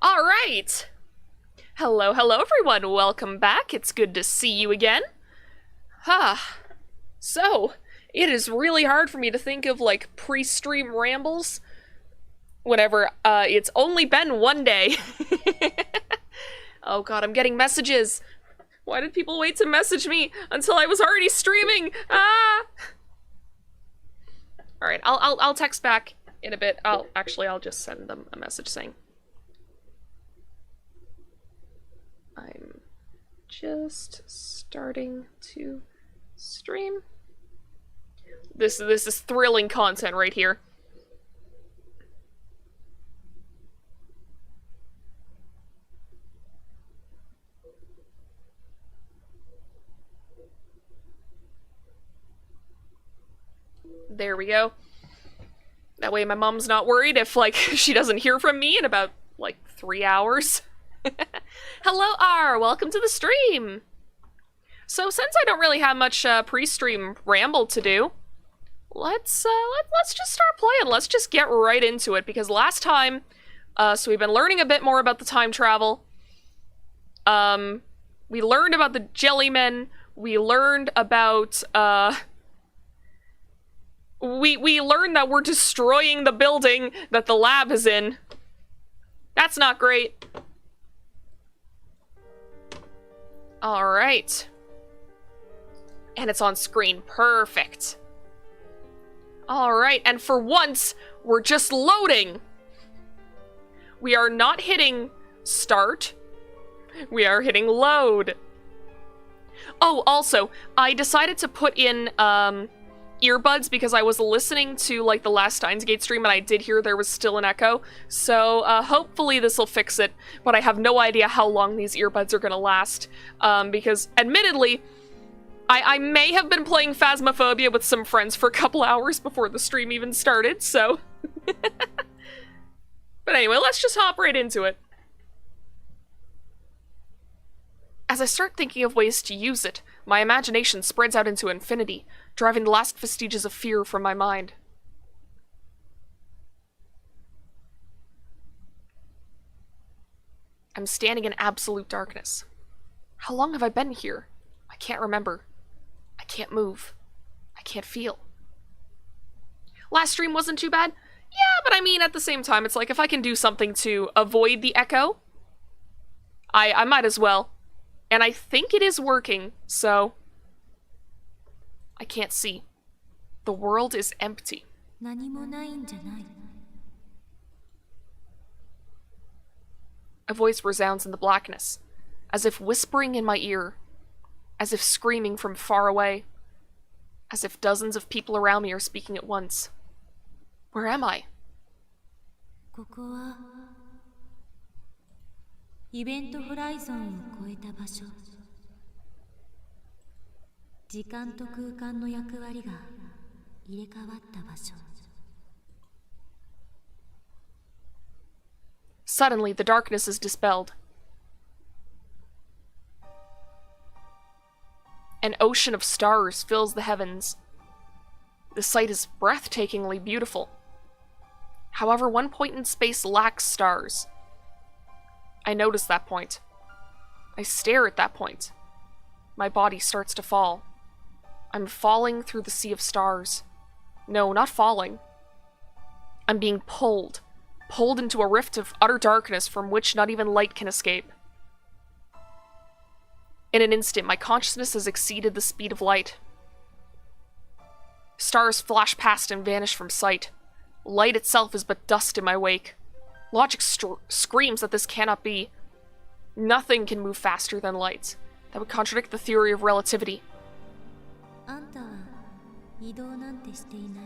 All right. Hello, hello, everyone. Welcome back. It's good to see you again. So, it is really hard for me to think of, like, pre-stream rambles whenever, it's only been one day. Oh god, I'm getting messages. Why did people wait to message me until I was already streaming? Alright, I'll text back in a bit. I'll just send them a message saying, I'm just starting to stream. This is thrilling content right here. There we go. That way my mom's not worried if, like, she doesn't hear from me in about, like, 3 hours. Hello, R! Welcome to the stream! So, since I don't really have much, pre-stream ramble to do, let's just start playing. Let's just get right into it, because last time, so we've been learning a bit more about the time travel. We learned about the Jellymen. We learned about, We learned that we're destroying the building that the lab is in. That's not great. Alright. And it's on screen. Perfect. Alright, and for once, we're just loading. We are not hitting start. We are hitting load. Oh, also, I decided to put in, earbuds because I was listening to, like, the last Steins stream and I did hear there was still an echo, so hopefully this will fix it, but I have no idea how long these earbuds are gonna last, because, admittedly, I may have been playing Phasmophobia with some friends for a couple hours before the stream even started, so... But anyway, let's just hop right into it. As I start thinking of ways to use it, my imagination spreads out into infinity, driving the last vestiges of fear from my mind. I'm standing in absolute darkness. How long have I been here? I can't remember. I can't move. I can't feel. Last stream wasn't too bad? Yeah, but I mean, at the same time, it's like, if I can do something to avoid the echo, I might as well. And I think it is working, so... I can't see. The world is empty. A voice resounds in the blackness, as if whispering in my ear, as if screaming from far away, as if dozens of people around me are speaking at once. Where am I? ここはイベントホライゾンを超えた場所。時間と空間の役割が入れ替わった場所。Suddenly, the darkness is dispelled. An ocean of stars fills the heavens. The sight is breathtakingly beautiful. However, one point in space lacks stars. I notice that point. I stare at that point. My body starts to fall. I'm falling through the sea of stars. No, not falling. I'm being pulled into a rift of utter darkness from which not even light can escape. In an instant, my consciousness has exceeded the speed of light. Stars flash past and vanish from sight. Light itself is but dust in my wake. Logic screams that this cannot be. Nothing can move faster than light. That would contradict the theory of relativity. あんたは移動なんてしていない。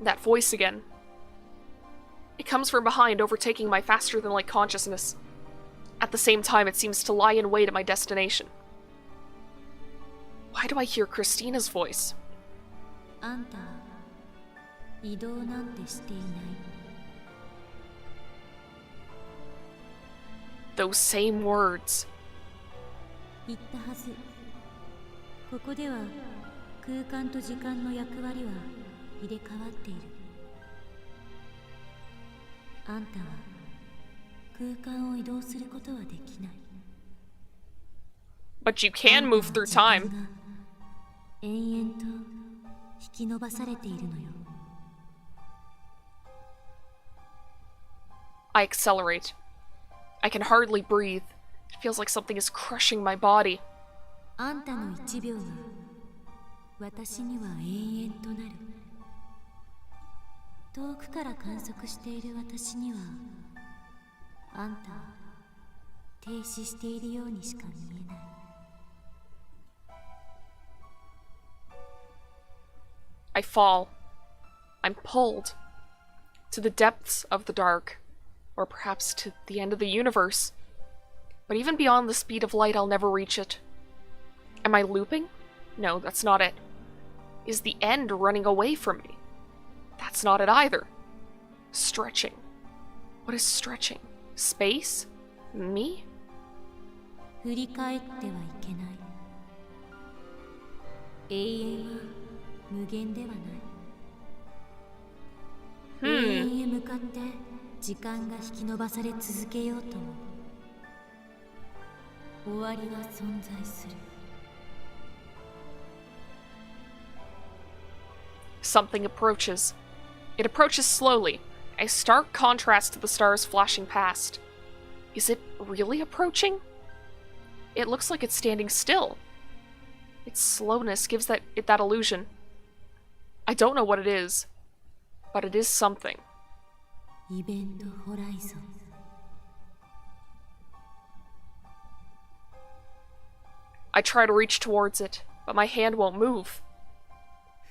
That voice again. It comes from behind, overtaking my faster-than-light consciousness. At the same time, it seems to lie in wait at my destination. Why do I hear Christina's voice? あんたは移動なんてしていない。Those same words. 言ったはず。ここでは空間と時間の役割は入れ替わっている。あんたは空間を移動することはできない。 But you can move through time. 延々と引き伸ばされているのよ。 I accelerate. I can hardly breathe. It feels like something is crushing my body. あんたの1秒は私には永遠となる。遠くから観測している私にはあんたは停止しているようにしか見えない。 I fall. I'm pulled to the depths of the dark, or perhaps to the end of the universe. But even beyond the speed of light, I'll never reach it. Am I looping? No, that's not it. Is the end running away from me? That's not it either. Stretching. What is stretching? Space? Me? 振り返ってはいけない。永遠は無限ではない。永遠へ向かって時間が引き延ばされ続けようとも終わりは存在する。 Something approaches. It approaches slowly, a stark contrast to the stars flashing past. Is it really approaching? It looks like it's standing still. Its slowness gives it that illusion. I don't know what it is, but it is something. イベントホライゾン。 I try to reach towards it, but my hand won't move.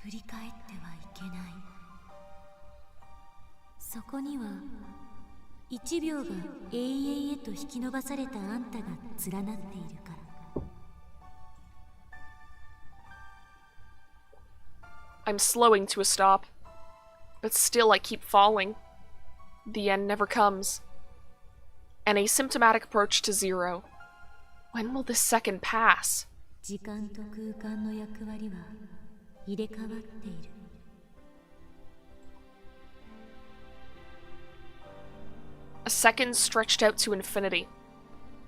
振り返ってはいけない。そこには1秒が永遠へと引き伸ばされたあんたが連なっているから。 I'm slowing to a stop, but still I keep falling. The end never comes. An asymptomatic approach to zero. When will this second pass? 時間と空間の役割は入れ替わっている。 A second stretched out to infinity.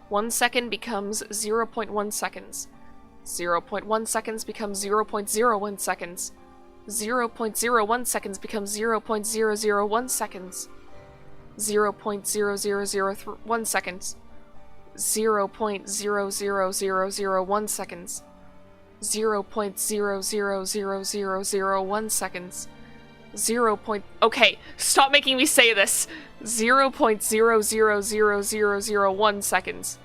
1 second becomes 0.1 seconds. 0.1 seconds becomes 0.01 seconds. 0.01 seconds becomes 0.001 seconds. 0.0001 seconds. 0.00001 seconds. 0.00001 seconds. 0. Okay, stop making me say this. 0.00001 seconds.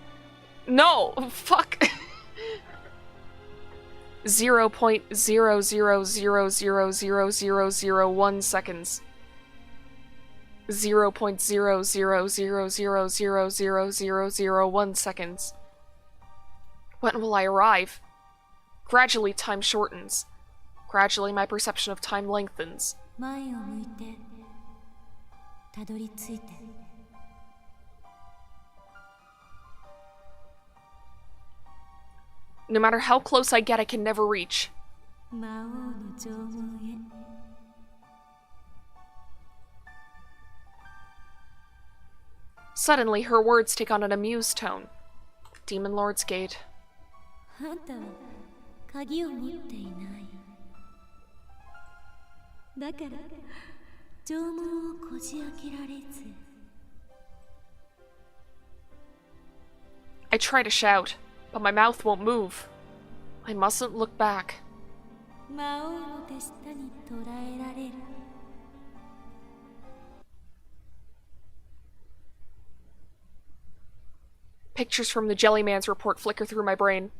No, fuck. 0.0000001 seconds. 0.0000001 seconds. When will I arrive? Gradually, time shortens. Gradually, my perception of time lengthens. 前を向いてたどり着いて。 No matter how close I get, I can never reach. 魔王の縄文へ。 Suddenly, her words take on an amused tone. Demon Lord's Gate. あんたは鍵を持っていない。だから縄文をこじ開けられず。 I try to shout, but my mouth won't move. I mustn't look back. 魔王の手下に捕らえられる。 Pictures from the Jellyman's report flicker through my brain.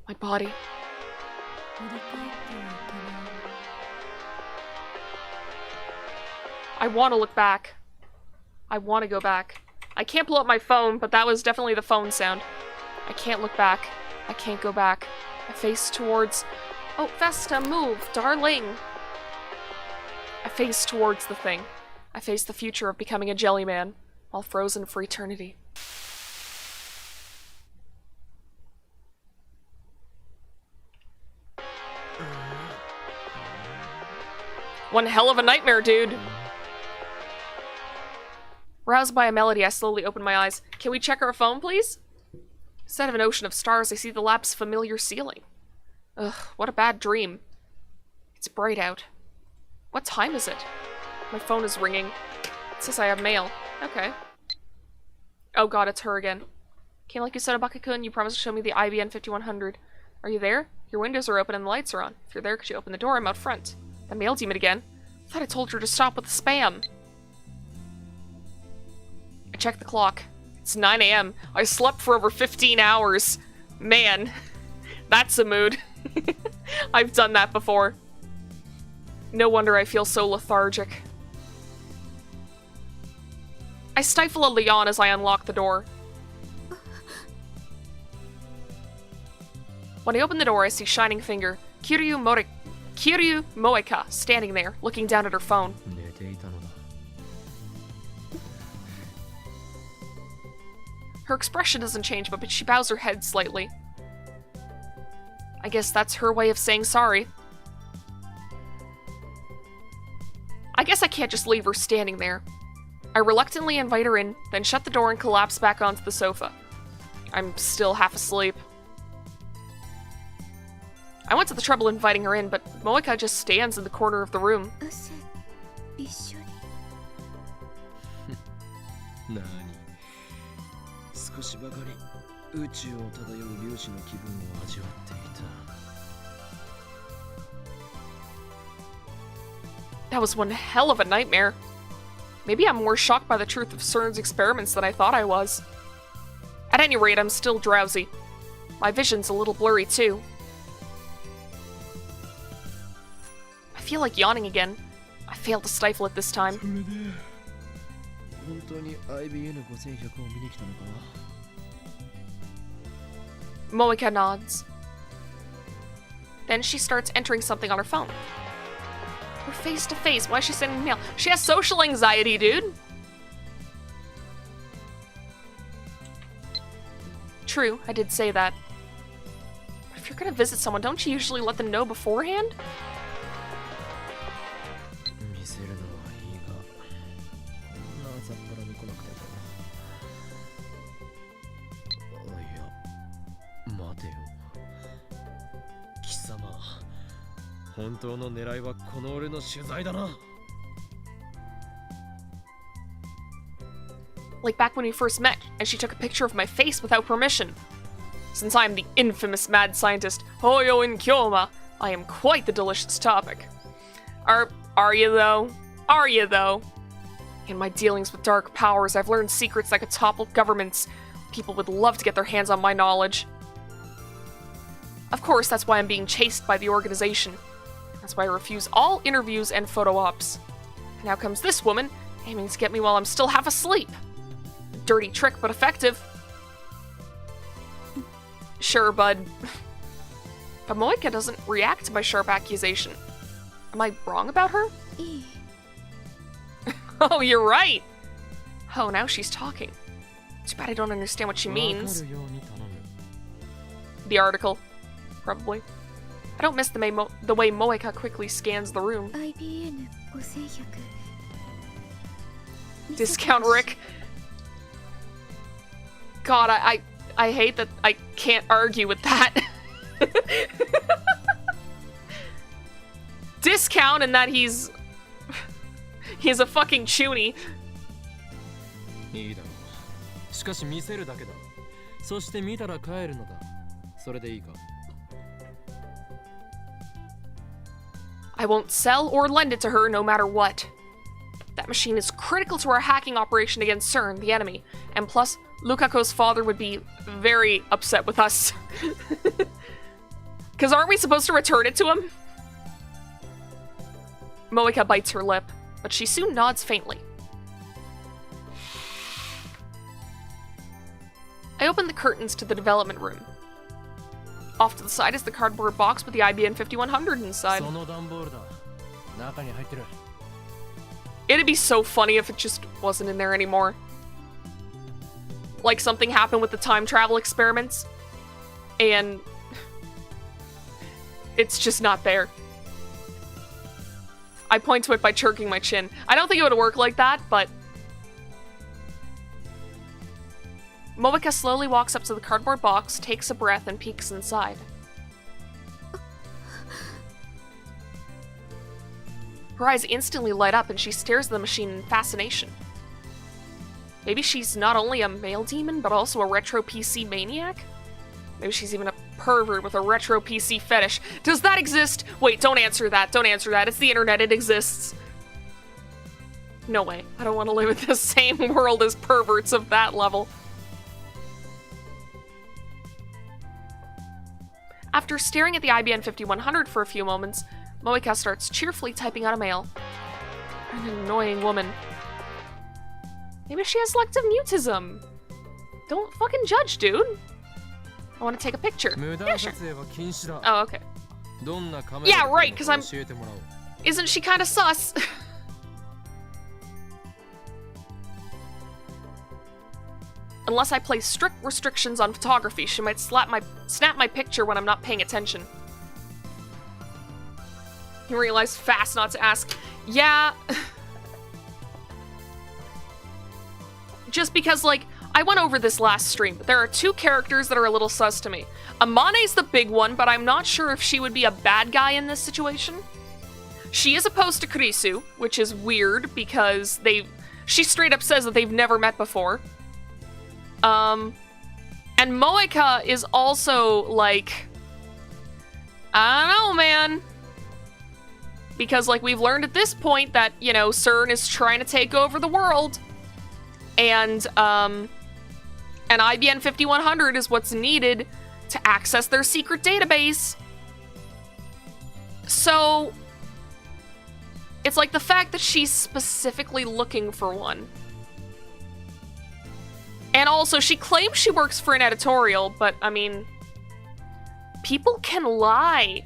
My body. 振り返ってはいけない。 I want to look back. I want to go back. I can't blow up my phone, but that was definitely the phone sound. I can't look back. I can't go back. I face towards... Oh, Vesta, move, darling! I face towards the thing. I face the future of becoming a Jellyman, while frozen for eternity. One hell of a nightmare, dude. Roused by a melody, I slowly open my eyes. Can we check our phone, please? Instead of an ocean of stars, I see the lab's familiar ceiling. Ugh, what a bad dream. It's bright out. What time is it? My phone is ringing. It says I have mail. Okay. Oh god, it's her again. Came like you said, Abaka-kun. You promised to show me the IBN 5100. Are you there? Your windows are open and the lights are on. If you're there, could you open the door? I'm out front. The mail demon again. I thought I told her to stop with the spam. I checked the clock. It's 9 a.m. I slept for over 15 hours. Man, that's a mood. I've done that before. No wonder I feel so lethargic. I stifle a yawn as I unlock the door. When I open the door, I see Shining Finger, Kiryu Moeka, standing there, looking down at her phone. Her expression doesn't change, but she bows her head slightly. I guess that's her way of saying sorry. I guess I can't just leave her standing there. I reluctantly invite her in, then shut the door and collapse back onto the sofa. I'm still half asleep. I went to the trouble of inviting her in, but Moeka just stands in the corner of the room. That was one hell of a nightmare. Maybe I'm more shocked by the truth of CERN's experiments than I thought I was. At any rate, I'm still drowsy. My vision's a little blurry, too. I feel like yawning again. I failed to stifle it this time. Moeka nods. Then she starts entering something on her phone. We're face to face. Why is she sending mail? She has social anxiety, dude. True, I did say that. But if you're gonna visit someone, don't you usually let them know beforehand? Like back when we first met, and she took a picture of my face without permission. Since I am the infamous mad scientist Hoyo in Kyoma, I am quite the delicious topic. Are you though? Are you though? In my dealings with dark powers, I've learned secrets that could topple governments. People would love to get their hands on my knowledge. Of course, that's why I'm being chased by the organization. That's why I refuse all interviews and photo ops. And now comes this woman, aiming to get me while I'm still half asleep. A dirty trick, but effective. Sure, bud. But Moeka doesn't react to my sharp accusation. Am I wrong about her? Oh, you're right! Oh, now she's talking. Too bad I don't understand what she means. The article. Probably. I don't miss the way Moeka quickly scans the room. Discount Rick. God, I hate that I can't argue with that. Discount in that he's a fucking chuny. I won't sell or lend it to her no matter what. That machine is critical to our hacking operation against CERN, the enemy. And plus, Lukako's father would be very upset with us. Because aren't we supposed to return it to him? Moeka bites her lip, but she soon nods faintly. I open the curtains to the development room. Off to the side is the cardboard box with the IBN 5100 inside. It'd be so funny if it just wasn't in there anymore. Like something happened with the time travel experiments, and it's just not there. I point to it by jerking my chin. I don't think it would work like that, but... Moeka slowly walks up to the cardboard box, takes a breath, and peeks inside. Her eyes instantly light up and she stares at the machine in fascination. Maybe she's not only a male demon, but also a retro PC maniac? Maybe she's even a pervert with a retro PC fetish. Does that exist? Wait, don't answer that. Don't answer that. It's the internet. It exists. No way. I don't want to live in the same world as perverts of that level. After staring at the IBM 5100 for a few moments, Moeka starts cheerfully typing out a mail. An annoying woman. Maybe she has selective mutism. Don't fucking judge, dude. I want to take a picture. Yeah, sure. Oh, okay. Yeah, right, because I'm... Isn't she kind of sus? Unless I place strict restrictions on photography, she might snap my picture when I'm not paying attention. You realize fast not to ask. Yeah. Just because, like, I went over this last stream, but there are two characters that are a little sus to me. Amane's the big one, but I'm not sure if she would be a bad guy in this situation. She is opposed to Kurisu, which is weird because she straight up says that they've never met before. And Moeka is also, like, I don't know, man. Because, like, we've learned at this point that, you know, CERN is trying to take over the world. And, an IBM 5100 is what's needed to access their secret database. So, it's like the fact that she's specifically looking for one. And also, she claims she works for an editorial, but, I mean, people can lie.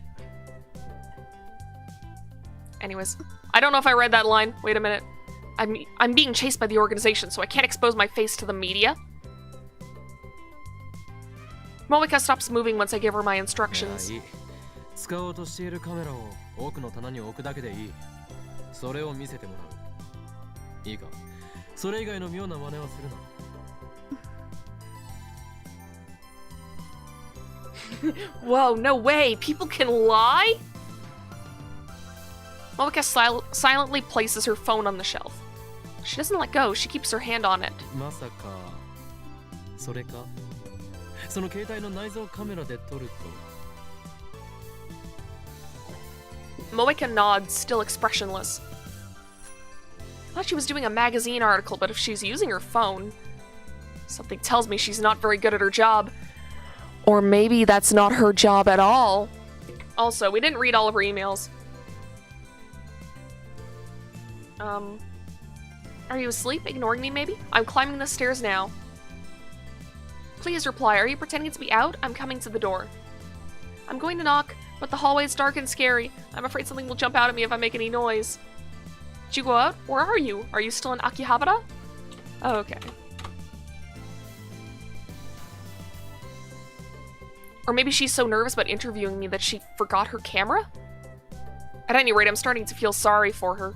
Anyways, I don't know if I read that line. Wait a minute. I'm being chased by the organization, so I can't expose my face to the media. Moeka stops moving once I give her my instructions. Whoa, no way! People can lie? Moeka silently places her phone on the shelf. She doesn't let go, she keeps her hand on it. Moeka nods, still expressionless. I thought she was doing a magazine article, but if she's using her phone, something tells me she's not very good at her job. Or maybe that's not her job at all. Also, we didn't read all of her emails. Are you asleep? Ignoring me, maybe? I'm climbing the stairs now. Please reply. Are you pretending to be out? I'm coming to the door. I'm going to knock, but the hallway is dark and scary. I'm afraid something will jump out at me if I make any noise. Did you go out? Where are you? Are you still in Akihabara? Oh, okay. Or maybe she's so nervous about interviewing me that she forgot her camera? At any rate, I'm starting to feel sorry for her.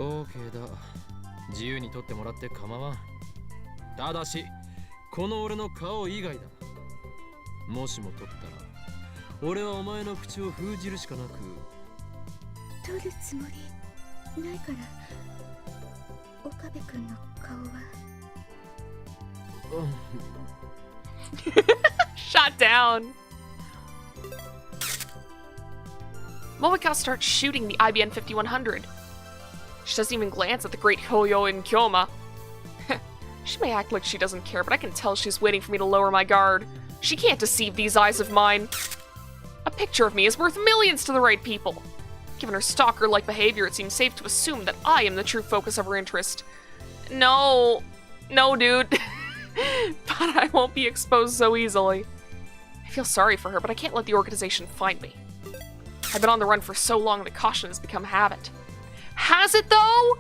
Shot down. Moeka starts shooting the IBM 5100. She doesn't even glance at the great Hoyo in Kyoma. She may act like she doesn't care, but I can tell she's waiting for me to lower my guard. She can't deceive these eyes of mine. A picture of me is worth millions to the right people. Given her stalker-like behavior, it seems safe to assume that I am the true focus of her interest. No, dude. But I won't be exposed so easily. I feel sorry for her, but I can't let the organization find me. I've been on the run for so long that caution has become habit. Has it, though?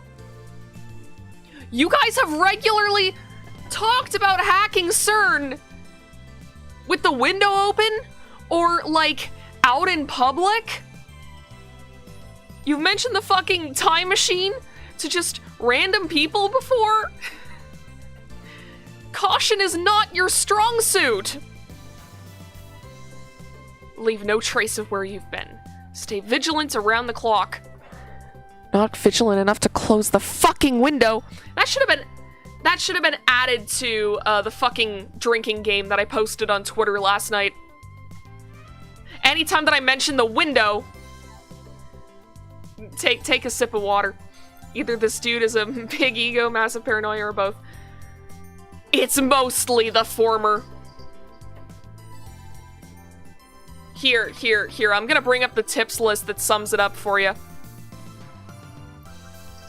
You guys have regularly talked about hacking CERN with the window open or, like, out in public? You've mentioned the fucking time machine to just random people before? Caution is not your strong suit! Leave no trace of where you've been. Stay vigilant around the clock. Not vigilant enough to close the fucking window. That should have been added to the fucking drinking game that I posted on Twitter last night. Anytime that I mention the window, take a sip of water. Either this dude is a big ego, massive paranoia, or both. It's mostly the former. Here. I'm gonna bring up the tips list that sums it up for you.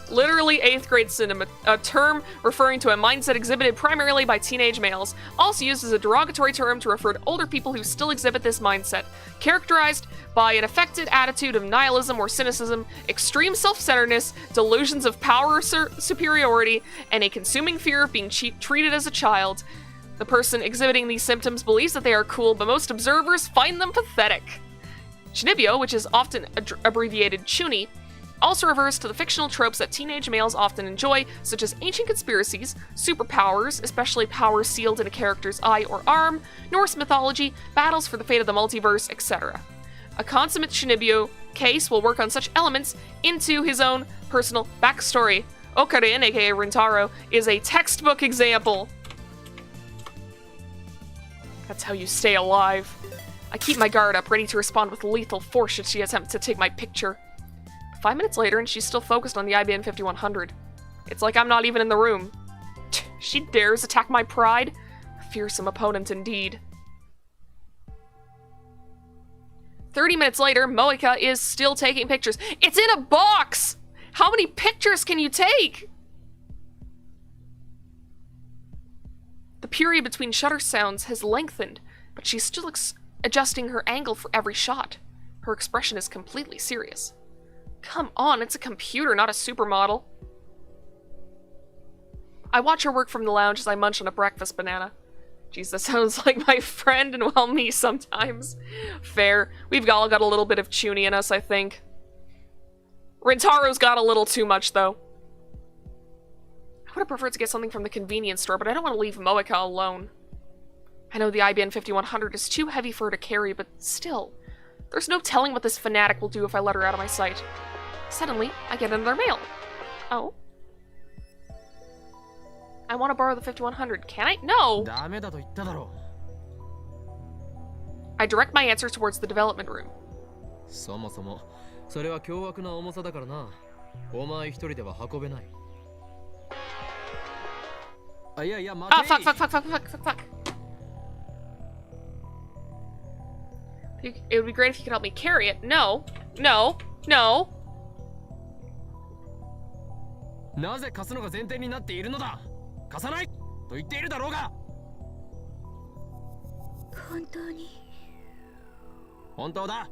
Literally 8th grade cinema, a term referring to a mindset exhibited primarily by teenage males, also used as a derogatory term to refer to older people who still exhibit this mindset, characterized by an affected attitude of nihilism or cynicism, extreme self-centeredness, delusions of power or superiority, and a consuming fear of being treated as a child. The person exhibiting these symptoms believes that they are cool, but most observers find them pathetic. Shinibyo, which is often abbreviated chuni, also refers to the fictional tropes that teenage males often enjoy, such as ancient conspiracies, superpowers, especially powers sealed in a character's eye or arm, Norse mythology, battles for the fate of the multiverse, etc. A consummate Shinibyo case will work on such elements into his own personal backstory. Okarin, aka Rintaro, is a textbook example. That's how you stay alive. I keep my guard up, ready to respond with lethal force should she attempt to take my picture. 5 minutes later, and she's still focused on the IBM 5100. It's like I'm not even in the room. She dares attack my pride? A fearsome opponent indeed. 30 minutes later, Moeka is still taking pictures. It's in a box! How many pictures can you take? The period between shutter sounds has lengthened, but she's still adjusting her angle for every shot. Her expression is completely serious. Come on, it's a computer, not a supermodel. I watch her work from the lounge as I munch on a breakfast banana. Jeez, that sounds like my friend and, well, me sometimes. Fair. We've all got a little bit of Chuni in us, I think. Rintaro's got a little too much, though. I would have preferred to get something from the convenience store, but I don't want to leave Moeka alone. I know the IBM 5100 is too heavy for her to carry, but still. There's no telling what this fanatic will do if I let her out of my sight. Suddenly, I get another mail. Oh. I want to borrow the 5100. Can I? No! I direct my answer towards the development room. Ah, fuck. It would be great if you could help me carry it. No. なぜ貸すのが前提になっているのだ。貸さないと言っているだろうが。本当に。本当だ。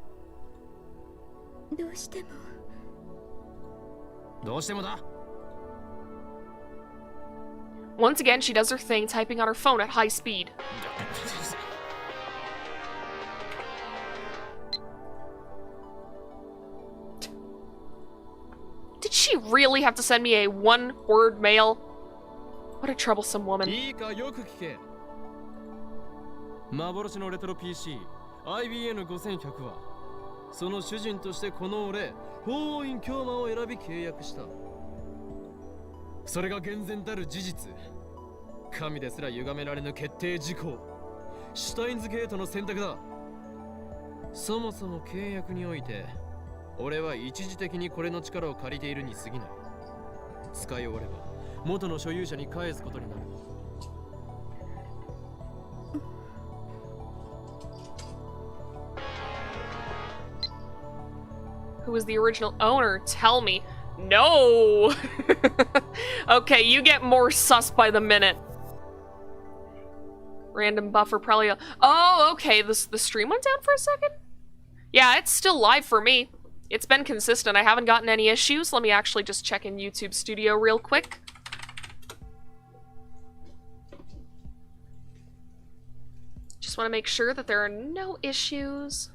どうしても。どうしてもだ。Once again, she does her thing, typing on her phone at high speed. Did she really have to send me a one-word mail? What a troublesome woman. いいかよく聞け。幻のレトロ PC IBN5100 はその主人としてこの俺法院京馬を選び契約した。それが厳然たる事実。神ですら歪められぬ決定事項。シュタインズゲートの選択だ。そもそも契約において俺は一時的にこれの力を借りているに過ぎない。使い終われば元の所有者に返すことになる。Who was the original owner? Tell me. No! Okay, you get more sus by the minute. Random buffer probably... Oh, okay, the stream went down for a second? Yeah, it's still live for me. It's been consistent. I haven't gotten any issues. Let me actually just check in YouTube Studio real quick. Just want to make sure that there are no issues.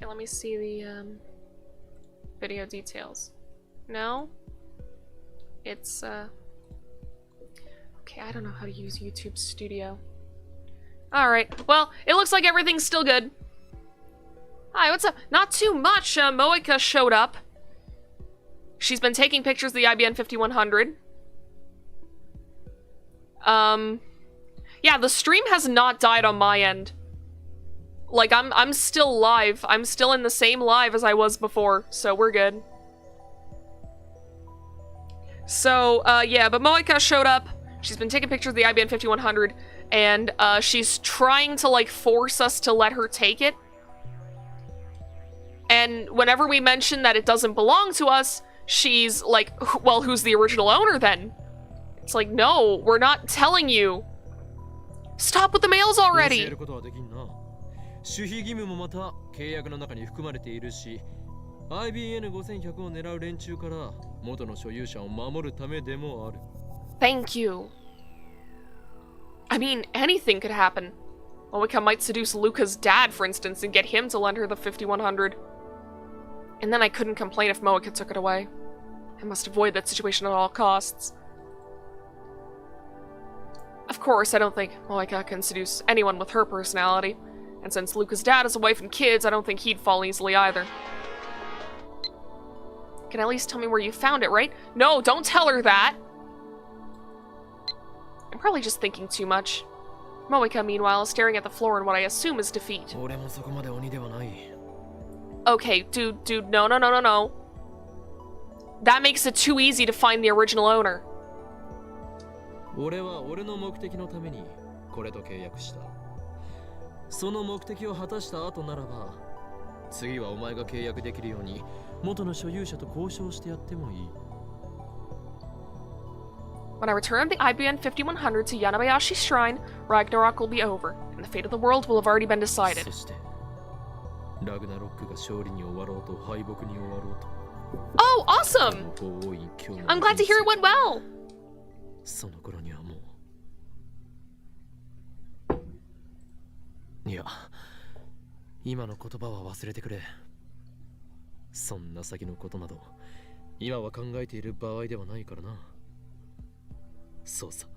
Okay, let me see the video details. No? It's okay, I don't know how to use YouTube Studio. Alright, well, it looks like everything's still good. Hi, what's up? Not too much. Moika showed up. She's been taking pictures of the IBN 5100. Yeah, the stream has not died on my end. Like, I'm still live. I'm still in the same live as I was before, so we're good. So, yeah, but Moika showed up. She's been taking pictures of the IBN 5100, and she's trying to, like, force us to let her take it. And whenever we mention that it doesn't belong to us, she's like, well, who's the original owner then? It's like, no, we're not telling you. Stop with the mails already! 守秘義務もまた契約の中に含まれているし、IBN5100 を狙う連中から元の所有者を守るためでもある。Thank you. I mean, anything could happen. Moika might seduce Luca's dad, for instance, and get him to lend her the 5100. And then I couldn't complain if Moika took it away. I must avoid that situation at all costs. Of course, I don't think Moika can seduce anyone with her personality. And since Luca's dad has a wife and kids, I don't think he'd fall easily either. You can at least tell me where you found it, right? No, don't tell her that! I'm probably just thinking too much. Moika, meanwhile, is staring at the floor in what I assume is defeat. Okay, dude, no. That makes it too easy to find the original owner. 俺は俺の目的のためにこれと契約した。その目的を果たした後ならば、次はお前が契約できるように元の所有者と交渉してやってもいい。When I return the IBN 5100 to Yanabayashi Shrine, Ragnarok will be over, and the fate of the world will have already been decided. そしてラグナロックが勝利に終わろうと敗北に終わろうと。Oh, awesome! I'm glad to hear it went well! その頃にはもう。いや、今の言葉は忘れてくれ。そんな先のことなど、今は考えている場合ではないからな。そうさ。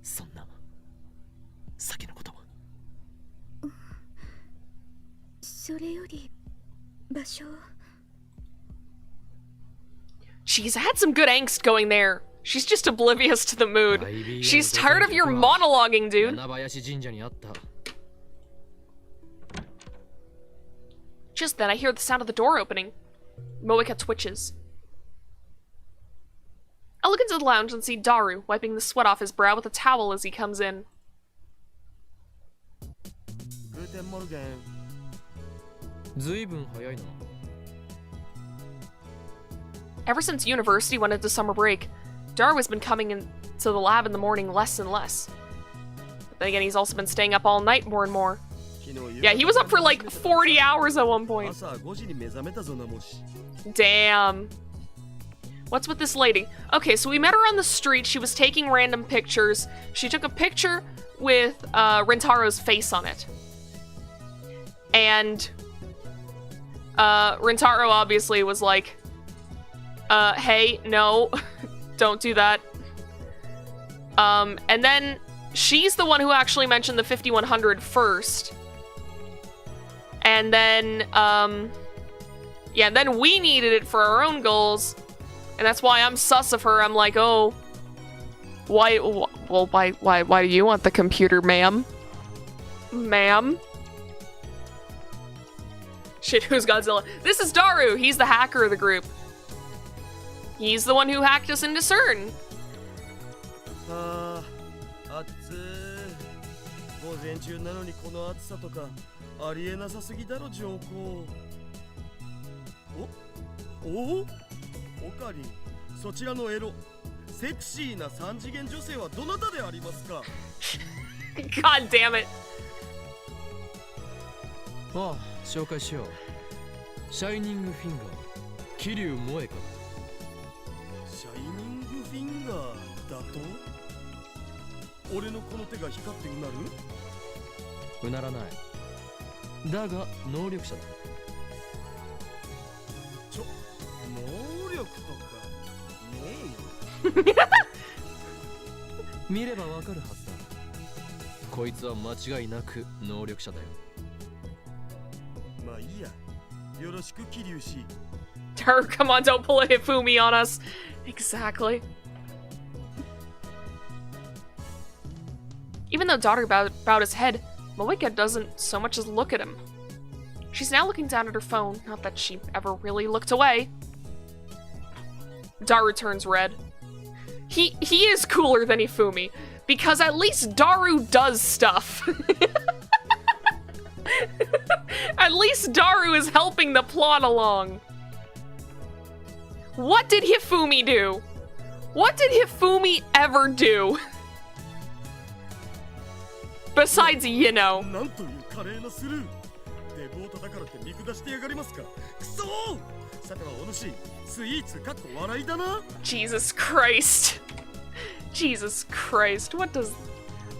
そんな先のことは。それより場所。She's had some good angst going there. She's just oblivious to the mood. She's tired of your monologuing, dude. Just then, I hear the sound of the door opening. Moika twitches. I look into the lounge and see Daru wiping the sweat off his brow with a towel as he comes in. Guten Morgen. ずいぶん早いな。Ever since university went into summer break, Daru has been coming into the lab in the morning less and less. But then again, he's also been staying up all night more and more. Yeah, he was up for like 40 hours at one point. Damn. What's with this lady? Okay, so we met her on the street. She was taking random pictures. She took a picture with Rintaro's face on it. And Rintaro obviously was like, hey, no, don't do that. And then she's the one who actually mentioned the 5100 first. And then, yeah, then we needed it for our own goals. And that's why I'm sus of her. I'm like, oh, why do you want the computer, ma'am? Ma'am? Shit, who's Godzilla? This is Daru. He's the hacker of the group. He's the one who hacked us into CERN. 午前中なのにこの暑さとかありえなさすぎだろ上皇。おかりん、そちらのエロセクシーな三次元女性はどなたでありますか？ God damn it. ああ、紹介しよう。シャイニングフィンガー、桐生萌香。シャイニングフィンガーだと？俺のこの手が光ってうなる？うならない。だが能力者だ。能力とかねえよ。見ればわかるはずだ。こいつは間違いなく能力者だよ。まあいいや。よろしく桐生氏。Daru, come on, don't pull a Hifumi on us. Exactly. Even though Daru bowed his head, Moeka doesn't so much as look at him. She's now looking down at her phone, not that she ever really looked away. Daru turns red. He is cooler than Hifumi, because at least Daru does stuff. At least Daru is helping the plot along. What did Hifumi do? What did Hifumi ever do? Besides, you know. なんという華麗なスルー。デボートだからって見下してやがりますか。くそー。さてはお主、スイーツかっこ笑いだな。 Jesus Christ. Jesus Christ. What does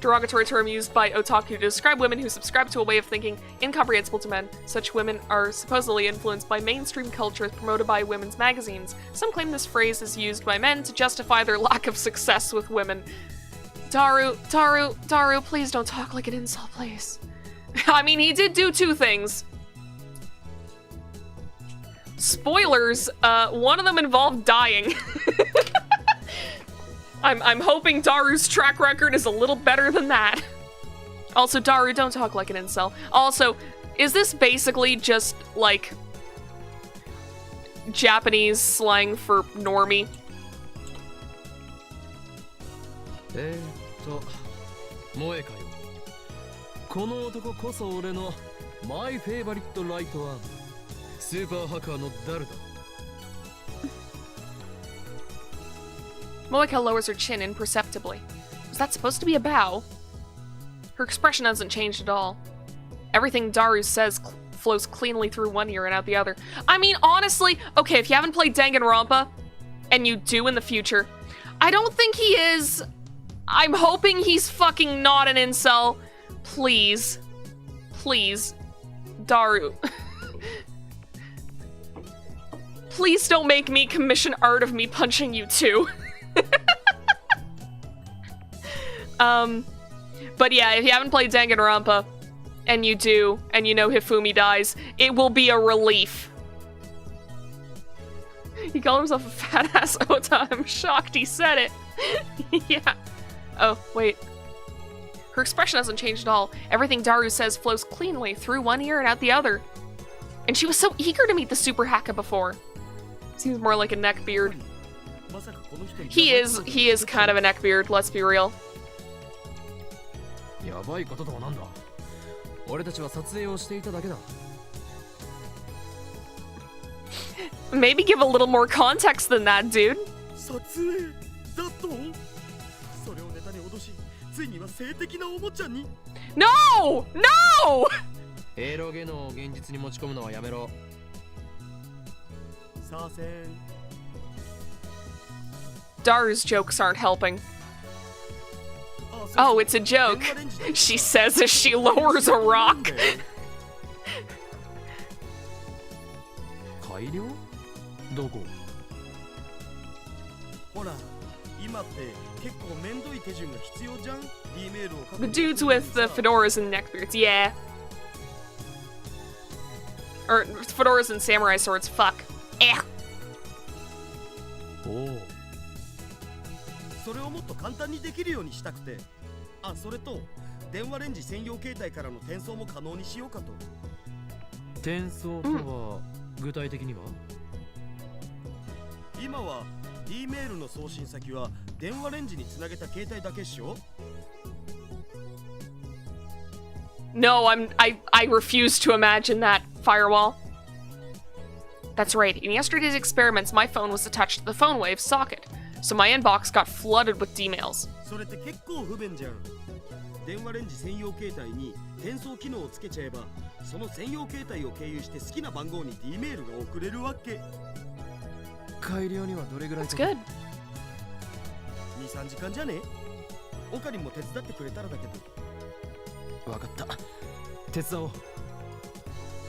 derogatory term used by otaku to describe women who subscribe to a way of thinking incomprehensible to men? Such women are supposedly influenced by mainstream culture promoted by women's magazines. Some claim this phrase is used by men to justify their lack of success with women. Daru, please don't talk like an incel, please. I mean, he did do two things. Spoilers, one of them involved dying. I'm hoping Daru's track record is a little better than that. Also, Daru, don't talk like an incel. Also, is this basically just, like, Japanese slang for normie? 萌えかよ。この男こそ俺のマイフェイバリットライトアーム。スーパーハッカーのダルだ。Moeka lowers her chin imperceptibly. Was that supposed to be a bow? Her expression hasn't changed at all. Everything Daru says flows cleanly through one ear and out the other. I mean, honestly, okay, if you haven't played Danganronpa, and you do in the future, I don't think he is. I'm hoping he's fucking not an incel. Please. Please. Daru. Please don't make me commission art of me punching you too. But yeah, if you haven't played Danganronpa, and you do, and you know Hifumi dies, it will be a relief. He called himself a fat ass Ota. I'm shocked he said it. Yeah. Oh, wait. Her expression hasn't changed at all. Everything Daru says flows cleanly through one ear and out the other. And she was so eager to meet the Super Haka before. Seems more like a neckbeard. He is kind of a neckbeard, let's be real. やばいこととはなんだ。俺たちは撮影をしていただけだ。Maybe give a little more context than that, dude. 撮影だと？それをネタに脅し、ついには性的なおもちゃに。No! No! エロゲノを現実に持ち込むのはやめろ。させん。Daru's jokes aren't helping. Oh, it's a joke. She says as she lowers a rock. 改良？どこ？ほら、今って結構めんどい手順が必要じゃん。Dメールを書く。 The dudes with the fedoras and neckbeards, yeah. Or fedoras and samurai swords, fuck. Eh. おお。それをもっと簡単にできるようにしたくて。あ、それと電話レンジ専用携帯からの転送も可能にしようかと。転送とは、具体的には？今は D メールの送信先は電話レンジにつなげた携帯だけっしょ。 No, I refuse to imagine that, Firewall. That's right. In yesterday's experiments, my phone was attached to the phone wave socket, so my inbox got flooded with D-mails. それって結構不便じゃん。電話レンジ専用携帯に転送機能をつけちゃえば、その専用携帯を経由して好きな番号に D メールが送れるわけ。改良にはどれぐらい？ That's good. 2、3時間じゃね？オカリンも手伝ってくれたらだけど。わかった。手伝おう。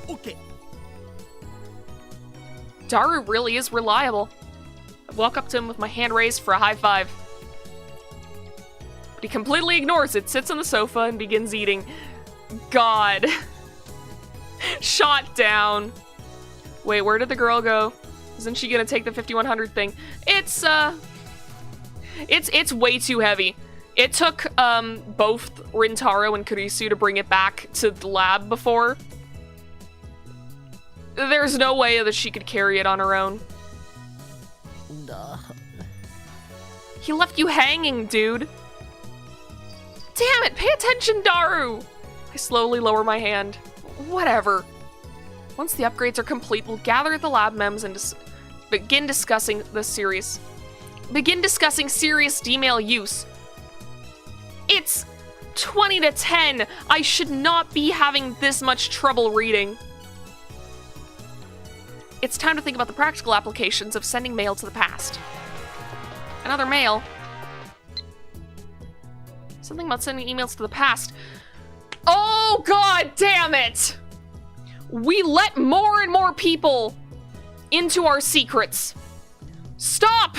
OK。 Daru really is reliable. I walk up to him with my hand raised for a high five. But he completely ignores it, sits on the sofa, and begins eating. God. Shot down. Wait, where did the girl go? Isn't she gonna take the 5100 thing? It's way too heavy. It took, both Rintaro and Kurisu to bring it back to the lab before. There's no way that she could carry it on her own. He left you hanging, dude. Damn it, pay attention, Daru! I slowly lower my hand. Whatever. Once the upgrades are complete, we'll gather at the lab mems and begin discussing serious D-mail use. It's 20 to 10. I should not be having this much trouble reading. It's time to think about the practical applications of sending mail to the past. Another mail. Something about sending emails to the past. Oh, god damn it! We let more and more people into our secrets. Stop!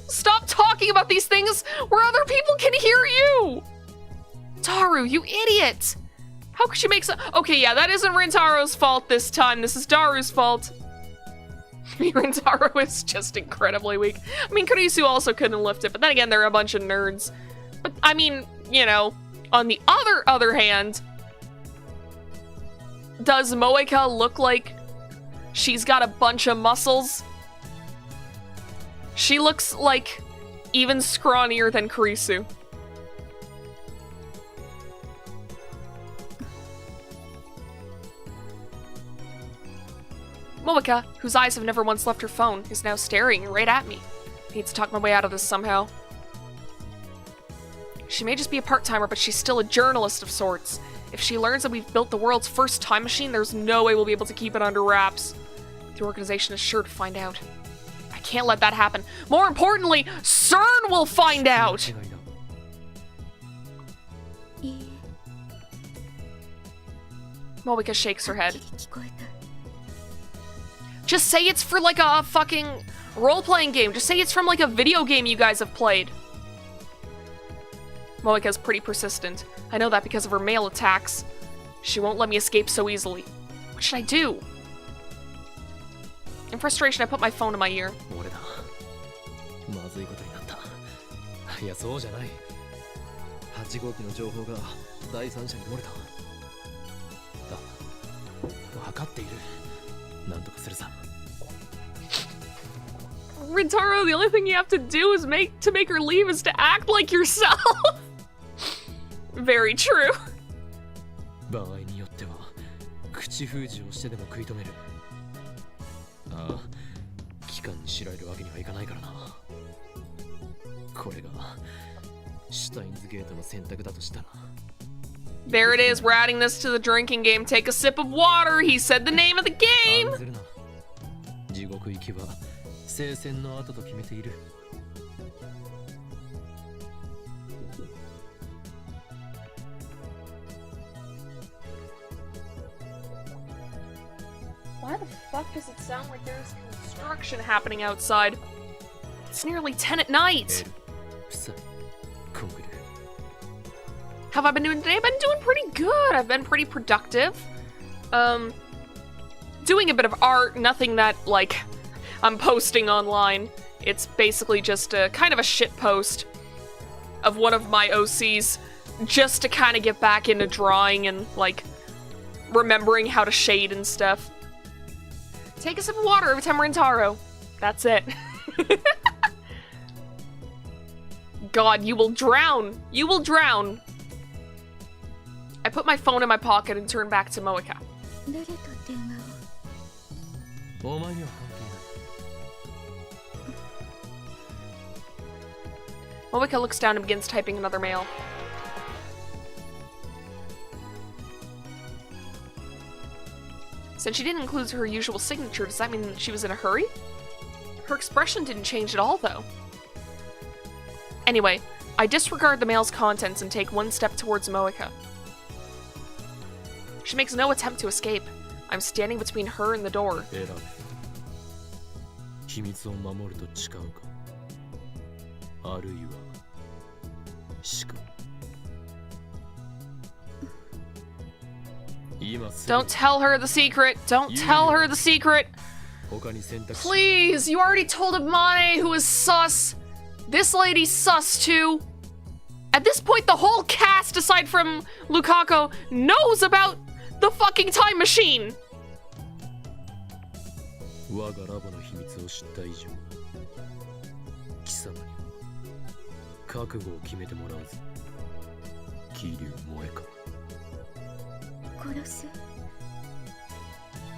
Stop talking about these things where other people can hear you! Daru, you idiot! How could you make so- Okay, yeah, that isn't Rintaro's fault this time. This is Daru's fault. Rintaro is just incredibly weak. I mean, Kurisu also couldn't lift it, but then again, they're a bunch of nerds. But, I mean, you know, on the other hand, does Moeka look like she's got a bunch of muscles? She looks like even scrawnier than Kurisu. Moeka, whose eyes have never once left her phone, is now staring right at me. I need to talk my way out of this somehow. She may just be a part-timer, but she's still a journalist of sorts. If she learns that we've built the world's first time machine, there's no way we'll be able to keep it under wraps. The organization is sure to find out. I can't let that happen. More importantly, CERN will find out! Moeka shakes her head. Just say it's for like a fucking role-playing game. Just say it's from like a video game you guys have played. Moeka's pretty persistent. I know that because of her mail attacks. She won't let me escape so easily. What should I do? In frustration, I put my phone to my ear. Rintaro, the only thing you have to do is make her leave is to act like yourself. Very true. There it is, we're adding this to the drinking game. Take a sip of water, he said the name of the game! Why the fuck does it sound like there's construction happening outside? It's nearly 10 at night! How have I been doing today? I've been doing pretty good. I've been pretty productive. Doing a bit of art, nothing that, like, I'm posting online. It's basically just a kind of a shit post of one of my OCs just to kind of get back into drawing and, like, remembering how to shade and stuff. Take a sip of water every time we're in Taro. That's it. God, you will drown. You will drown. I put my phone in my pocket and turn back to Moeka. Moeka looks down and begins typing another mail. Since she didn't include her usual signature, does that mean that she was in a hurry? Her expression didn't change at all, though. Anyway, I disregard the mail's contents and take one step towards Moeka. She makes no attempt to escape. I'm standing between her and the door. 選べ。秘密を守ると誓うか、あるいは死か。今すぐ Don't tell her the secret. Don't tell her the secret. 他に選択肢 Please, you already told Amane who is sus. This lady's sus too. At this point, the whole cast, aside from Lukaku, knows about the fucking time machine. 我がラボの秘密を知った以上、貴様には覚悟を決めてもらうぞ。桐生萌か。殺す。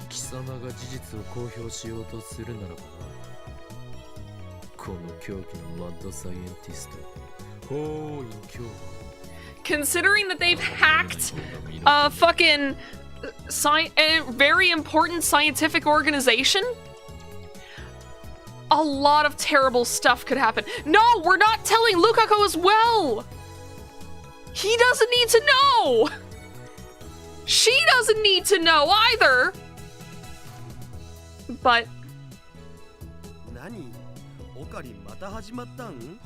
貴様が事実を公表しようとするならばな、この狂気のマッドサイエンティスト、法院教皇。 Considering that they've hacked a fucking a very important scientific organization, a lot of terrible stuff could happen. No, we're not telling Lukaku as well. He doesn't need to know. She doesn't need to know either. But 何？オカリンまた始まったん？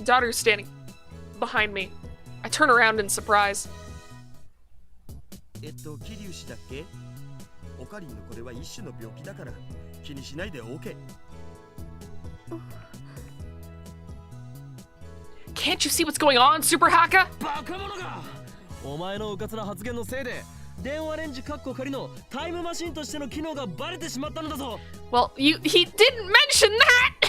daughter's standing behind me. I turn around in surprise. 桐生氏だっけ？オカリンのこれは一種の病気だから気にしないで OK。 Can't you see what's going on, Super Haka? バカ者が！お前のうかつな発言のせいで電話レンジカッコ仮のタイムマシンとしての機能がバレてしまったのだぞ。 Well, he didn't mention that.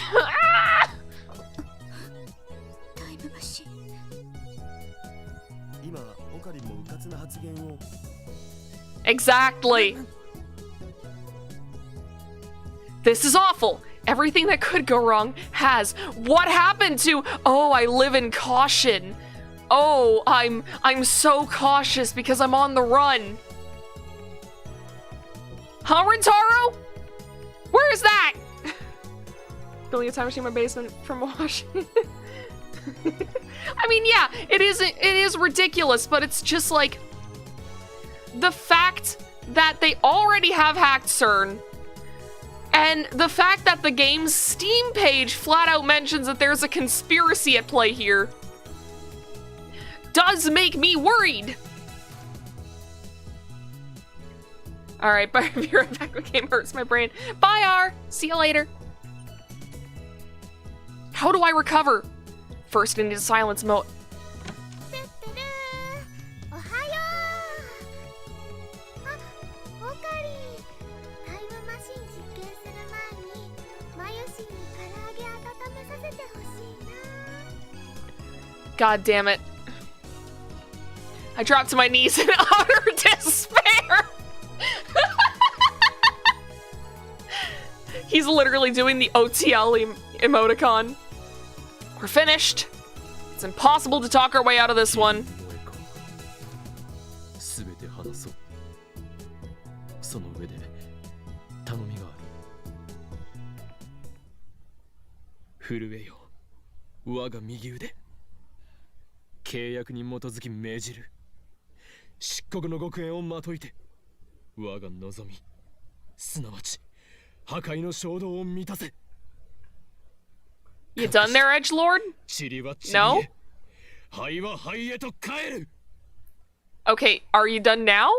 タイムマシン。今オカリンもうかつな発言を。 Exactly. This is awful. Everything that could go wrong has. What happened to? Oh, I live in caution. Oh, I'm so cautious because I'm on the run. Huh, Rintaro? Where is that? Building a time machine in my basement from Washington. I mean, yeah, it is ridiculous, but it's just like the fact that they already have hacked CERN, and the fact that the game's Steam page flat out mentions that there's a conspiracy at play here does make me worried. Alright, bye. Be right back. The game hurts my brain. Bye, R. See you later. How do I recover? First, into silence mode. おはよう。あ、オカリン。タイムマシン実験する前にマヨシに唐揚げ温めさせてほしいな。 God damn it. I dropped to my knees in utter despair. He's literally doing the OTL emoticon. We're finished. It's impossible to talk our way out of this one. すべて話そう。その上で頼みがある。震えよ、我が右腕。契約に基づき命じる。漆黒の極限をまといて、我が望み、すなわち破壊の衝動を満たせ。 You done there, Edgelord? 塵は塵へ、 No? 灰は灰へと帰る。 Okay, are you done now?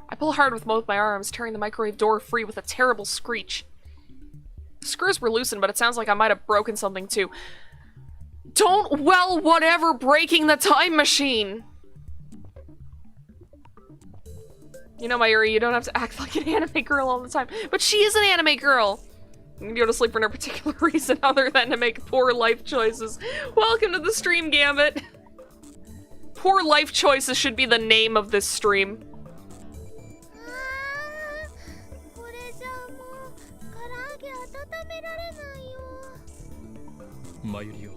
I pull hard with both my arms, tearing the microwave door free with a terrible screech. The screws were loosened, but it sounds like I might have broken something too. Don't well whatever breaking the time machine! You know, Mayuri, you don't have to act like an anime girl all the time. But she is an anime girl! You go to sleep for no particular reason other than to make poor life choices. Welcome to the stream, Gambit! Poor life choices should be the name of this stream. これじゃあもう唐揚げ温められないよ。マユリよ、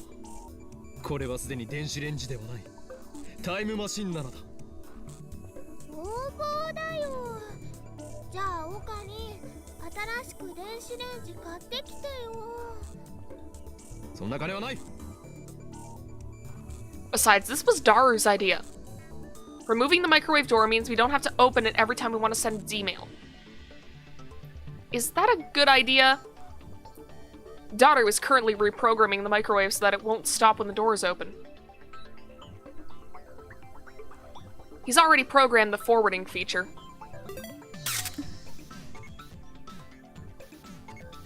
これはすでに電子レンジではない。タイムマシンなのだ。工房だよ。じゃあオカリン、新しく電子レンジ買ってきてよ。そんな金はない。Besides, this was Daru's idea. Removing the microwave door means we don't have to open it every time we want to send an email. Is that a good idea? Daru is currently reprogramming the microwave so that it won't stop when the door is open. He's already programmed the forwarding feature.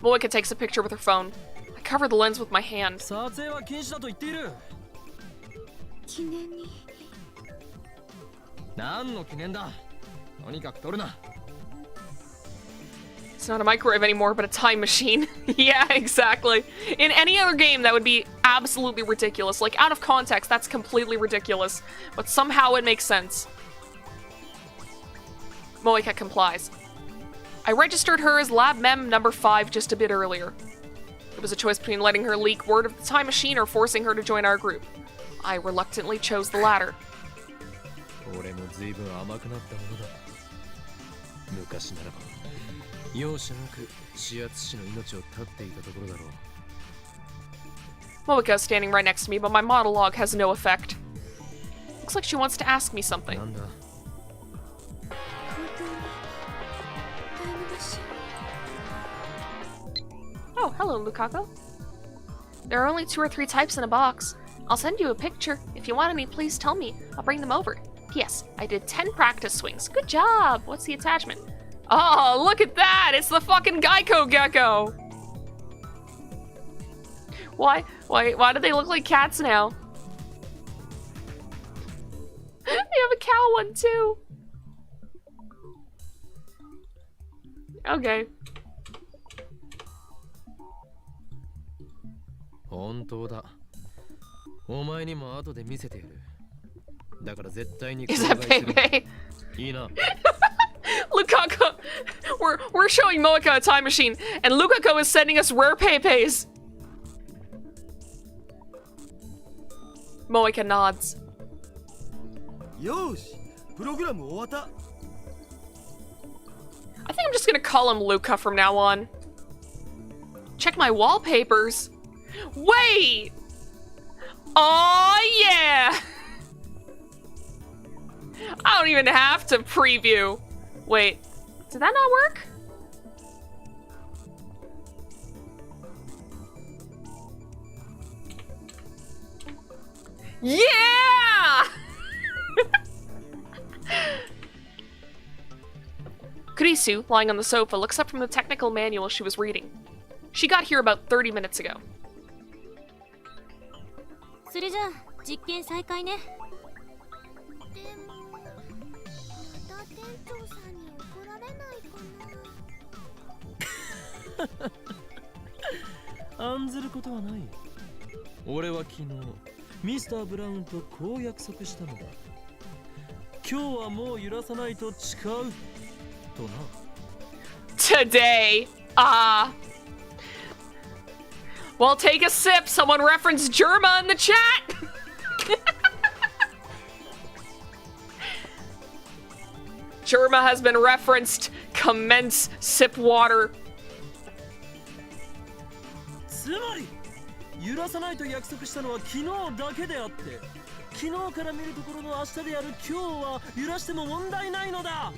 Moeka takes a picture with her phone. I cover the lens with my hand. 撮影は禁止だと言っている。記念に。何の記念だ。とにかく撮るな。 It's not a microwave anymore, but a time machine. Yeah, exactly. In any other game, that would be absolutely ridiculous. Like, out of context, that's completely ridiculous. But somehow it makes sense. Moeka complies. I registered her as Lab Mem number 5 just a bit earlier. It was a choice between letting her leak word of the time machine or forcing her to join our group. I reluctantly chose the latter. 俺も随分甘くなったものだ。昔ならば容赦なく指圧師の命を絶っていたところだろう。Moeka is standing right next to me, but my monologue has no effect. Looks like she wants to ask me something. なんだ。本当にタイムマシン。 Oh, hello, Lukaku. There are only 2 or 3 types in a box. I'll send you a picture. If you want any, please tell me. I'll bring them over. P.S. I did 10 practice swings. Good job. What's the attachment? Oh, look at that! It's the fucking Geico gecko! Why do they look like cats now? They have a cow one too. Okay. 本当だ。お前にも後で見せてやる。だから絶対に Is that Pepe? いいな。Lukaku! We're showing Moeka a time machine, and Lukaku is sending us rare Pepes. Moeka nods. よし、プログラム終わった。 I think I'm just gonna call him Luca from now on. Check my wallpapers. Wait! Oh yeah! I don't even have to preview. Wait, did that not work? Yeah! Kurisu, lying on the sofa, looks up from the technical manual she was reading. She got here about 30 minutes ago. それじゃあ実験再開ね。でもまた店長さんに怒られないかな。案ずることはない。俺は昨日ミスター・ブラウンとこう約束したのだ。今日はもう揺らさないと誓うとな。 Today, well, take a sip. Someone referenced Germa in the chat. Germa has been referenced. Commence sip water. つまり揺らさないと約束したのは昨日だけであって、昨日から見るところの明日である今日は揺らしても問題ないのだ。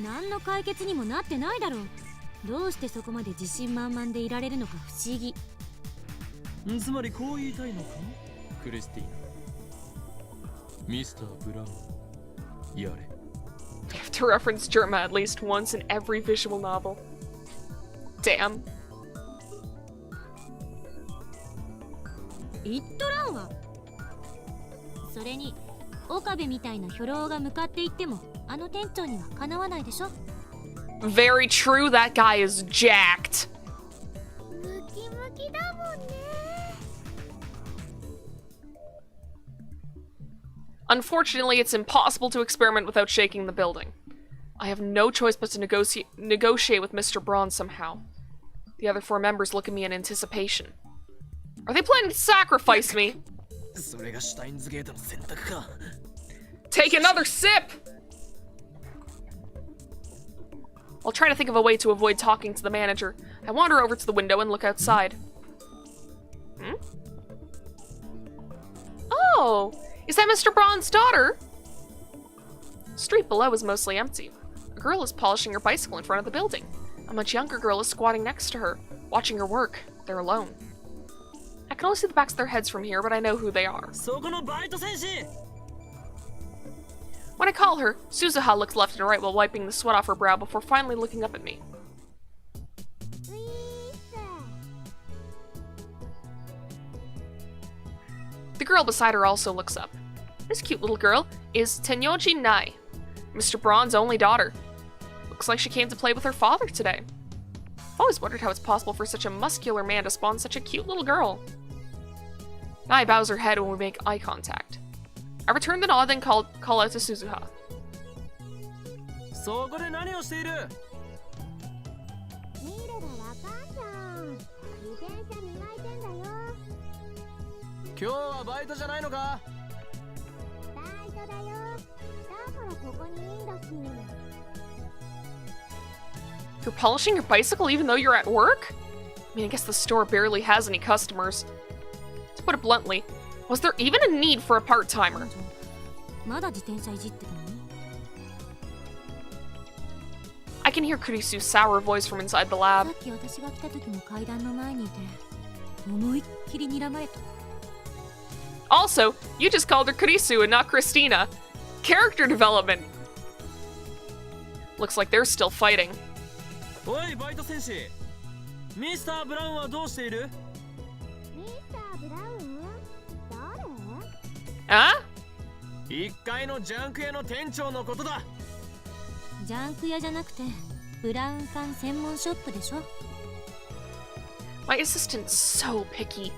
何の解決にもなってないだろう。どうしてそこまで自信満々でいられるのか不思議。つまりこう言いたいのか、クリスティーナ。ミスター・ブラウン、やれ。You have to reference Germa at least once in every visual novel. Damn. 言っとらんわ。それに岡部みたいな兵糧が向かっていってもあの店長にはかなわないでしょ。 Very true, that guy is jacked. ムキムキだもんね。 Unfortunately, it's impossible to experiment without shaking the building. I have no choice but to negotiate with Mr. Braun somehow. The other 4 members look at me in anticipation. Are they planning to sacrifice me? それがシュタインズゲートの選択か。 Take another sip! I'll try to think of a way to avoid talking to the manager. I wander over to the window and look outside. Hmm? Oh, is that Mr. Braun's daughter? The street below is mostly empty. A girl is polishing her bicycle in front of the building. A much younger girl is squatting next to her, watching her work. They're alone. I can only see the backs of their heads from here, but I know who they are. When I call her, Suzuha looks left and right while wiping the sweat off her brow before finally looking up at me. The girl beside her also looks up. This cute little girl is Tenyoji Nai, Mr. Braun's only daughter. Looks like she came to play with her father today. I've always wondered how it's possible for such a muscular man to spawn such a cute little girl. Nai bows her head when we make eye contact. I return the nod and call out to Suzuha. そこで何をしている？見ればわかんじゃん。自転車磨いてんだよ。今日はバイトじゃないのか？バイトだよ。だからここにいいんだし。 You're polishing your bicycle even though you're at work? I mean, I guess the store barely has any customers. To put it bluntly, was there even a need for a part-timer? まだ自転車いじってたの？ I can hear Kurisu's sour voice from inside the lab. さっき私が来た時も階段の前にいて思いっきり睨まれた。 Also, you just called her Kurisu and not Christina. Character development. Looks like they're still fighting. おいバイト戦士、ミスター・ブラウンはどうしている？ミスター・ブラウン？誰？ Huh? 1階のジャンク屋の店長のことだ。ジャンク屋じゃなくてブラウン管専門ショップでしょ。 My assistant's so picky.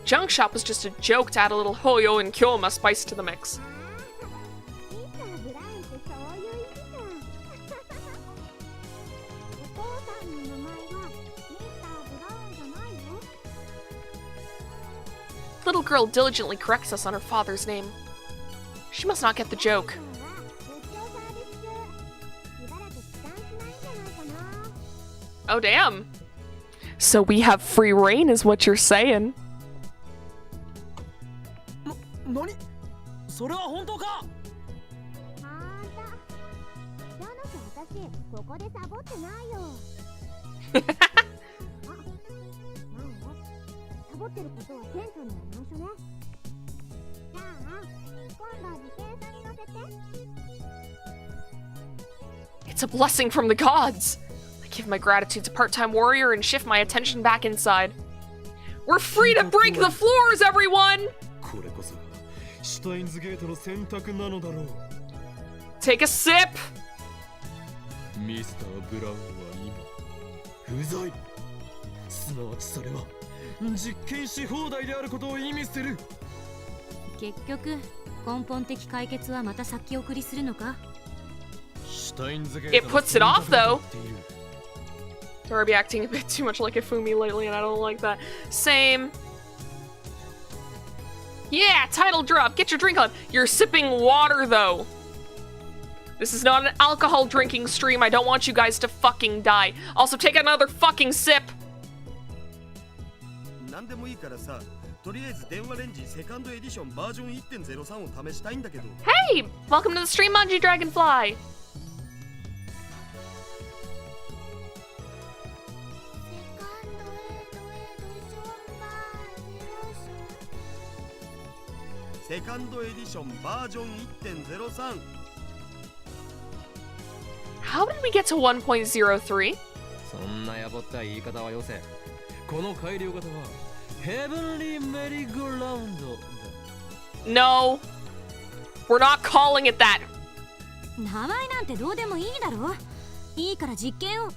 Junk shop was just a joke to add a little hoyo and kyoma spice to the mix. ミスター・ブラウンってそういう意味か。お父さんの名前はミスター・ブラウンじゃないよ。 Little girl diligently corrects us on her father's name. She must not get the joke. 今は出張サービス中。しばらく帰還しないんじゃないかな。 Oh, damn. So we have free reign is what you're saying. 何？それは本当か？あんた。じゃなきゃ私ここでサボってないよ。あ、なんサボってることは店長には内緒ね。じゃあ今度自転車に乗せて。 It's a blessing from the gods. I give my gratitude to part-time warrior and shift my attention back inside. We're free to break the floors, everyone! これこそがシュタインズゲートの選択なのだろう。 Take a sip. ミスター・ブラウンは今不在。すなわちそれは実験し放題であることを意味する。結局根本的解決はまた先送りするのか？ It puts it off, though. Sorry, be acting a bit too much like Ifumi lately, and I don't like that. Same. Yeah, title drop. Get your drink on. You're sipping water, though. This is not an alcohol drinking stream. I don't want you guys to fucking die. Also, take another fucking sip. 何でもいいからさ、とりあえず電話レンジセカンドエディションバージョン 1.03 を試したいんだけど。 Hey, welcome to the stream, Manji Dragonfly. セカンドエディションバージョン 1.03。 How did we get to 1.03? そんなやぼったい言い方はよせ。この改良型はヘブンリーメリーゴーラウンドだ。 No. We're not calling it that. 名前なんてどうでもいいだろ。いいから実験を。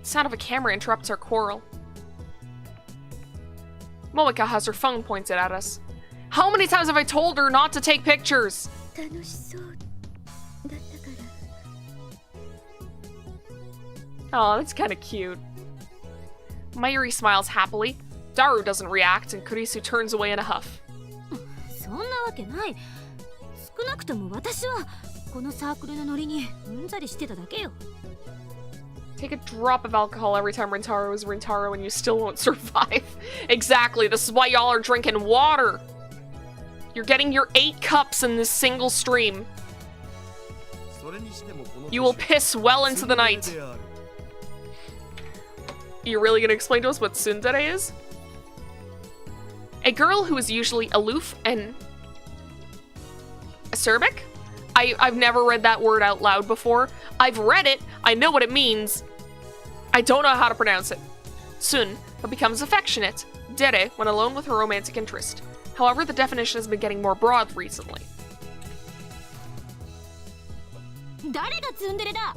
Sound of a camera interrupts our quarrel. Moeka has her phone pointed at us. How many times have I told her not to take pictures? 楽しそうだったから。 Oh, that's kind of cute. Mayuri smiles happily. Daru doesn't react, and Kurisu turns away in a huff. そんなわけない。少なくとも私はこのサークルのノリにうんざりしてただけよ。Take a drop of alcohol every time Rintaro is Rintaro and you still won't survive. Exactly, this is why y'all are drinking water. You're getting your 8 cups in this single stream. You will piss well into the night. You're really gonna explain to us what tsundere is? A girl who is usually aloof and acerbic? I've never read that word out loud before. I've read it, I know what it means. I don't know how to pronounce it. Tsun, but becomes affectionate. Dere, when alone with her romantic interest. However, the definition has been getting more broad recently. 誰がツンデレだ。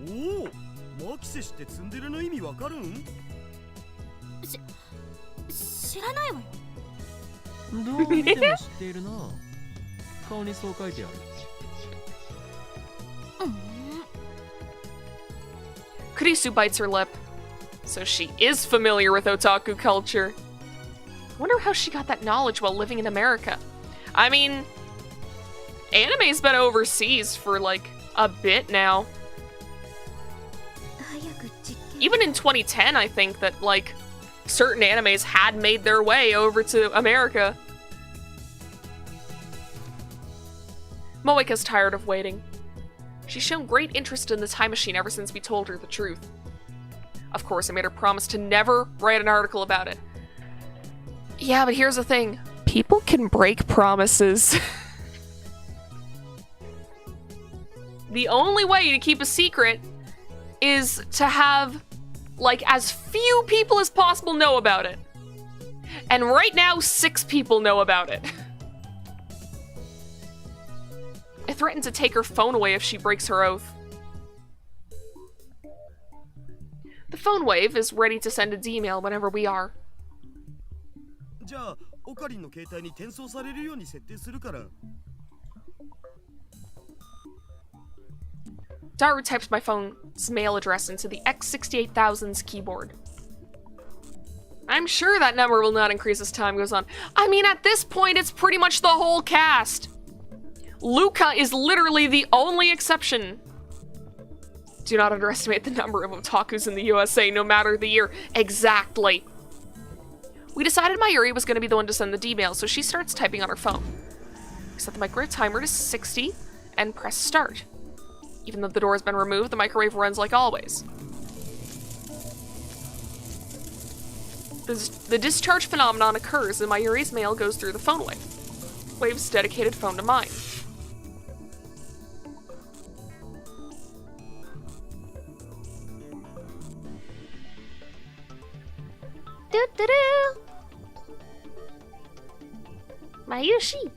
おお、マキセしてツンデレの意味わかるん？知らないわよ。どう見ても知っているな。顔にそう書いてある。Kurisu bites her lip. So she is familiar with otaku culture. I wonder how she got that knowledge while living in America. I mean, anime's been overseas for like a bit now. Even in 2010, I think that like certain animes had made their way over to America. Moeka's tired of waiting. She's shown great interest in the time machine ever since we told her the truth. Of course, I made her promise to never write an article about it. Yeah, but here's the thing. People can break promises. The only way to keep a secret is to have, like, as few people as possible know about it. And right now, 6 people know about it. I threatened to take her phone away if she breaks her oath. The phone wave is ready to send a D-mail whenever we are. じゃあ、オカリンの携帯に転送されるように設定するから。Daru typed my phone's mail address into the X68000's keyboard. I'm sure that number will not increase as time goes on. I mean, at this point, it's pretty much the whole cast. Luca is literally the only exception. Do not underestimate the number of otakus in the USA, no matter the year. Exactly. We decided Mayuri was going to be the one to send the D-mail, so she starts typing on her phone. We set the microwave timer to 60 and press start. Even though the door has been removed, the microwave runs like always. The discharge phenomenon occurs and Mayuri's mail goes through the phone wave. Wave's dedicated phone to mine. Do-do-do! Mayushi!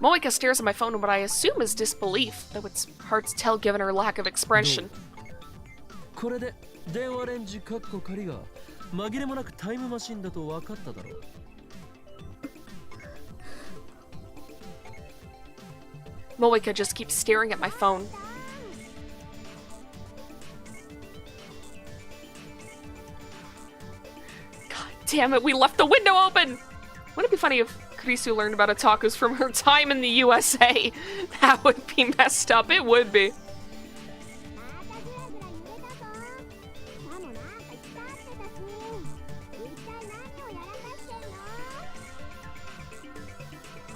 Moeka stares at my phone in what I assume is disbelief, though it's hard to tell given her lack of expression. これで電話レンジカッコ仮が紛れもなくタイムマシンだと分かっただろう。Moeka just keeps staring at my phone. God damn it, we left the window open! Wouldn't it be funny if Kurisu learned about otakus from her time in the USA? That would be messed up, it would be.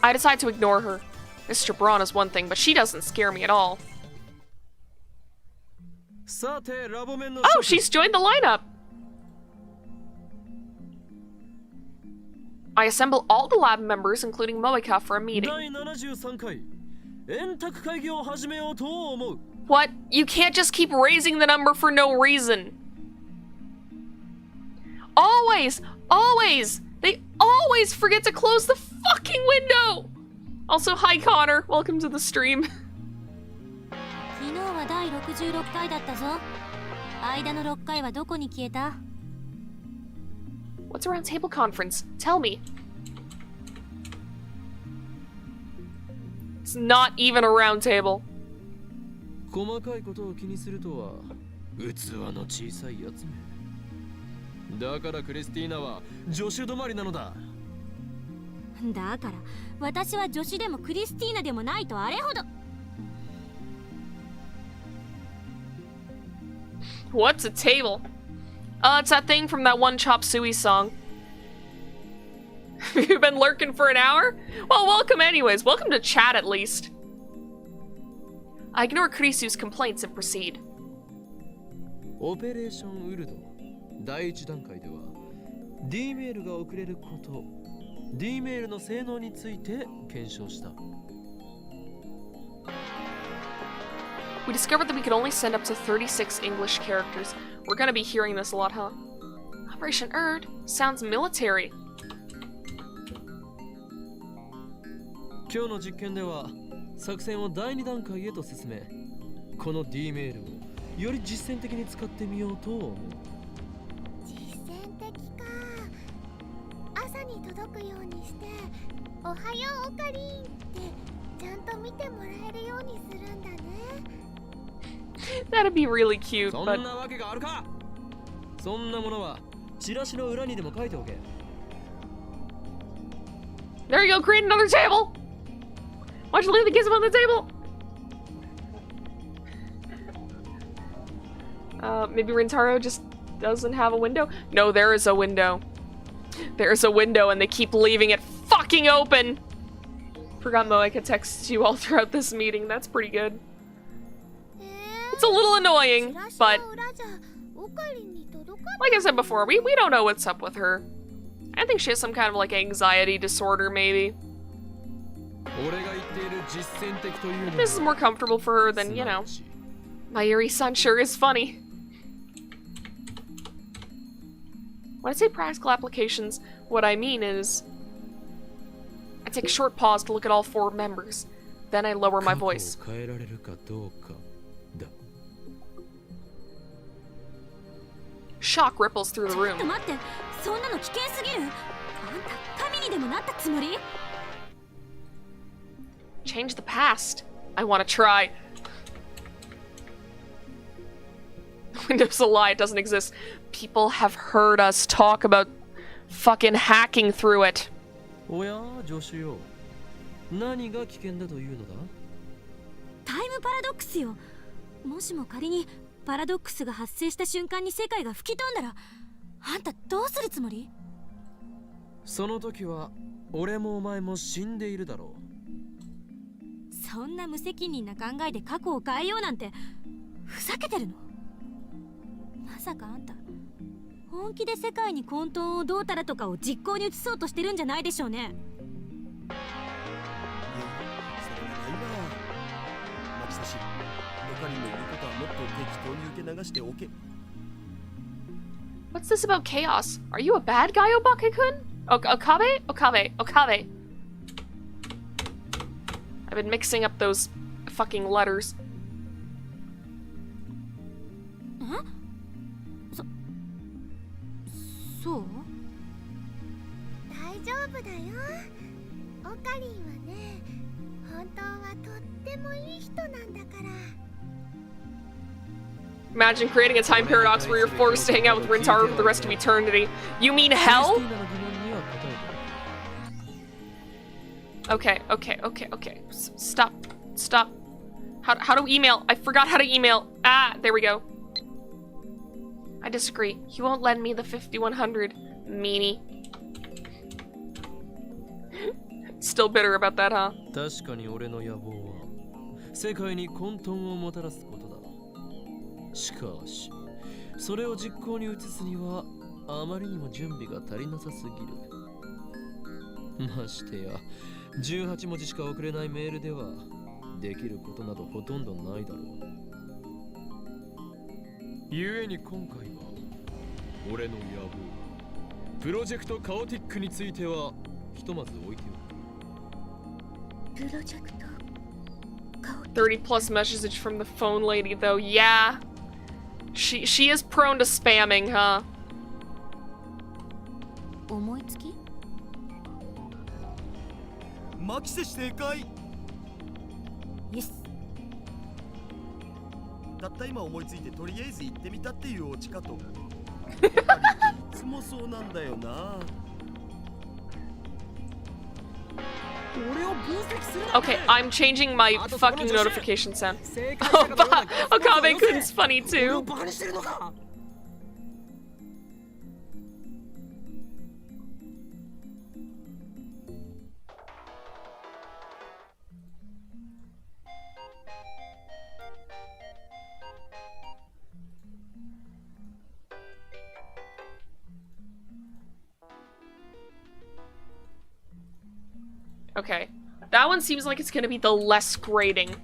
I decide to ignore her. Mr. Braun is one thing, but she doesn't scare me at all. Oh, she's joined the lineup! I assemble all the lab members, including Moeka, for a meeting. What? You can't just keep raising the number for no reason. Always! Always! They always forget to close the fucking window! Also, hi Connor. Welcome to the stream. 昨日は第66回だったぞ。間の6回はどこに消えた？ What's a round table conference? Tell me. It's not even a round table. 細かいことを気にするとは器の小さいやつめ。だからクリスティーナは助手止まりなのだ。だから私は女子でもクリスティーナでもないとあれほど。 What's a table? It's that thing from that one Chop Suey song. You've been lurking for an hour? Well, welcome anyways. Welcome to chat at least. I ignore Kurisu's complaints and proceed. オペレーションウルド第一段階では D メールが送れること D メールの性能について検証した。 We discovered that we could only send up to 36 English characters. We're gonna be hearing this a lot, huh? Operation Erd sounds military. 今日の実験では作戦を第2段階へと進め、この D メールをより実践的に使ってみようと思う。実践的か。朝に届くようにして「おはようオカリン」ってちゃんと見てもらえるようにするんだね。 That'd be really cute, そ but んなわけがあるか。そんなものはチラシの裏にでも書いておけ。 there you go, create another table! Why don't you leave the gizmo on the table? Maybe Rintaro just doesn't have a window? No, there is a window. There's a window and they keep leaving it fucking open! Forgot Moeka texts you all throughout this meeting. That's pretty good. It's a little annoying, but like I said before, we don't know what's up with her. I think she has some kind of like anxiety disorder, maybe. This is more comfortable for her than, you know, Mayuri-san sure is funny. When I say practical applications, what I mean is I take a short pause to look at all 4 members. Then I lower my voice. Shock ripples through the room. Change the past. I want to try. Windows a lie, it doesn't exist. People have heard us talk about fucking hacking through it. おや、助手よ。何が危険だというのだ？タイムパラドックスよ。もしも仮にパラドックスが発生した瞬間に世界が吹き飛んだら、あんたどうするつもり？その時は俺もお前も死んでいるだろう。そんな無責任な考えで過去を変えようなんてふざけてるの？まさかあんた本気で世界に混沌をどうたらとかを実行に移そうとしてるんじゃないでしょうね。いや、それはないわ。マキサシ、オカリンの言うことはもっと適当に受け流しておけ。 What's this about chaos? Are you a bad guy, Obake-kun? Okabe? Okabe. Okabe. I've been mixing up those fucking letters. そう？大丈夫だよ。オカリンはね、本当はとってもいい人なんだから。 Imagine creating a time paradox where you're forced to hang out with Rintaro for the rest of eternity. You mean hell? Okay. Stop. How to email? I forgot how to email. Ah, there we go. I disagree. He won't lend me the 5100, meanie. Still bitter about that, huh? 確かに俺の野望は世界に混沌をもたらすことだ。しかし、それを実行に移すにはあまりにも準備が足りなさすぎる。ましてや、18文字しか送れないメールではできることなどほとんどないだろう。故に今回は俺の野望、プロジェクトカオティックについてはひとまず置いておく。プロジェクト30 plus message from the phone lady though. Yeah. She is prone to spamming, huh? 思いつき？マキセシ正解。イエス。たった今思いついてとりあえず行ってみたっていうオチかと。いつもそうなんだよな。Okay, I'm changing my fucking notification sound. Oh, Okabe-kun's funny too. Okay. That one seems like it's gonna be the less grating.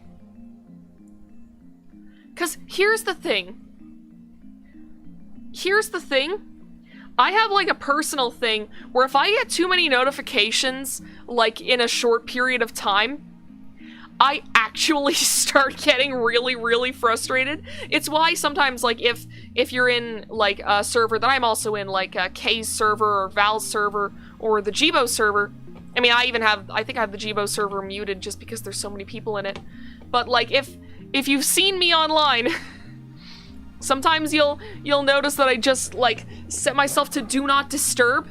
Cause here's the thing. I have like a personal thing where if I get too many notifications, like in a short period of time, I actually start getting really, really frustrated. It's why sometimes, like, if you're in, like, a server that I'm also in, like Kay's server or Val's server or the Jibo server, I mean, I think I have the Jibo server muted just because there's so many people in it. But, like, if you've seen me online, sometimes you'll notice that I just, like, set myself to do not disturb.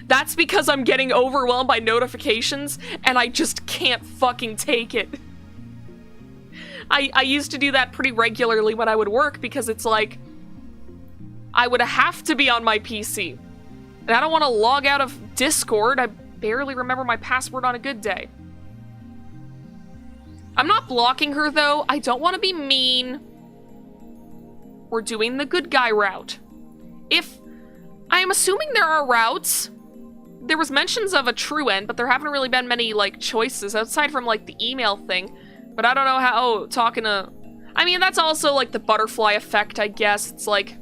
That's because I'm getting overwhelmed by notifications, and I just can't fucking take it. I used to do that pretty regularly when I would work, because it's like, I would have to be on my PC. And I don't want to log out of Discord. I barely remember my password on a good day. I'm not blocking her, though. I don't want to be mean. We're doing the good guy route. I am assuming there are routes. There was mentions of a true end, but there haven't really been many, like, choices aside from, like, the email thing. But I don't know how, I mean, that's also, like, the butterfly effect, I guess. It's like,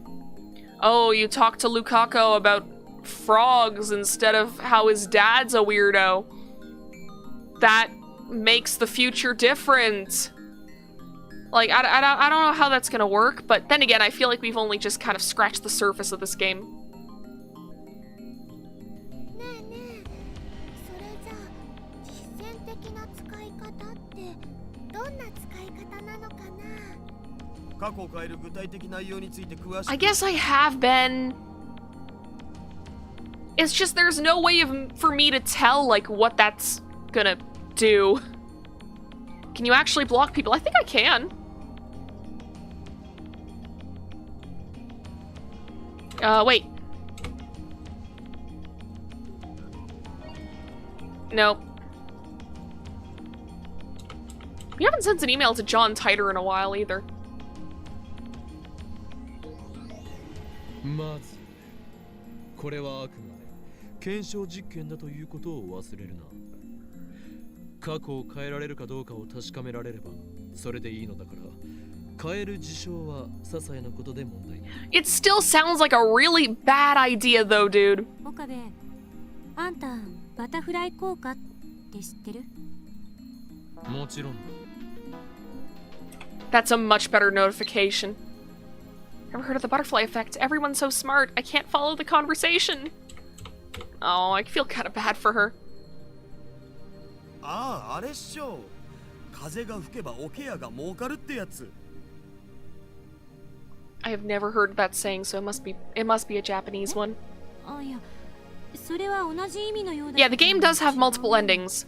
oh, you talk to Lukaku about frogs instead of how his dad's a weirdo. That makes the future different. Like, I don't know how that's gonna work, but then again, I feel like we've only just kind of scratched the surface of this game. I guess I have been. It's just there's no way for me to tell, like, what that's gonna do. Can you actually block people? I think I can. Wait. Nope. We haven't sent an email to John Titor in a while either. まずこれはあくまで検証実験だということを忘れるな。過去を変えられるかどうかを確かめられればそれでいいのだから変える事象は些細なことで問題ない。 It still sounds like a really bad idea though, dude. 岡部、あんたバタフライ効果って知ってる？もちろん。 That's a much better notification. Ever heard of the butterfly effect? Everyone's so smart, I can't follow the conversation. Oh, I feel kind of bad for her. ああ、あれっしょ。風が吹けばおケアが儲かるってやつ。 I have never heard that saying, so it must be a Japanese one. あ、いや、それは同じ意味のようだ。 Yeah, the game does have multiple endings.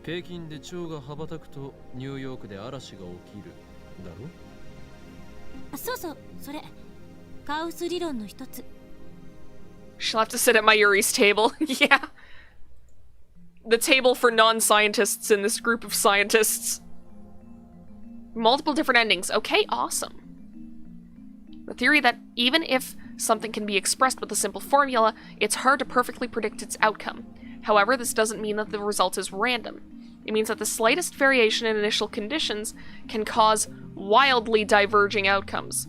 北京で蝶が羽ばたくとニューヨークで嵐が起きるだろ？そうそう、それカウス理論の一つ。 She'll have to sit at Mayuri's table. Yeah. The table for non-scientists in this group of scientists. Multiple different endings. Okay, awesome. The theory that even if something can be expressed with a simple formula, it's hard to perfectly predict its outcome. However, this doesn't mean that the result is random. It means that the slightest variation in initial conditions can cause wildly diverging outcomes.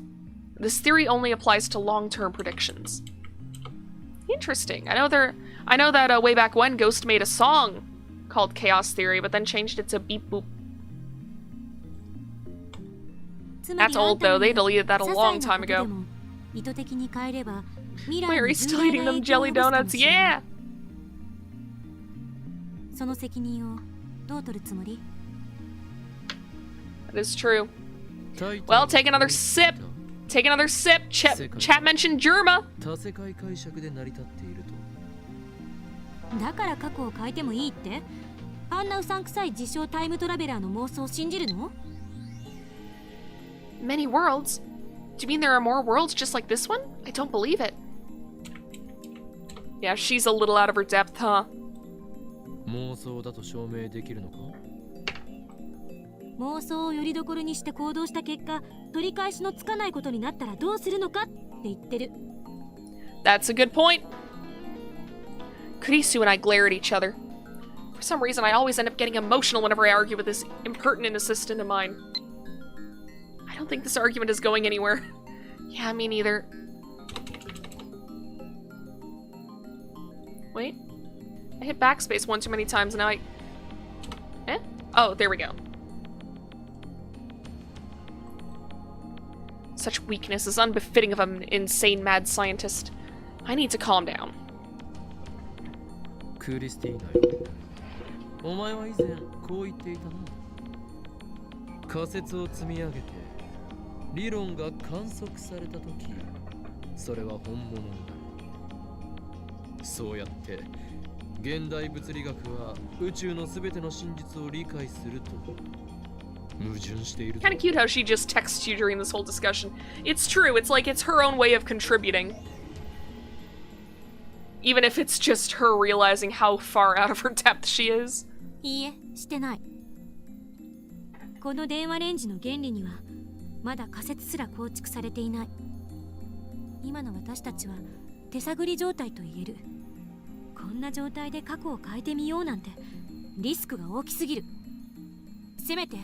This theory only applies to long-term predictions. Interesting. I know that way back when Ghost made a song called Chaos Theory, but then changed it to Beep Boop. That's old though, they deleted that a long time ago. Mary's still eating them jelly donuts, yeah! That is true. Well, take another sip! Take another sip! Chat mentioned Germa! だから過去を変えてもいいって？あんなうさんくさい自称タイムトラベラーの妄想を信じるの？ Many worlds? Do you mean there are more worlds just like this one? I don't believe it. Yeah, she's a little out of her depth, huh? 妄想だと証明できるのか？妄想をよりどころにして行動した結果、取り返しのつかないことになったらどうするのかって言ってる。That's a good point. Kurisu and I glare at each other. For some reason, I always end up getting emotional whenever I argue with this impertinent assistant of mine. I don't think this argument is going anywhere. Yeah, me neither. Wait. I hit backspace one too many times and now I... Eh? Oh, there we go. Such weakness is unbefitting of an insane mad scientist. I need to calm down. クリスティーナよ。お前は以前こう言っていたな。仮説を積み上げて理論が観測されたとき、それは本物になる。そうやって現代物理学は宇宙のすべての真実を理解すると矛盾している。Kind of cute how she just texts you during this whole discussion. It's true, it's like it's her own way of contributing. Even if it's just her realizing how far out of her depth she is. いいえ、してない。この電話レンジの原理にはまだ仮説すら構築されていない。今の私たちは手探り状態と言える。こんな状態で過去を変えてみようなんてリスクが大きすぎる。せめて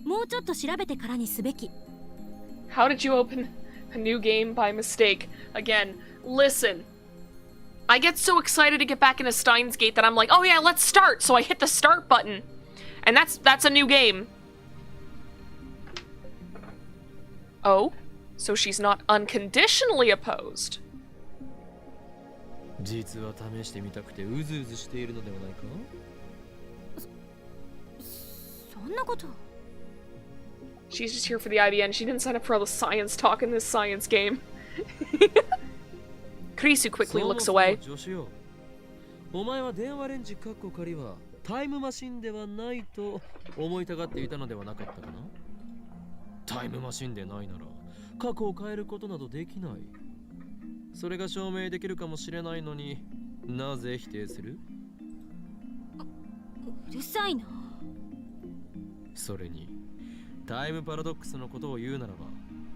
もうちょっと調べてからにすべき。How did you open a new game by mistake? Again, listen. I get so excited to get back into Steins Gate that I'm like, oh yeah, let's start! So I hit the start button. And that's a new game. Oh? So she's not unconditionally opposed. 実は試してみたくてうずうずしているのではないか？そんなこと。She's just here for the IBN. She didn't sign up for all the science talk in this science game. Kurisu quickly looks away. お前は電話レンジカッコ仮はタイムマシンではないと思いたがっていたのではなかったかな？タイムマシンでないなら過去を変えることなどできない。それが証明できるかもしれないのになぜ否定する？うるさいな。それにタイムパラドックスのことを言うならば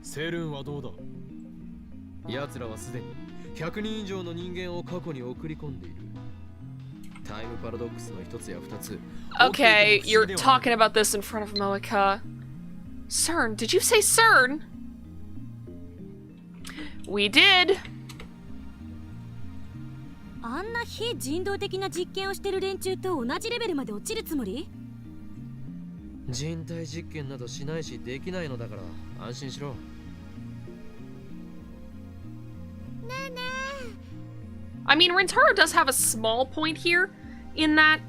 セルンはどうだ？奴らはすでに100人以上の人間を過去に送り込んでいる。タイムパラドックスの一つや二つ。Okay, you're talking about this in front of Moeka. CERN? Did you say CERN? We did. あんな非人道的な実験をしてる連中と同じレベルまで落ちるつもり？人体実験などしないしできないのだから安心しろ。ねえねえ。 I mean, Rintaro does have a small point here in that,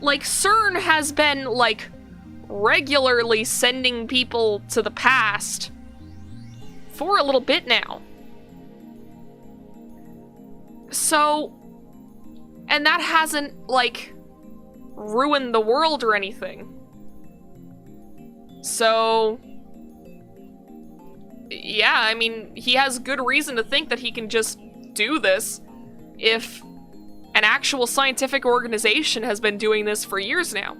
like, CERN has been, like, regularly sending people to the past for a little bit now. So, and that hasn't, like, ruined the world or anything. So, yeah, I mean, he has good reason to think that he can just do this if an actual scientific organization has been doing this for years now.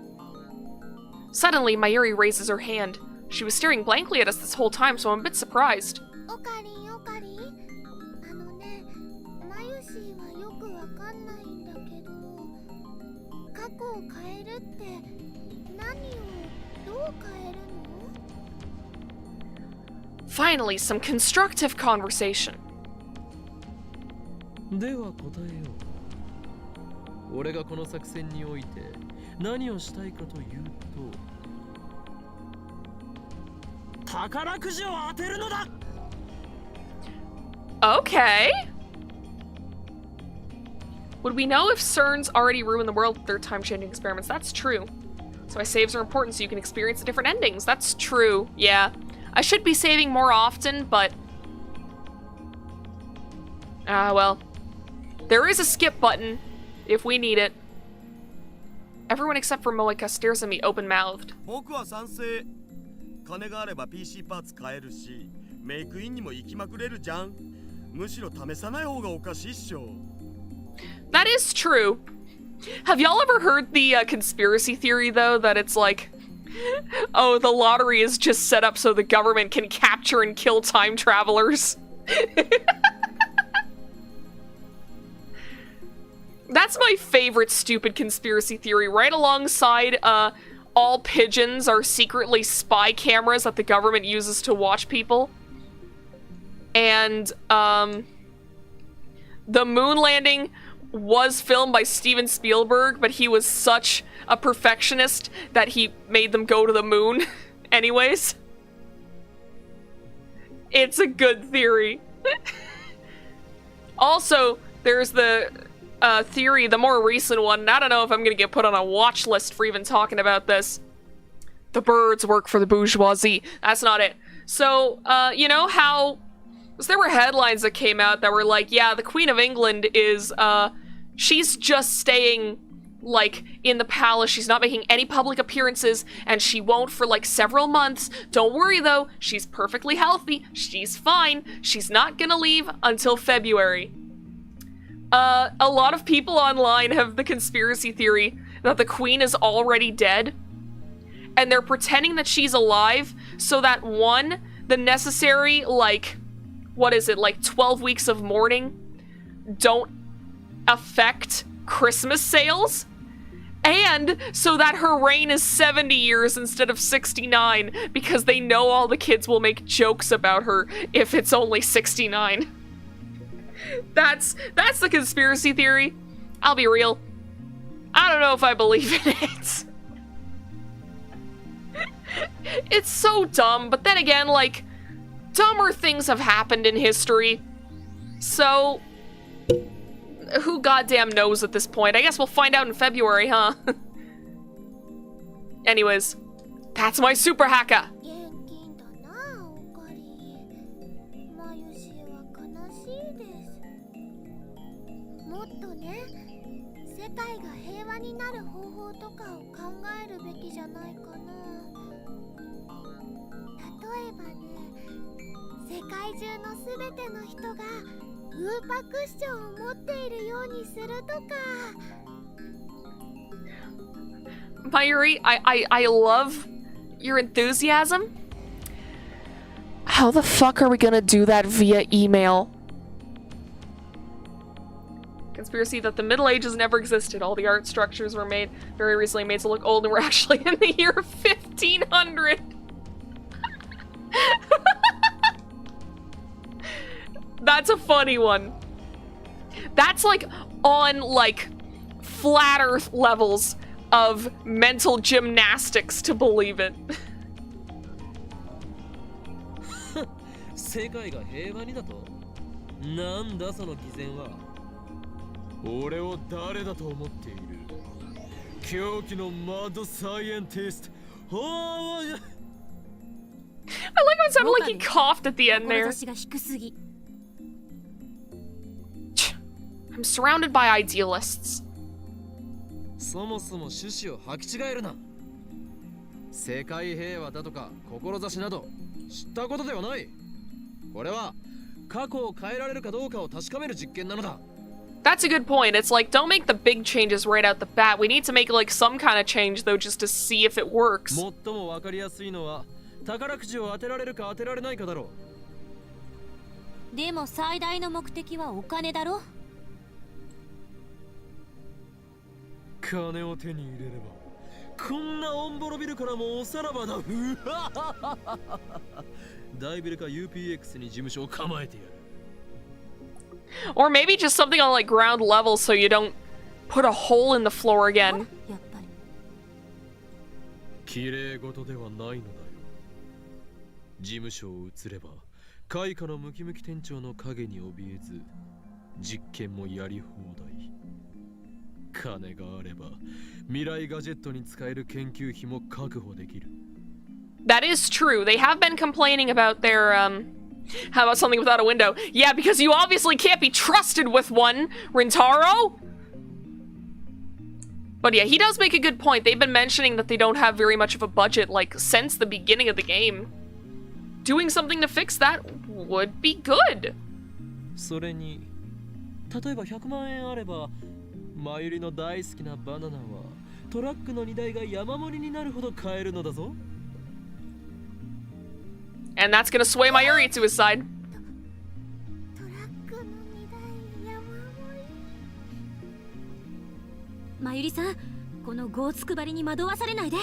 Suddenly, Mayuri raises her hand. She was staring blankly at us this whole time, so I'm a bit surprised. オカリンオカリン、あのね、マユシーはよくわかんないんだけど、過去を変えるって何をどう変えるの？ Finally, some constructive conversation. では答えよう。俺がこの作戦において何をしたいかというと、宝くじを当てるのだ。Okay. Would we know if CERN's already ruined the world with their time-changing experiments? That's true. So my saves are important so you can experience the different endings. That's true, yeah. I should be saving more often, but... well. There is a skip button if we need it. Everyone except for Moeka stares at me open-mouthed. 僕は賛成。金があれば PC パーツ買えるし、メイクインにも行きまくれるじゃん。むしろ試さない方がおかしいっしょ。That is true. Have y'all ever heard the conspiracy theory, though, that it's like, oh, the lottery is just set up so the government can capture and kill time travelers? That's my favorite stupid conspiracy theory, right alongside, all pigeons are secretly spy cameras that the government uses to watch people. And, the moon landing was filmed by Steven Spielberg, but he was such a perfectionist that he made them go to the moon anyways. It's a good theory. Also, there's the theory, the more recent one, and I don't know if I'm gonna get put on a watch list for even talking about this. The birds work for the bourgeoisie. That's not it. So, you know how... there were headlines that came out that were like, yeah, the Queen of England is, she's just staying, like, in the palace. She's not making any public appearances, and she won't for, like, several months. Don't worry, though. She's perfectly healthy. She's fine. She's not gonna leave until February. A lot of people online have the conspiracy theory that the Queen is already dead, and they're pretending that she's alive so that, one, the necessary, like... what is it, like 12 weeks of mourning don't affect Christmas sales? And so that her reign is 70 years instead of 69, because they know all the kids will make jokes about her if it's only 69. That's the conspiracy theory. I'll be real. I don't know if I believe in it. It's so dumb, but then again, like, dumber things have happened in history. So, who goddamn knows at this point? I guess we'll find out in February, huh? Anyways, that's my super hacker. 現金だな、おかり。まゆしは悲しいです。もっとね、世界が平和になる方法とかを考えるべきじゃないかな。例えばね、世界中のすべての人がウーパクッションを持っているようにするとか。Mayuri, I love your enthusiasm. How the fuck are we gonna do that via email? Conspiracy that the Middle Ages never existed. All the art structures were made very recently made to look old and we're actually in the year 1500. That's a funny one. That's like on like flat earth levels of mental gymnastics to believe it. 世界が平和にだと？なんだその偽善は？俺を誰だと思っている？狂気のマッドサイエンティスト。I like how it sounded like he coughed at the end there. I'm surrounded by idealists. そもそも趣旨を履き違えるな。世界平和だとか志など知ったことではない。これは過去を変えられるかどうかを確かめる実験なのだ。That's a good point. It's like, don't make the big changes right out the bat. We need to make like some kind of change though, just to see if it works. 最もわかりやすいのは宝くじを当てられるか当てられないかだろう。でも最大の目的はお金だろ。金を手に入れればこんなオンボロビルからもおさらばだ。ダイビルか UPX に事務所を構えてやる。Or maybe just something on like ground level so you don't put a hole in the floor again. 綺麗事ではないのだよ。事務所を移れば開花のムキムキ店長の影に怯えず実験もやり放題。金があれば未来ガジェットに使える研究費も確保できる。That is true. They have been complaining about their how about something without a window? Yeah, because you obviously can't be trusted with one, Rintaro. But yeah, he does make a good point. They've been mentioning that they don't have very much of a budget, like, since the beginning of the game. Doing something to fix that would be good. それに例えば100万円あればマユリの大好きなバナナはトラックの荷台が山盛りになるほど買えるのだぞ。 And that's gonna sway Mayuri to his side. トラックの荷台山盛り。まゆりさん、このゴーツ配りに惑わされないで。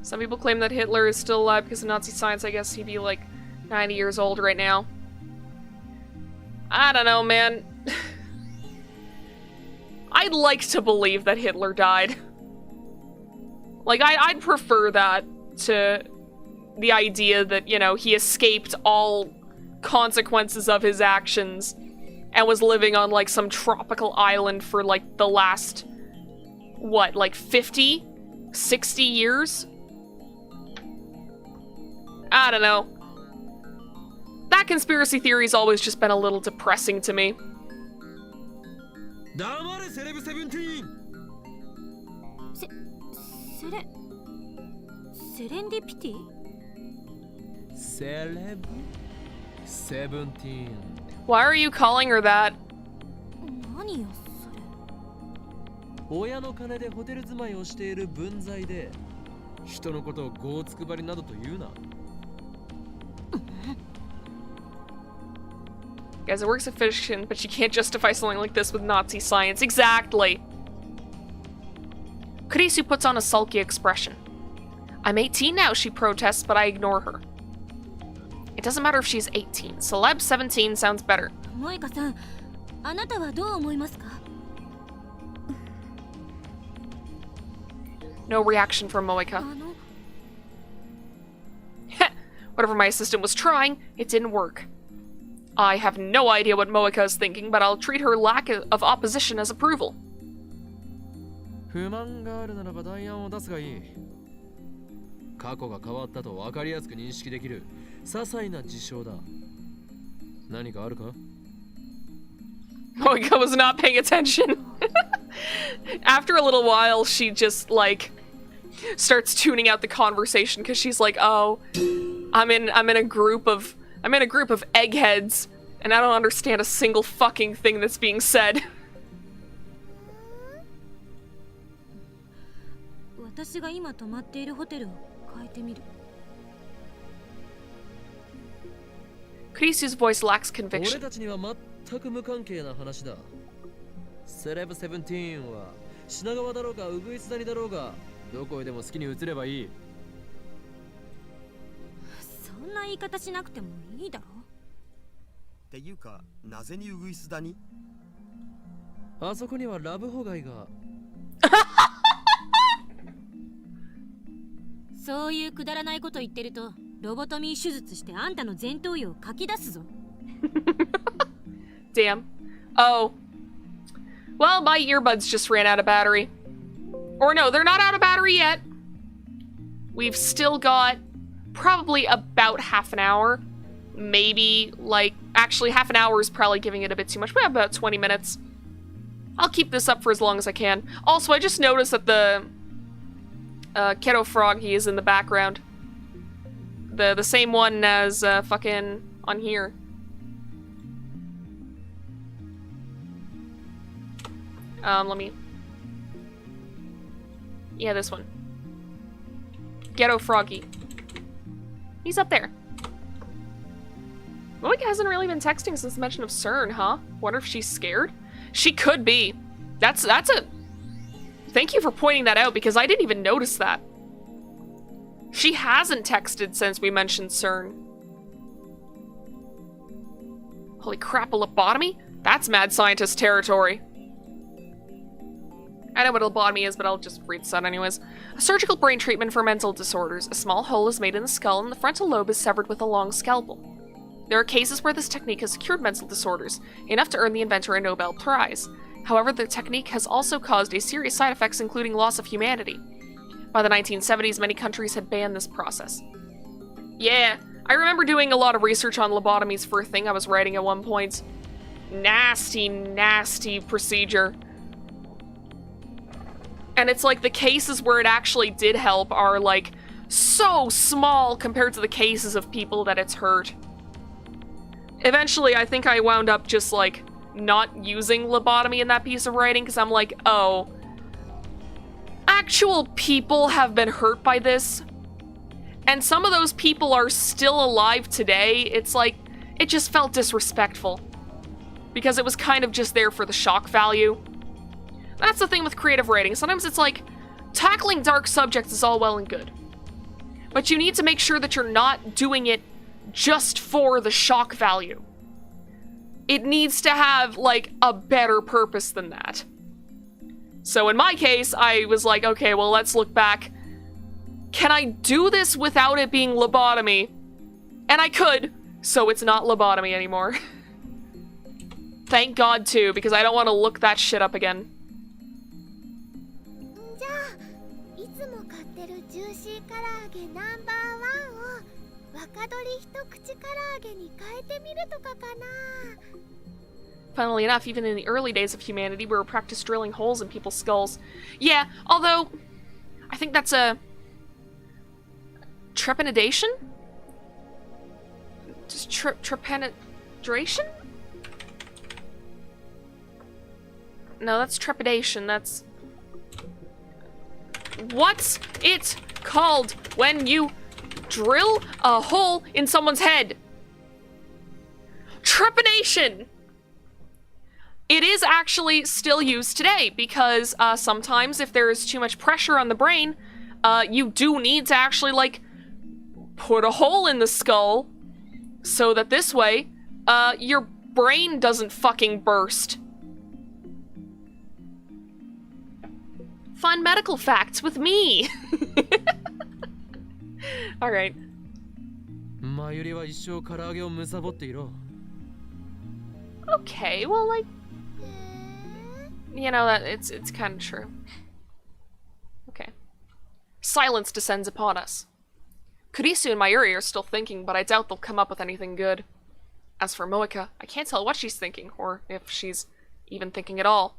Some people claim that Hitler is still alive because of Nazi science. I guess he'd be like 90 years old right now. I don't know, man. I'd like to believe that Hitler died. Like, I'd prefer that to the idea that, you know, he escaped all consequences of his actions and was living on, like, some tropical island for, like, the last, what, like 50? 60 years? I don't know. That conspiracy theory's always just been a little depressing to me. 黙れセレブ17。セレンディピティ？セレブ17。 Why are you calling her that? 何よそれ。親の金でホテル住まいをしている分際で人のことをゴーツ配りなどと言うな。 Guys, it works in fiction, but you can't justify something like this with Nazi science. Exactly. Kurisu puts on a sulky expression. I'm 18 now, she protests, but I ignore her. It doesn't matter if she's 18. Celeb 17 sounds better. 萌香さん、あなたはどう思いますか？ No reaction from Moeka. Whatever my assistant was trying, it didn't work. I have no idea what Moeka is thinking, but I'll treat her lack of opposition as approval. 不満があるならば代案を出すがいい。過去が変わったと分かりやすく認識できる些細な事象だ。何かあるか？ Moeka was not paying attention. After a little while, she just, like, starts tuning out the conversation because she's like, oh, I'm in a group of eggheads, and I don't understand a single fucking thing that's being said. 私が今泊まっているホテルを変えてみる。 Kurisu's voice lacks 俺 conviction. たちには全く無関係な話だ。セレブ17は品川だろうがウグイス谷だろうがどこへでも好きに移ればいい。そんな言い方しなくてもいいだろ。っていうか、なぜにウグイス谷？あそこにはラブホ街が。そういうくだらないこと言ってるとロボトミー手術してあんたの前頭葉をかき出すぞ。Damn. Oh. Well, my earbuds just ran out of battery. Or no, they're not out of battery yet. We've still got probably about half an hour. Maybe, like, actually half an hour is probably giving it a bit too much. We have about 20 minutes. I'll keep this up for as long as I can. Also, I just noticed that the Keto Froggy is in the background. The same one as fucking on here. Let me... Yeah, this one. Ghetto Froggy. He's up there. Moeka hasn't really been texting since the mention of CERN, huh? Wonder if she's scared? She could be. That's a... Thank you for pointing that out, because I didn't even notice that. She hasn't texted since we mentioned CERN. Holy crap, a lobotomy? That's mad scientist territory. I know what a lobotomy is, but I'll just read this out anyways. A surgical brain treatment for mental disorders. A small hole is made in the skull and the frontal lobe is severed with a long scalpel. There are cases where this technique has cured mental disorders, enough to earn the inventor a Nobel Prize. However, the technique has also caused serious side effects, including loss of humanity. By the 1970s, many countries had banned this process. Yeah, I remember doing a lot of research on lobotomies for a thing I was writing at one point. Nasty, nasty procedure. And it's like the cases where it actually did help are like so small compared to the cases of people that it's hurt. Eventually, I think I wound up just like not using lobotomy in that piece of writing because I'm like, oh, actual people have been hurt by this. And some of those people are still alive today. It's like, it just felt disrespectful. Because it was kind of just there for the shock value. That's the thing with creative writing. Sometimes it's like, tackling dark subjects is all well and good. But you need to make sure that you're not doing it just for the shock value. It needs to have, like, a better purpose than that. So in my case, I was like, okay, well, let's look back. Can I do this without it being lobotomy? And I could, so it's not lobotomy anymore. Thank God, too, because I don't want to look that shit up again. じゃあいつも買ってるジューシー唐揚げナンバーワンを若鶏一口唐揚げに変えてみるとかかな。 Funnily enough, even in the early days of humanity, we were practiced drilling holes in people's skulls. Yeah, although, I think that's a... trepanation? Just trepanation? No, that's trepidation, that's... What's it called when you drill a hole in someone's head? Trepanation! It is actually still used today because sometimes if there is too much pressure on the brain, you do need to actually, like, put a hole in the skull so that this way, your brain doesn't fucking burst. Fun medical facts with me! Alright. 前よりは一生唐揚げを貪っていろ。 Okay, well, like, you know, that it's kind of true. Okay. Silence descends upon us. Kurisu and Mayuri are still thinking, but I doubt they'll come up with anything good. As for Moeka, I can't tell what she's thinking, or if she's even thinking at all.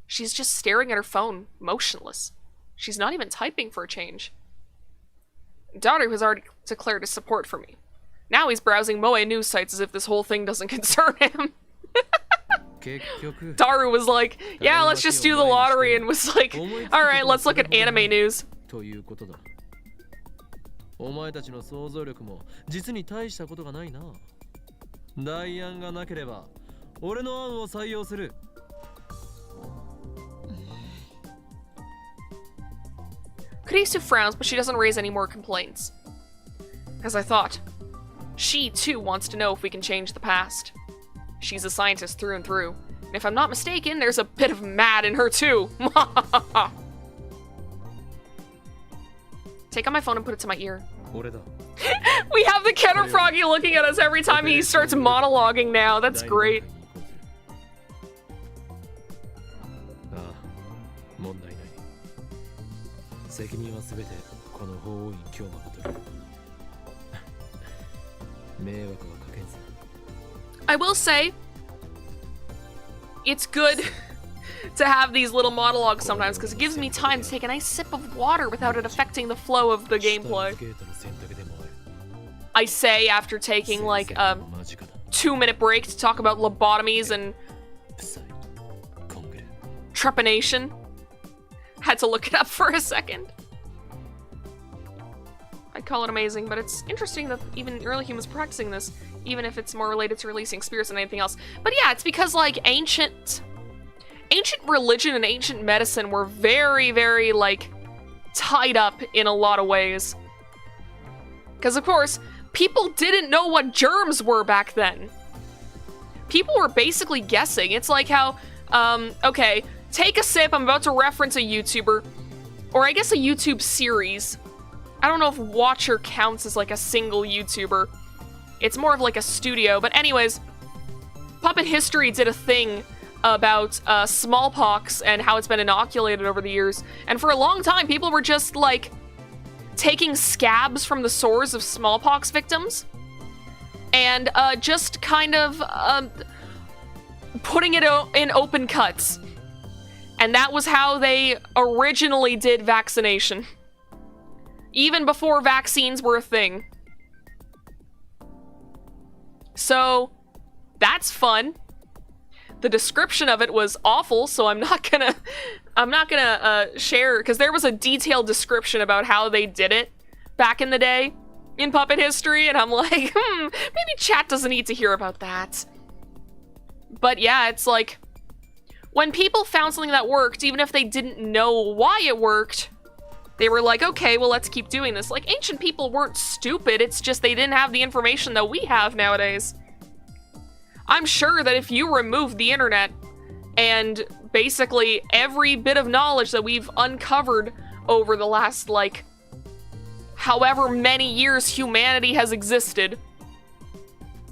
She's just staring at her phone, motionless. She's not even typing for a change. Daru has already declared his support for me. Now he's browsing Moe news sites as if this whole thing doesn't concern him. Daru was like, yeah, let's just do the lottery, and was like, alright, let's look at anime news. お前たちの想像力も実に大したことがないな。代案がなければ俺の案を採用する。 Kurisu frowns, but she doesn't raise any more complaints. As I thought, she too wants to know if we can change the past. She's a scientist through and through, and if I'm not mistaken, there's a bit of mad in her too. Take out my phone and put it to my ear. We have the Kenner Froggy looking at us every time he starts monologuing now. That's great. I will say, it's good to have these little monologues sometimes because it gives me time to take a nice sip of water without it affecting the flow of the gameplay. I say after taking like a 2-minute break to talk about lobotomies and trepanation. Had to look it up for a second. I'd call it amazing, but it's interesting that even early humans practicing this, even if it's more related to releasing spirits than anything else. But yeah, it's because like ancient religion and ancient medicine were very, very like tied up in a lot of ways. Because of course, people didn't know what germs were back then. People were basically guessing. It's like how, okay, take a sip, I'm about to reference a YouTuber, or I guess a YouTube series. I don't know if Watcher counts as like a single YouTuber. It's more of like a studio, but anyways, Puppet History did a thing about smallpox and how it's been inoculated over the years, and for a long time people were just like taking scabs from the sores of smallpox victims and just kind of putting it in open cuts. And that was how they originally did vaccination. Even before vaccines were a thing. So, that's fun. The description of it was awful, so I'm not gonna share, because there was a detailed description about how they did it back in the day in Puppet history, and I'm like, maybe chat doesn't need to hear about that. But yeah, it's like, when people found something that worked, even if they didn't know why it worked, they were like, okay, well, let's keep doing this. Like, ancient people weren't stupid, it's just they didn't have the information that we have nowadays. I'm sure that if you remove the internet and basically every bit of knowledge that we've uncovered over the last, like, however many years humanity has existed,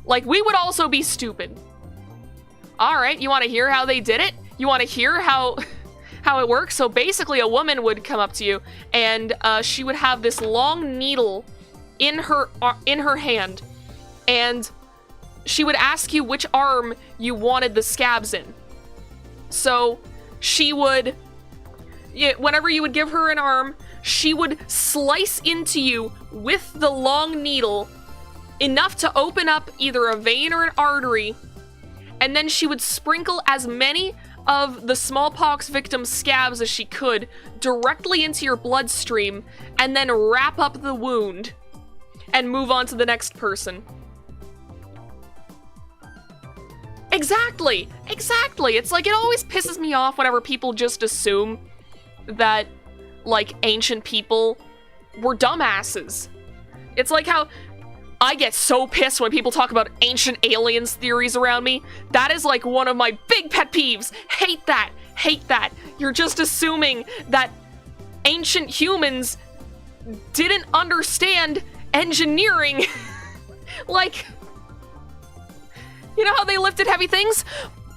like, we would also be stupid. Alright, you want to hear how they did it? You want to hear how it works? So basically a woman would come up to you and she would have this long needle in her hand, and she would ask you which arm you wanted the scabs in. So she would, whenever you would give her an arm, she would slice into you with the long needle enough to open up either a vein or an artery, and then she would sprinkle as many of the smallpox victim's scabs as she could directly into your bloodstream, and then wrap up the wound and move on to the next person. Exactly! Exactly! It's like, it always pisses me off whenever people just assume that, like, ancient people were dumbasses. It's like how I get so pissed when people talk about ancient aliens theories around me. That is like one of my big pet peeves. Hate that! Hate that! You're just assuming that ancient humans didn't understand engineering. Like, you know how they lifted heavy things?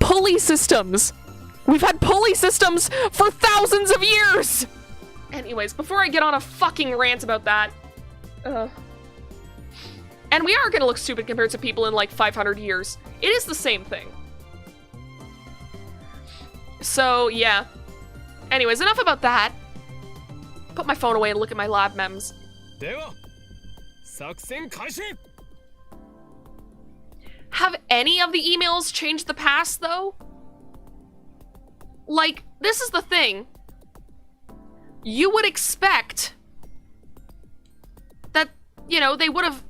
Pulley systems. We've had pulley systems for thousands of years! Anyways, before I get on a fucking rant about that, and we are gonna look stupid compared to people in like 500 years. It is the same thing. So, yeah. Anyways, enough about that. Put my phone away and look at my lab mems. では、作戦開始! Have any of the emails changed the past, though? Like, this is the thing. You would expect that, you know, they would have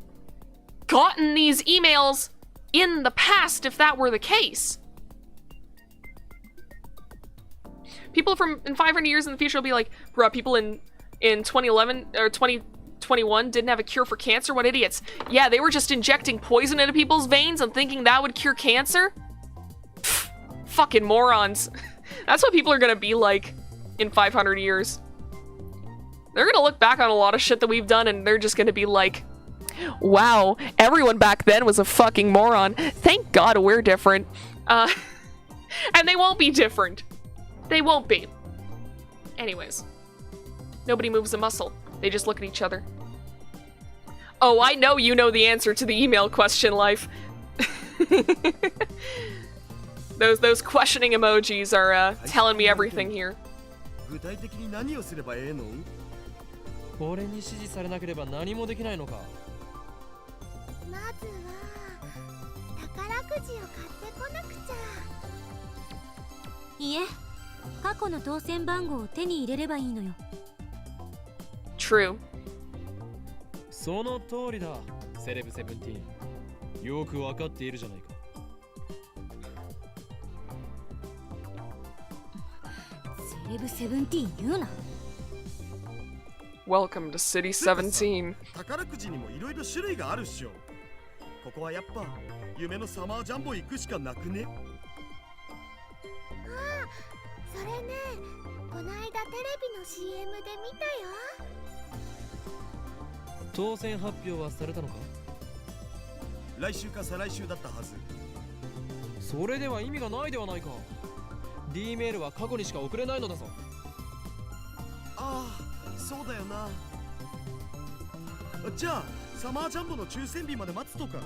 gotten these emails in the past if that were the case. People from in 500 years in the future will be like, bruh, people in 2011 or 2021 didn't have a cure for cancer? What idiots. Yeah, they were just injecting poison into people's veins and thinking that would cure cancer? Pfft, fucking morons. That's what people are gonna be like in 500 years. They're gonna look back on a lot of shit that we've done and they're just gonna be like, wow, everyone back then was a fucking moron. Thank God we're different. And they won't be different. They won't be. Anyways. Nobody moves a muscle. They just look at each other. Oh, I know you know the answer to the email question, Life. Those questioning emojis are telling me everything here. 具体的に何をすればええの? 俺に指示されなければ何もできないのか? まずは宝くじを買ってこなくちゃ。いえ、過去の当選番号を手に入れればいいのよ。True. その通りだ、セレブ17。よくわかっているじゃないか。セレブ17言うな。Welcome to City 17. 宝くじにもいろいろ種類があるっしょ。ここはやっぱ夢のサマージャンボ行くしかなくね。ああ、それね、こないだテレビの CM で見たよ。当選発表はされたのか？来週か再来週だったはず。それでは意味がないではないか。D メールは過去にしか送れないのだぞ。ああ、そうだよな。じゃあサマージャンボの抽選日まで待つとか。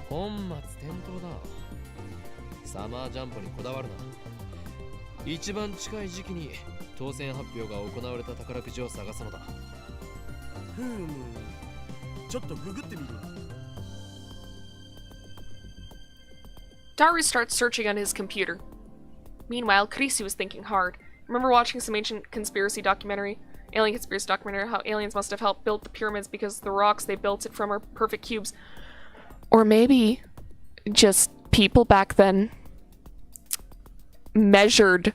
本末転倒だ。サマージャンボにこだわるな。一番近い時期に当選発表が行われた宝くじを探すのだ。ちょっとググってみる。Daru starts searching on his computer. Meanwhile, Krisi was thinking hard. Remember watching some ancient conspiracy documentary? Alien conspiracy documentary, how aliens must have helped build the pyramids because the rocks they built it from are perfect cubes. Or maybe just people back then measured.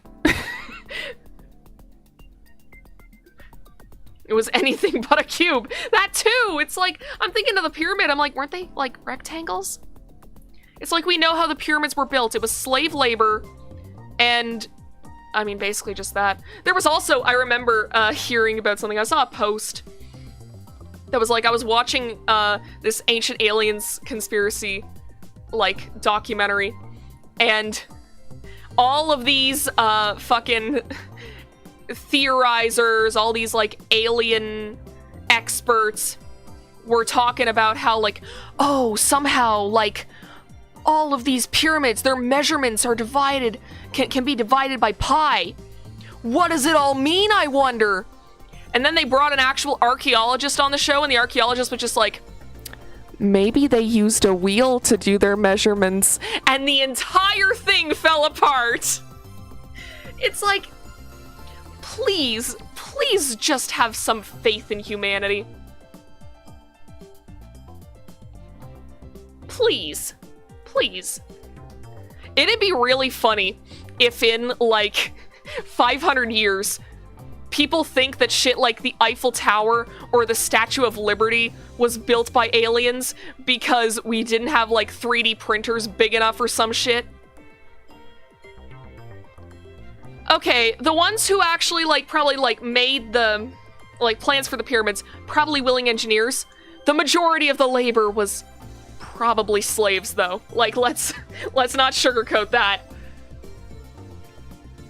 It was anything but a cube. That too! It's like, I'm thinking of the pyramid, I'm like, weren't they like rectangles? It's like we know how the pyramids were built. It was slave labor, and I mean, basically just that. There was also, I remember hearing about something. I saw a post that was like, I was watching this ancient aliens conspiracy, like, documentary, and all of these fucking theorizers, all these, like, alien experts were talking about how, like, oh, somehow, like, all of these pyramids, their measurements are divided, can be divided by pi. What does it all mean, I wonder? And then they brought an actual archaeologist on the show, and the archaeologist was just like, maybe they used a wheel to do their measurements, and the entire thing fell apart. It's like, please, please just have some faith in humanity. Please. Please. It'd be really funny if in, like, 500 years, people think that shit like the Eiffel Tower or the Statue of Liberty was built by aliens because we didn't have, like, 3D printers big enough or some shit. Okay, the ones who actually, like, probably, like, made the, like, plans for the pyramids, probably willing engineers. The majority of the labor was probably slaves, though. Like, let's not sugarcoat that.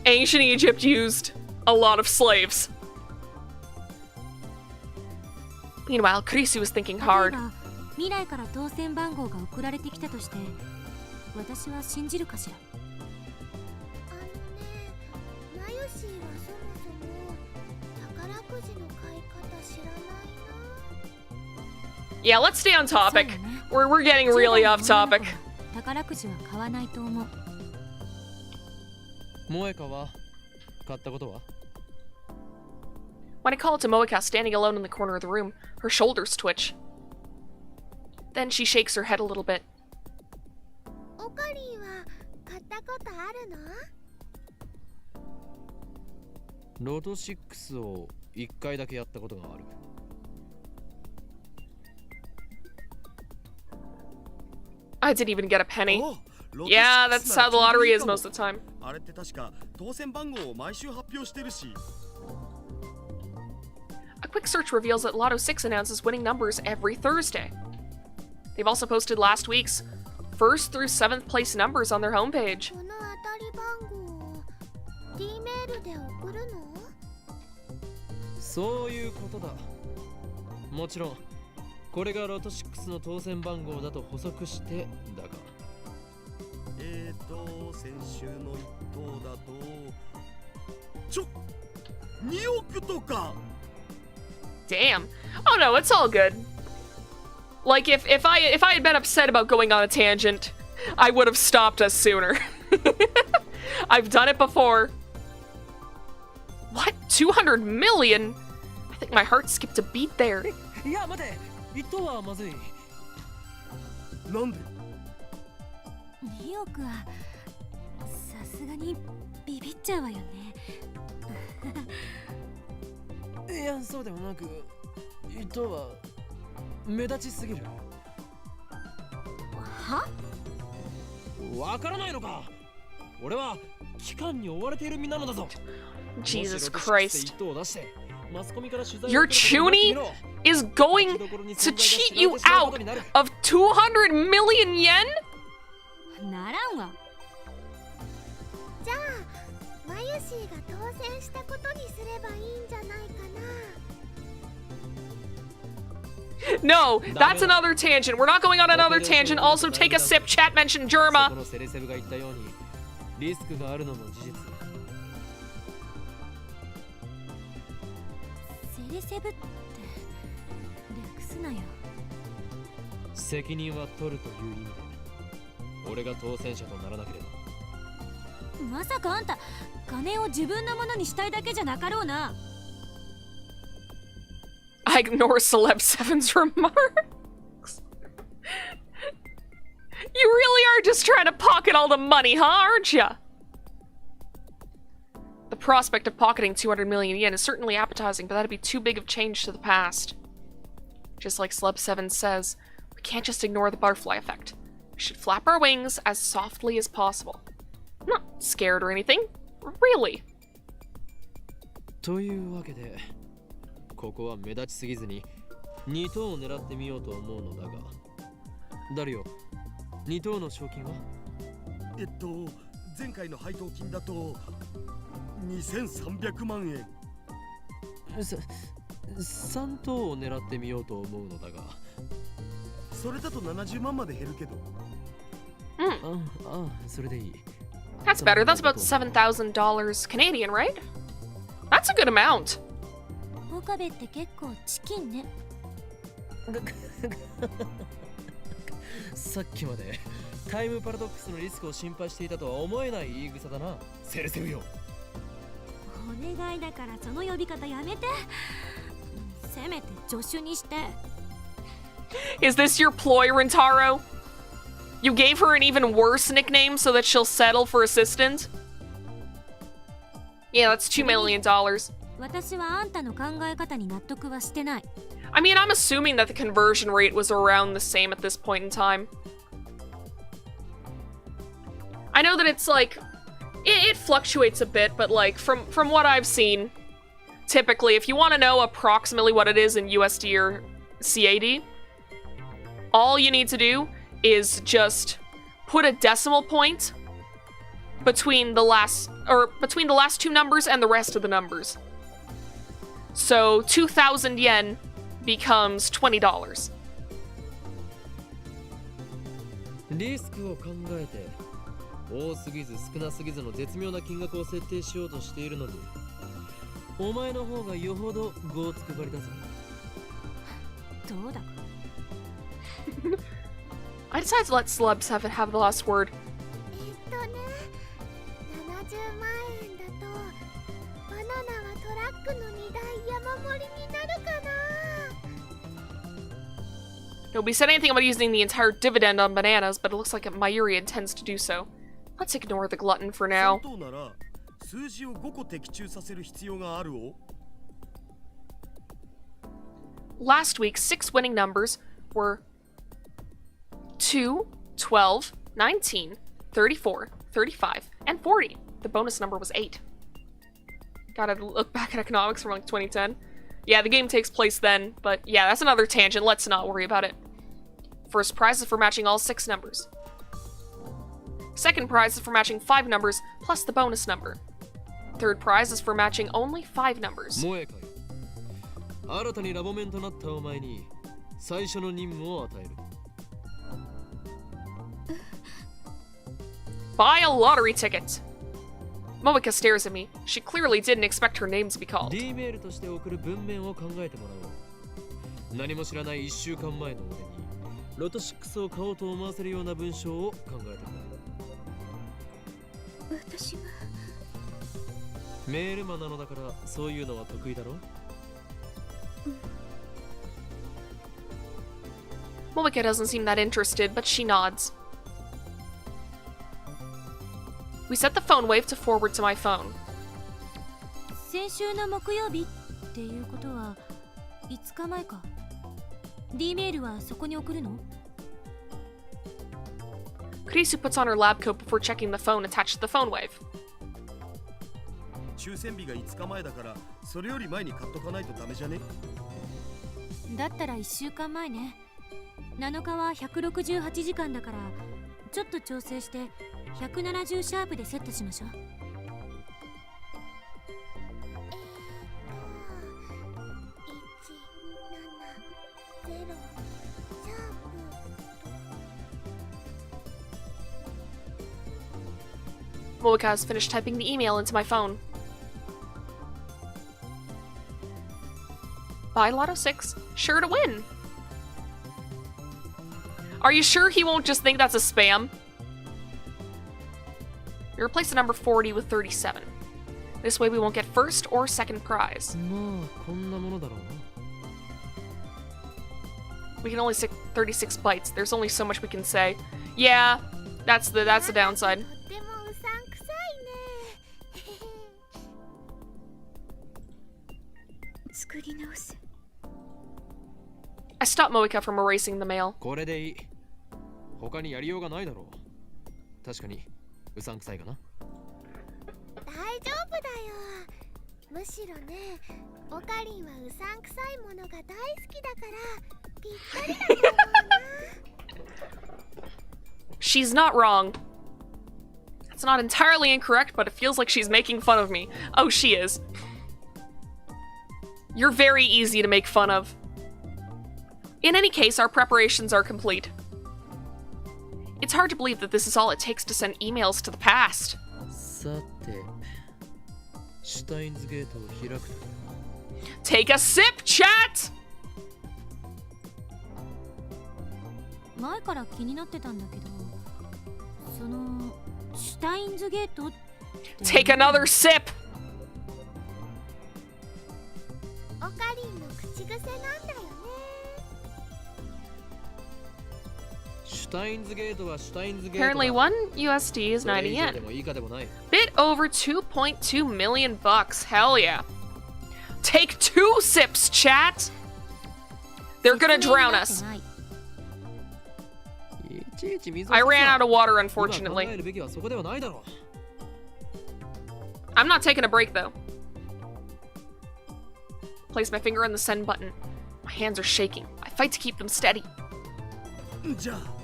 Ancient Egypt used a lot of slaves. Meanwhile, Krisi was thinking hard. 未来から当選番号が送られてきたとして、私は信じるかしら。マユシーはそもそも宝くじの買い方知らないな。 Yeah, let's stay on topic. We're getting really off topic. 宝くじは買わないと思う。萌香は買ったことは？ When I call to Moeka standing alone in the corner of the room, her shoulders twitch. Then she shakes her head a little bit. オカリンは買ったことあるの？ロト6を1回だけやったことがある。I didn't even get a penny. Yeah, that's how the lottery is most of the time. あれって確か当選番号を毎週発表してるし。 A quick search reveals that Lotto 6 announces winning numbers every Thursday. They've also posted last week's 1st through 7th place numbers on their homepage. この当たり番号を D メールで送るの？そういうことだ。もちろんこれがロト6の当選番号だと補足してだが。先週の一等だと2億とか。 Damn. Oh no, it's all good. Like if I had been upset about going on a tangent, I would have stopped us sooner. I've done it before. What? 200 million? I think my heart skipped a beat there. いや待て、一等はまずい。なんで2億はさすがにビビっちゃうわよね。いや、そうでもなく、一等は目立ちすぎる。は？わからないのか。俺は期間に追われている身なのだぞ。 Jesus Christ. Your Chuny is going to cheat you out of 200 million yen? ならんわ。じゃあマユシーが当選したことにすればいいんじゃないかな。 No, that's another tangent. We're not going on another tangent. Also, take a sip. Chat mentioned Germa. レセブって略すなよ。責任は取るという意味で俺が当選者とならなければ。まさかあんた金を自分のものにしたいだけじゃなかろうな。I ignore Celeb 7's remarks. You really are just trying to pocket all the money, huh, aren't ya? The prospect of pocketing 200 million yen is certainly appetizing, but that'd be too big of change to the past. Just like Celeb 7 says, we can't just ignore the butterfly effect. We should flap our wings as softly as possible. I'm not scared or anything. Really. というわけでここは目立ちすぎずに2等を狙ってみようと思うのだが、ダリオ、2等の賞金は？前回の配当金だと2300万円。3等を狙ってみようと思うのだが、それだと70万まで減るけど。それでいい。That's better. That's about $7,000 Canadian, right? That's a good amount. 岡部って結構チキンね。さっきまでタイムパラドックスのリスクを心配していたとは思えない言い草だな、セレセブよ。お願いだからその呼び方やめて。せめて助手にして。Is this your ploy, Rintaro? You gave her an even worse nickname so that she'll settle for assistant? Yeah, that's $2 million. 私はあんたの考え方に納得はしてない。I mean, I'm assuming that the conversion rate was around the same at this point in time. I know that it's like, it fluctuates a bit, but like, from what I've seen, typically, if you want to know approximately what it is in USD or CAD, all you need to do is just put a decimal point between the last two numbers and the rest of the numbers. So 2,000 yen becomes $20. リスクを考えて多すぎず少なすぎずの絶妙な金額を設定しようとしているのに、お前の方がよほどごつくばりだぞ。どうだか。I decided to let celebs have the last word. 70万円だとバナナはトラックの荷台山盛りになるかな。 Nobody said anything about using the entire dividend on bananas, but it looks like Mayuri intends to do so. Let's ignore the glutton for now. 3等なら数字を5個的中させる必要があるお。Last week, 6 winning numbers were 2, 12, 19, 34, 35, and 40. The bonus number was 8. Gotta look back at economics from like 2010. Yeah, the game takes place then, but yeah, that's another tangent. Let's not worry about it. First prize is for matching all 6 numbers. Second prize is for matching 5 numbers plus the bonus number. Third prize is for matching only 5 numbers. 萌えかい。新たにラボメンとなったお前に最初の任務を与える。Buy a lottery ticket. Moeka stares at me. She clearly didn't expect her name to be called. D メールとして送る文面を考えてもらおう。何も知らない1週間前の俺にロト6を買おうと思わせるような文章を考えてもらう。私がメールマンなのだからそういうのは得意だろ。Moeka doesn't seem that interested, but she nods. We set the phone wave to forward to my phone. 先週の木曜日っていうことは5日前か。D メールはそこに送るの？ Kurisu puts on her lab coat before checking the phone attached to the phone wave. 抽選日が5日前だからそれより前に買っとかないとダメじゃね？だったら1週間前ね。7日は168時間だからちょっと調整して170シャープでセットしましょう。170シャープ Moeka has finished typing the email into my phone. Buy Lotto 6. Sure to win. Are you sure he won't just think that's a spam? You replace the number 40 with 37. This way we won't get first or second prize. まあこんなものだろうな。 We can only stick 36 bytes. There's only so much we can say. Yeah, that's the downside. とってもうさんくさいね。作り直す。 I stopped Moika from erasing the mail. これでいい。他にやりようがないだろう。確かにうさんくさいかな。大丈夫だよ。むしろね、オカリンはうさんくさいものが大好きだからぴったりだと思うな。 She's not wrong. It's not entirely incorrect, but it feels like she's making fun of me. Oh, she is. You're very easy to make fun of. In any case, our preparations are complete. It's hard to believe that this is all it takes to send emails to the past. さて、シュタインズゲートを開くと。 Take a sip, chat! 前から気になってたんだけど、そのシュタインズゲートって。 Take another sip! オカリンの口癖なんだよね。 シュタインズゲートはシュタインズゲートだ。 Apparently 1 USD is 90 yen. でもいいかでもない。 Bit over 2.2 million bucks. Hell yeah. Take 2 sips, chat! They're gonna drown us. I ran out of water, unfortunately. I'm not taking a break, though. Place my finger on the send button. My hands are shaking. I fight to keep them steady. じゃあ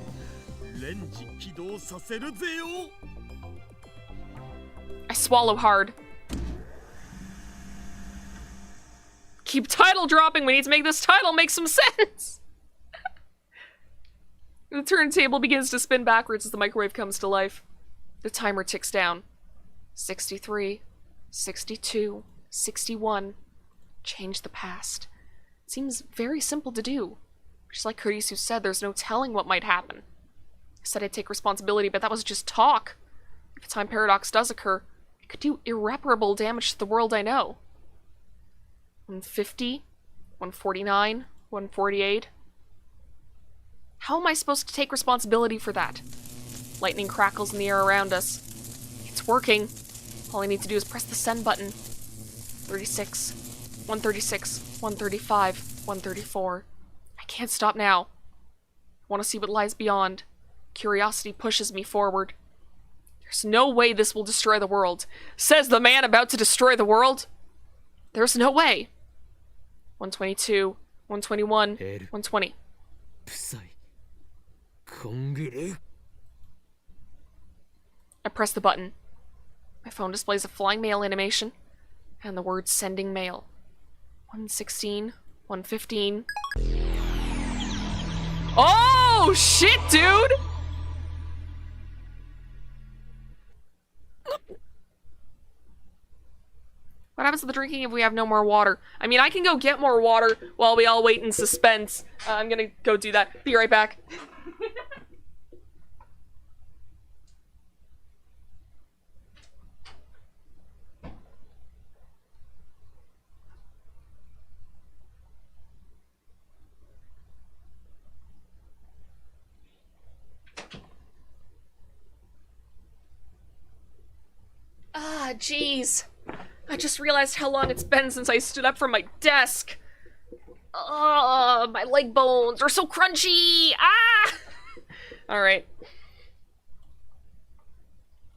レンジ起動させるぜよ。 I swallow hard. Keep title dropping. We need to make this title make some sense. The turntable begins to spin backwards as the microwave comes to life. The timer ticks down. 63, 62, 61. Change the past. It seems very simple to do. Just like Kurisu said, there's no telling what might happen. I said I'd take responsibility, but that was just talk. If a time paradox does occur, it could do irreparable damage to the world I know. 150, 149, 148. How am I supposed to take responsibility for that? Lightning crackles in the air around us. It's working. All I need to do is press the send button. 36, 136, 135, 134. I can't stop now. I want to see what lies beyond. Curiosity pushes me forward. There's no way this will destroy the world. Says the man about to destroy the world. There's no way. 122, 121, 120. プサイ。コングル。 I press the button. My phone displays a flying mail animation and the words sending mail. 116, 115. Oh, shit, dude! What happens to the drinking if we have no more water? I mean, I can go get more water while we all wait in suspense. I'm gonna go do that. Be right back. Ah, jeez. I just realized how long it's been since I stood up from my desk. Ugh, my leg bones are so crunchy. Ah! Alright.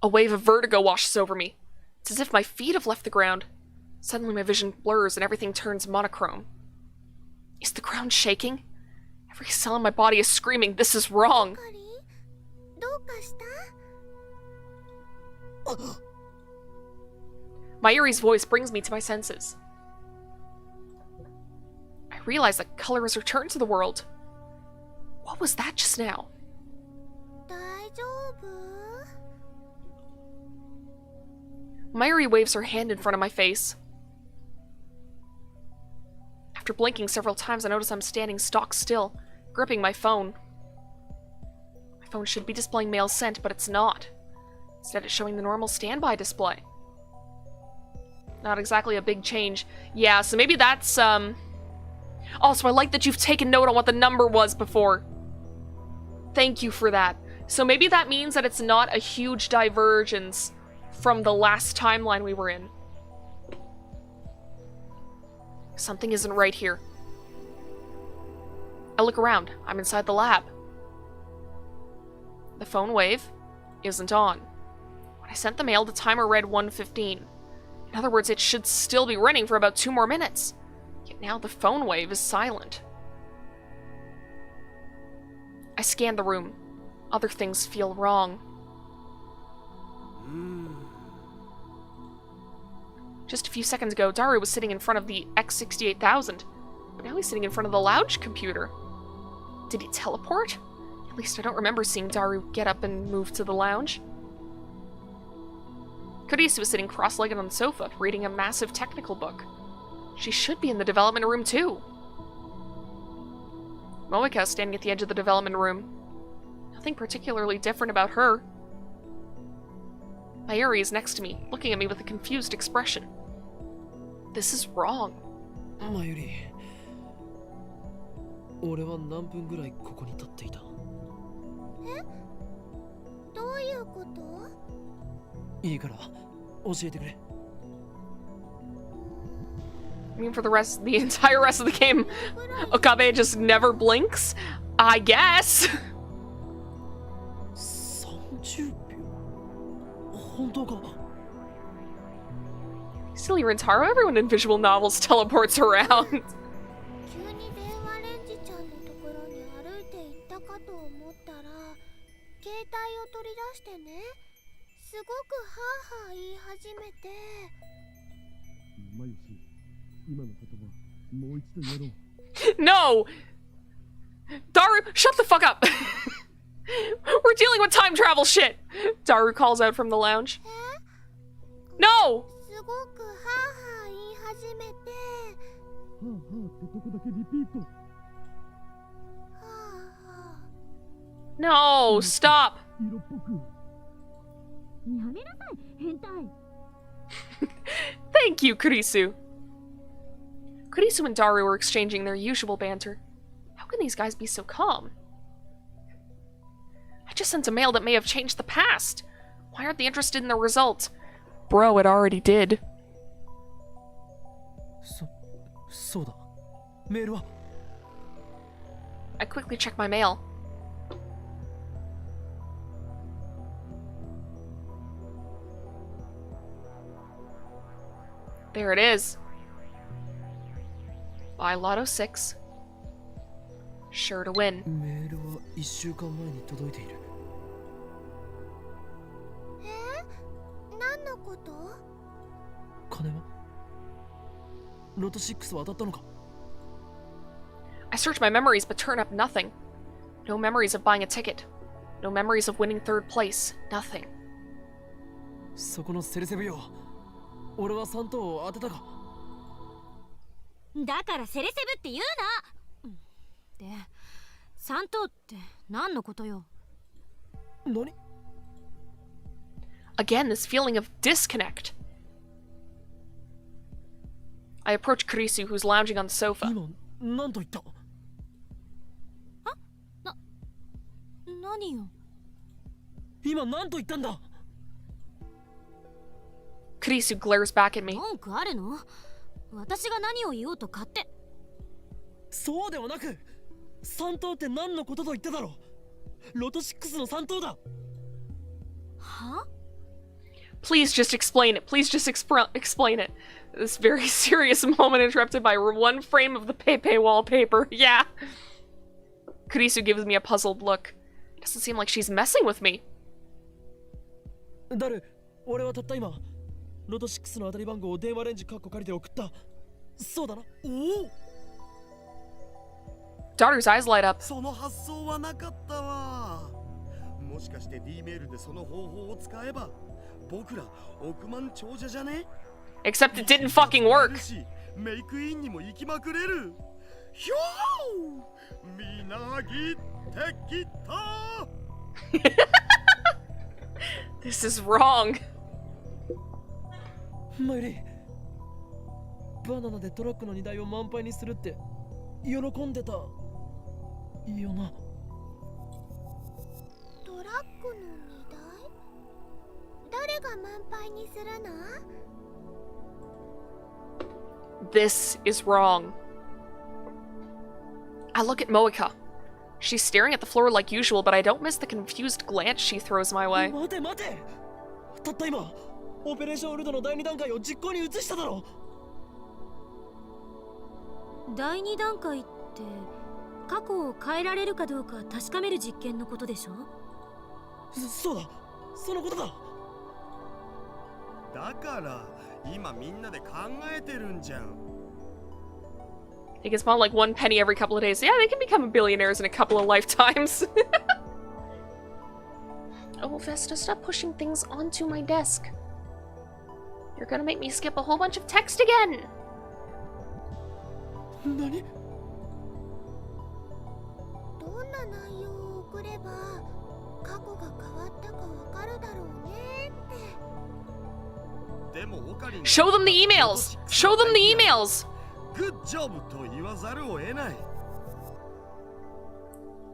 A wave of vertigo washes over me. It's as if my feet have left the ground. Suddenly my vision blurs and everything turns monochrome. Is the ground shaking? Every cell in my body is screaming, this is wrong. オカリン、どうかした？ Mayuri's voice brings me to my senses. I realize that color has returned to the world. What was that just now? 大丈夫？ Mayuri waves her hand in front of my face. After blinking several times, I notice I'm standing stock still, gripping my phone. My phone should be displaying mail sent, but it's not. Instead, it's showing the normal standby display. Not exactly a big change. Yeah, so maybe that's, Also, I like that you've taken note on what the number was before. Thank you for that. So maybe that means that it's not a huge divergence from the last timeline we were in. Something isn't right here. I look around. I'm inside the lab. The phone wave isn't on. When I sent the mail, the timer read 1:15. In other words, it should still be running for about 2 more minutes. Yet now the phone wave is silent. I scan the room. Other things feel wrong. Just a few seconds ago, Daru was sitting in front of the X68000, but now he's sitting in front of the lounge computer. Did he teleport? At least I don't remember seeing Daru get up and move to the lounge. Kurisu was sitting cross-legged on the sofa, reading a massive technical book. She should be in the development room too. Moeka is standing at the edge of the development room. Nothing particularly different about her. Mayuri is next to me, looking at me with a confused expression. This is wrong. Mayuri, 俺は何分ぐらいここに立っていた？え？どういうこと？いいから教えてくれ。I mean, for the entire rest of the game, Okabe just never blinks? I guess. 30秒。本当か？ Silly Rintaro, everyone in visual novels teleports around. 急に電話レンジちゃんのところに歩いて行ったかと思ったら、携帯を取り出してね、すごくハーハー言い始めて。マユシ、今の言葉もう一度言えろ。No! Daru, shut the fuck up! We're dealing with time travel shit! Daru calls out from the lounge. No! すごくハーハー言い始めて。はあはあってとこだけリピート。はあはあ。No, stop! 色っぽく。やめなさい、変態。Thank you, Kurisu. Kurisu and Daru were exchanging their usual banter. How can these guys be so calm? I just sent a mail that may have changed the past. Why aren't they interested in the result? Bro, it already did. そうだ。メールは？ I quickly check my mail. There it is. Buy Lotto 6. Sure to win. メールは1週間前に届いている。何のこと？金は？ロト6は当たったのか？ I search my memories but turn up nothing. No memories of buying a ticket. No memories of winning 3rd place. Nothing. そこのセレセブよ。俺は3等を当てたか？だからセレセブって言うな。で、3等って何のことよ？何？ Again, this feeling of disconnect. I approach Kurisu, who's lounging on the sofa. 今何と言った？何よ？今何と言ったんだ？ Kurisu glares back at me. 文句あるの？私が何を言おうと勝手。そうではなく、3等って何のことと言っただろう？ロト6の3等だ。は？ Please just explain it. Please just explain it. This very serious moment interrupted by one frame of the Pepe wallpaper. Yeah. Kurisu gives me a puzzled look. It doesn't seem like she's messing with me. 誰？俺はたった今、ロト6の当たり番号を電話レンジカッコ借りて送った。そうだな。おお。Daughter's eyes light up. その発想はなかったわ。もしかして D メールでその方法を使えば僕ら億万長者じゃね？ Except it didn't fucking work. メイクインにも行きまくれる。ひょー、みなぎってきた。This is wrong. マユリ、バナナでトラックの荷台を満杯にするって喜んでたよな。トラックの荷台？誰が満杯にするの？ This is wrong. I look at Moeka. She's staring at the floor like usual, but I don't miss the confused glance she throws my way. 待て待て、たった今オペレーションウルドの第2段階を実行に移しただろ。第2段階って過去を変えられるかどうか確かめる実験のことでしょ。そうだ、そのことだ。だから今みんなで考えてるんじゃん。They can spawn like 1 penny every couple of days. Yeah, they can become billionaires in a couple of lifetimes. Oh, Vesta, stop pushing things onto my desk. You're gonna make me skip a whole bunch of text again. 何？どんな内容を送れば過去が変わったかわかるだろうねって。でもオカリン Show them the emails! Show them the emails! Good job と言わざるを得ない。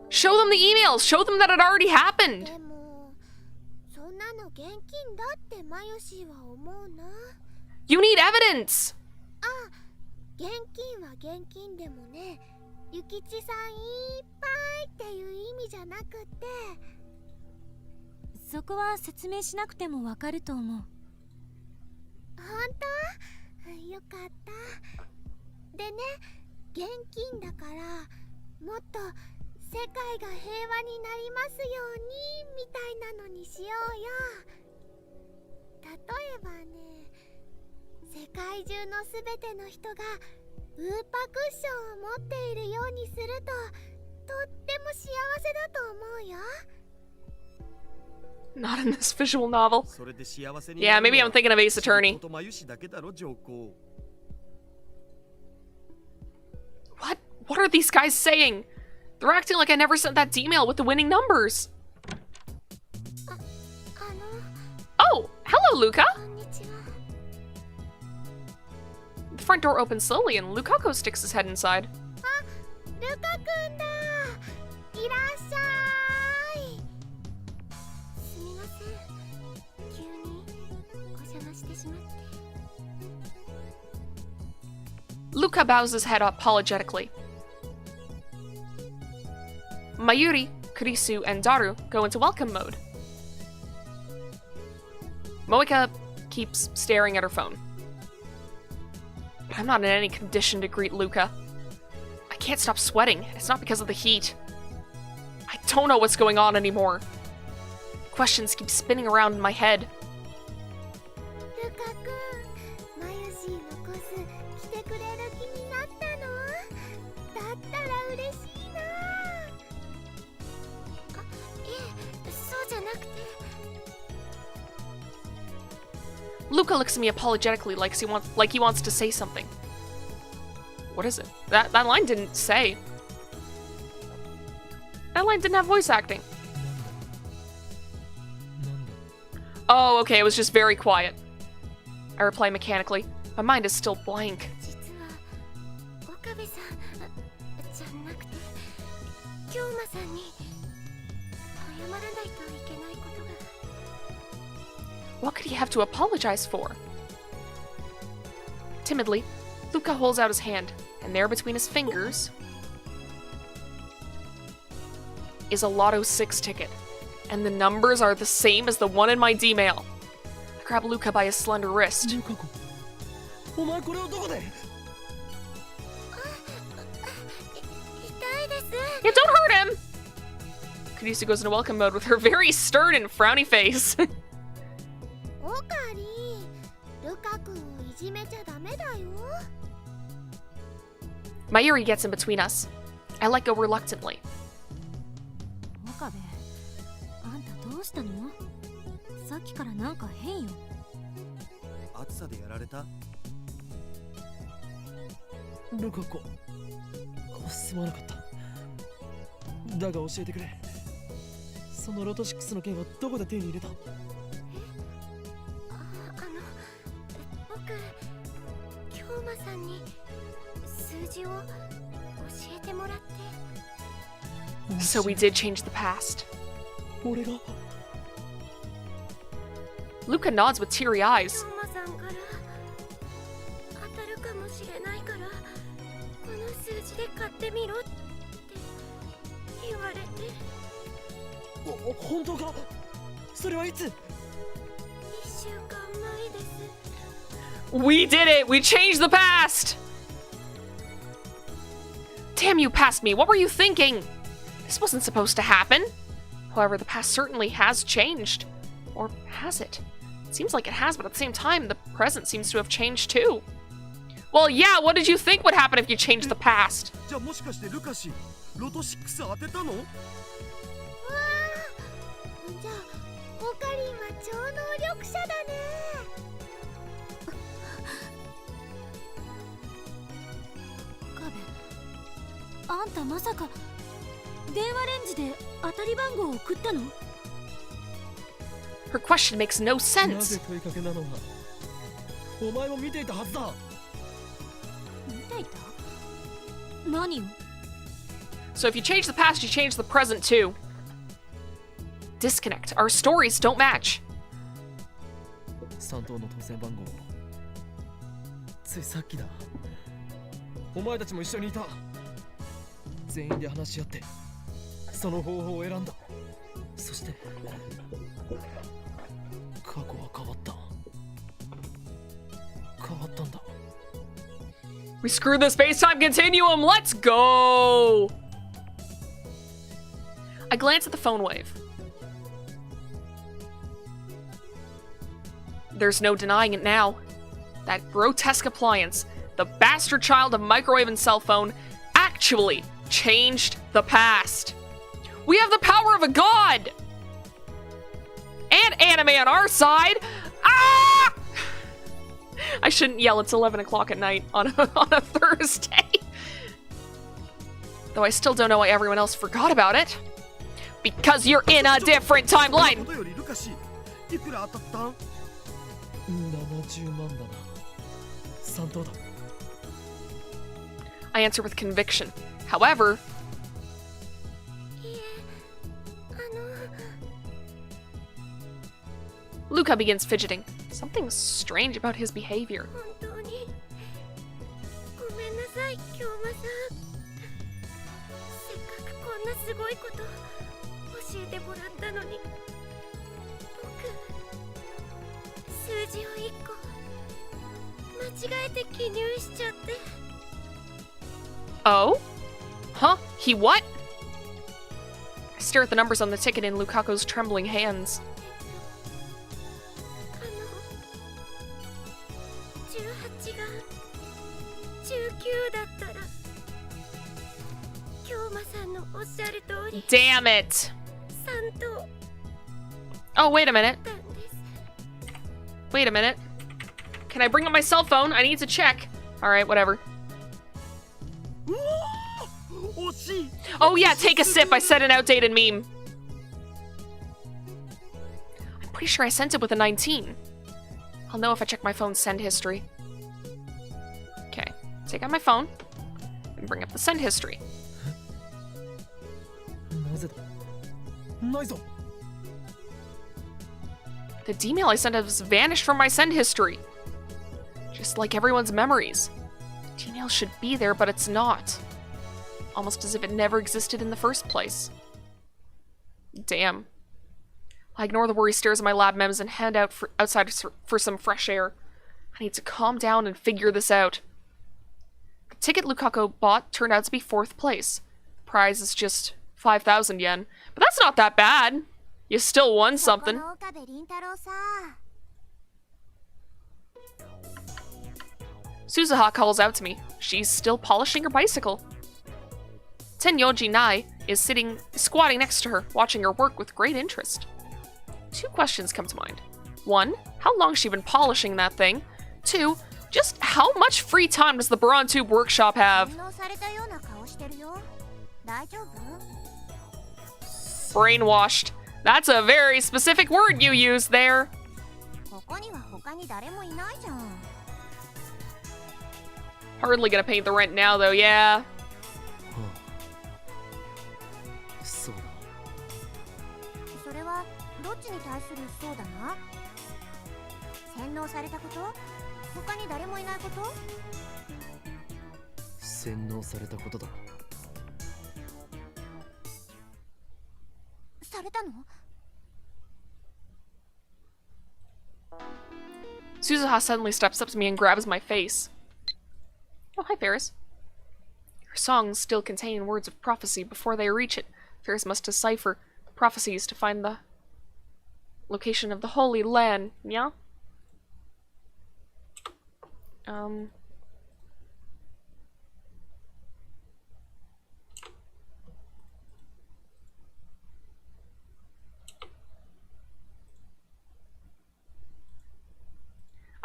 Show them the emails! Show them that it already happened! でもそんなの現金だってマヨシーは思うな。 You need evidence! あ、現金は現金でもね、ゆきちさんいっぱいっていう意味じゃなくて。そこは説明しなくてもわかると思う。本当？よかった。でね、現金だからもっと世界が平和になりますようにみたいなのにしようよ。例えばね、世界中のすべての人がウーパクッションを持っているようにするととっても幸せだと思うよ。 Not in this visual novel. それで幸せに Yeah, maybe I'm thinking of Ace Attorney. とまゆしだけだろ、上皇。What are these guys saying? They're acting like I never sent that email with the winning numbers. Oh, hello, Luca. こんにちは。 The front door opens slowly and Lukaku sticks his head inside. ルカくんだ。いらっしゃい。すみません。急にお邪魔してしまって。 Luca bows his head apologetically. Mayuri, Kurisu, and Daru go into welcome mode. Moeka keeps staring at her phone. I'm not in any condition to greet Luca. I can't stop sweating. It's not because of the heat. I don't know what's going on anymore. Questions keep spinning around in my head. ルカくん、マユシーのコス来てくれる気になったの？だったら嬉しいな。あ、いえ、そうじゃなくて。 Luca looks at me apologetically like he wants to say something. What is it? That line didn't say. That line didn't have voice acting. Oh, okay, it was just very quiet. I reply mechanically. My mind is still blank. 実は岡部さんじゃなくて京馬さんに謝らないといけないことが。 What could he have to apologize for? Timidly, Luca holds out his hand, and there between his fingers is a Lotto 6 ticket, and the numbers are the same as the one in my D-mail. I grab Luca by his slender wrist. ルカ子、お前これをどこで？痛いです。 Yeah, don't hurt him! Kurisu goes into welcome mode with her very stern and frowny face. オカリ、ルカ君をいじめちゃダメだよ。 Mayuri gets in between us. I let go reluctantly. 岡部、あんたどうしたの？さっきからなんか変よ。暑さでやられた？ルカ子、すまなかった。だが教えてくれ。そのロト6の剣はどこで手に入れた？僕、京馬さんに数字を教えてもらって。 So we did change the past. 俺が Luca nods with teary eyes. 京馬さんから当たるかもしれないから、この数字で買ってみろって言われて。本当か？それはいつ？1週間前です。 We did it! We changed the past! Damn you, past me! What were you thinking? This wasn't supposed to happen. However, the past certainly has changed. Or has it? It seems like it has, but at the same time, the present seems to have changed too. Well, yeah, what did you think would happen if you changed the past? じゃあもしかしてルカシ、ロト6当てたの？わあ、じゃあオカリンは超能力者だね。カベ、あんたまさか電話レンジで当たり番号を送ったの？ Her question makes no な sense. ぜ問いかけなのが？お前も見ていたはずだ。見ていた？何を？ So if you change the past, you change the present too. Disconnect. Our stories don't match. 3等の当選番号。ついさっきだ。お前たちも一緒にいた。全員で話し合ってその方法を選んだ。そして過去は変わった。変わったんだ。 We screwed the space-time continuum. Let's go. I glance at the phone wave. There's no denying it now. That grotesque appliance, the bastard child of microwave and cell phone, actually changed the past. We have the power of a god! And anime on our side! Ah! I shouldn't yell, it's 11 o'clock at night on a Thursday. Though I still don't know why everyone else forgot about it. Because you're in a different timeline! ことよりルカシ、いくら当たったん70万だな。3等だ。I answer with conviction. However, いえ、Luca begins fidgeting. Something strange about his behavior. 本当にごめんなさい、京馬さん。せっかくこんなすごいこと教えてもらったのに、僕数字を1個間違えて記入しちゃって。 Oh? Huh? He what? I stare at the numbers on the ticket in Lukako's trembling hands. 18が19だったら、京馬さんのおっしゃる通り Damn it! 3等 Oh, wait a minute. だったんです。 Wait a minute. Can I bring up my cell phone? I need to check. Alright, whatever. うおー、惜しい。 Oh yeah, take a sip. I said an outdated meme. I'm pretty sure I sent it with a 19. I'll know if I check my phone's send history. Okay, take out my phone and bring up the send history. なぜだ？ないぞ。 The D-mail I sent has vanished from my send history. Just like everyone's memories. D-mail should be there, but it's not. Almost as if it never existed in the first place. Damn. I ignore the worry stares at my lab mems and head outside for some fresh air. I need to calm down and figure this out. The ticket Lukaku bought turned out to be 4th place. Prize is just 5,000 yen. But that's not that bad. You still won something. この岡部倫太郎さ。 Suzuha calls out to me. She's still polishing her bicycle. Tenyoji Nai is squatting next to her, watching her work with great interest. 2 questions come to mind. 1, how long has she been polishing that thing? Two, just how much free time does the Baron Tube Workshop have? 洗脳されたような顔してるよ。大丈夫？ Brainwashed. That's a very specific word you used there. ここには他に誰もいないじゃん。 Hardly gonna pay the rent now, though, yeah. そうだ。それはどっちに対するそうだな。洗脳されたこと？他に誰もいないこと？洗脳されたことだ。されたの？ Suzuha suddenly steps up to me and grabs my face. Oh, hi, Ferris. Her songs still contain words of prophecy. Before they reach it, Ferris must decipher prophecies to find the location of the Holy Land. Yeah?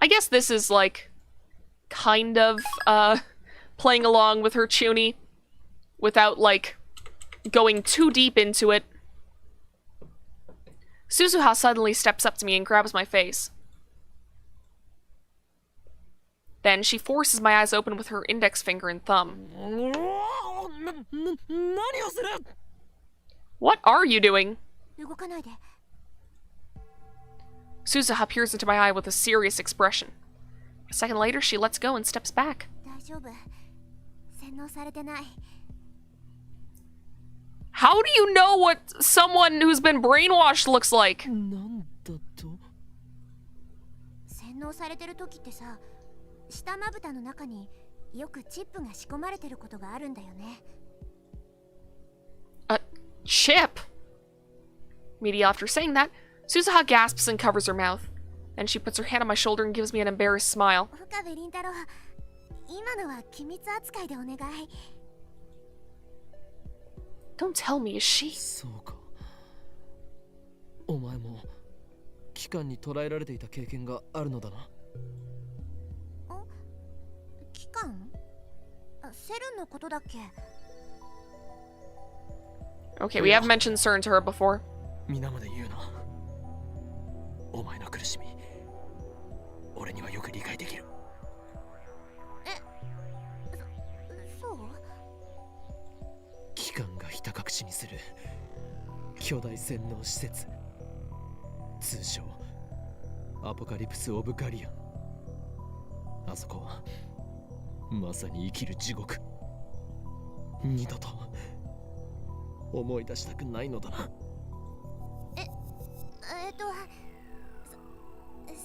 I guess this is like kind of playing along with her Chuny without like going too deep into it. Suzuha suddenly steps up to me and grabs my face. Then she forces my eyes open with her index finger and thumb. What are you doing? 動かないで。 Suzuha peers into my eye with a serious expression. A second later, she lets go and steps back. 大丈夫。洗脳されてない。 How do you know what someone who's been brainwashed looks like? なんだと？洗脳されてる時ってさ、下まぶたの中によくチップが仕込まれてることがあるんだよね。 A chip? Immediately after saying that, Suzuha gasps and covers her mouth. Then she puts her hand on my shoulder and gives me an embarrassed smile. 深部凛太郎、今のは機密扱いでお願い。 Don't tell me, is she? そうか。お前も機関に捕らえられていた経験があるのだな。機関？セルンのことだっけ？ Okay, we have mentioned CERN to her before. 皆まで言うな。お前の苦しみ、俺にはよく理解できる。そう？機関がひた隠しにする巨大洗脳施設、通称アポカリプス・オブ・ガリアン。あそこはまさに生きる地獄。二度と思い出したくないのだな。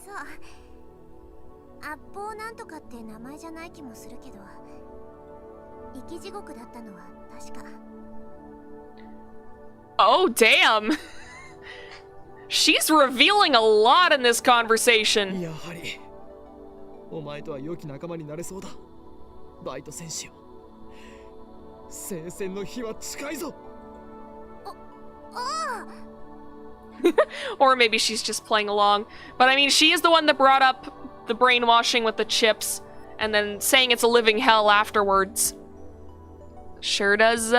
そう圧砲なんとかって名前じゃない気もするけど、生き地獄だったのは確か。 Oh, damn! She's revealing a lot in this conversation. やはりお前とは良き仲間になれそうだ。バイト戦士よ、聖戦の日は近いぞ。Or maybe she's just playing along. But I mean, she is the one that brought up the brainwashing with the chips and then saying it's a living hell afterwards. Sure does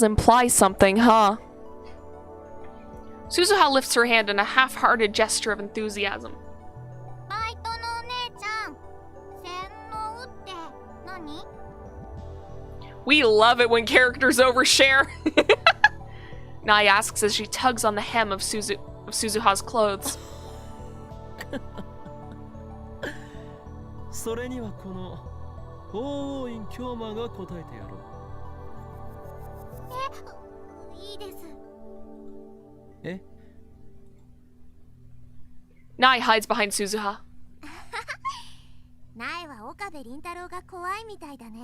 imply something, huh? Suzuha lifts her hand in a half-hearted gesture of enthusiasm. バイトのお姉ちゃん、洗脳って何？ We love it when characters overshare. Nai asks as she tugs on the hem of Suzuha's clothes. それにはこの法王院教魔が答えてやろう。いいです。え？ Nai hides behind Suzuha. 苗は岡部倫太郎が怖いみたいだね。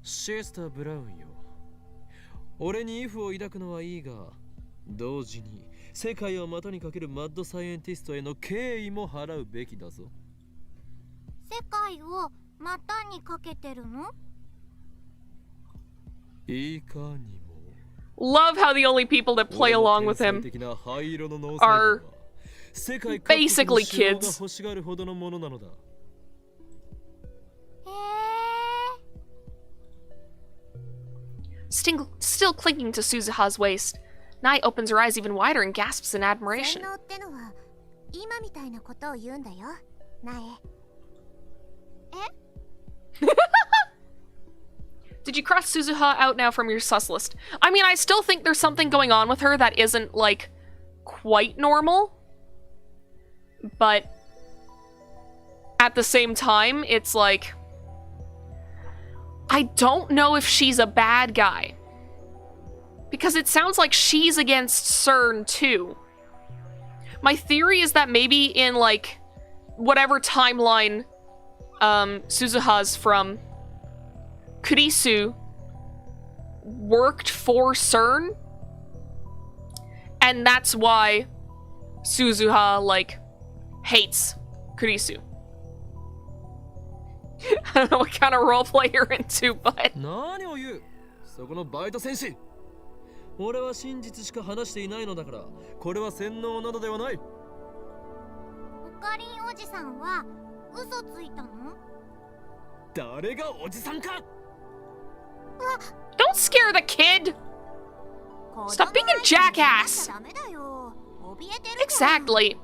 シェスター・ブラウンよ、俺にイフを抱くのはいいが、同時に世界を股にかけるマッドサイエンティストへの敬意も払うべきだぞ。世界を股にかけてるの？いかにも。 Love how the only people that play along with him are 世界各国の Basically 首脳が kids. 欲しがるほどのものなのだ。Still clinging to Suzuha's waist, Nai opens her eyes even wider and gasps in 洗 admiration. 脳ってのは今みたいなことを言うんだよ、ナエ。Did you cross Suzuha out now from your sus list? I mean, I still think there's something going on with her that isn't, like, quite normal. But at the same time, it's like, I don't know if she's a bad guy. Because it sounds like she's against CERN too. My theory is that maybe in, like, whatever timeline Suzuha's from, Kurisu worked for CERN, and that's why Suzuha, like, hates Kurisu. I don't know what kind of roleplay you're into, but... 何を言う、そこのバイト戦士。俺は真実しか話していないのだから、これは洗脳などではない。オカリンおじさんは嘘ついたの？誰がおじさんか。 Don't scare the kid! Stop being a jackass! Exactly.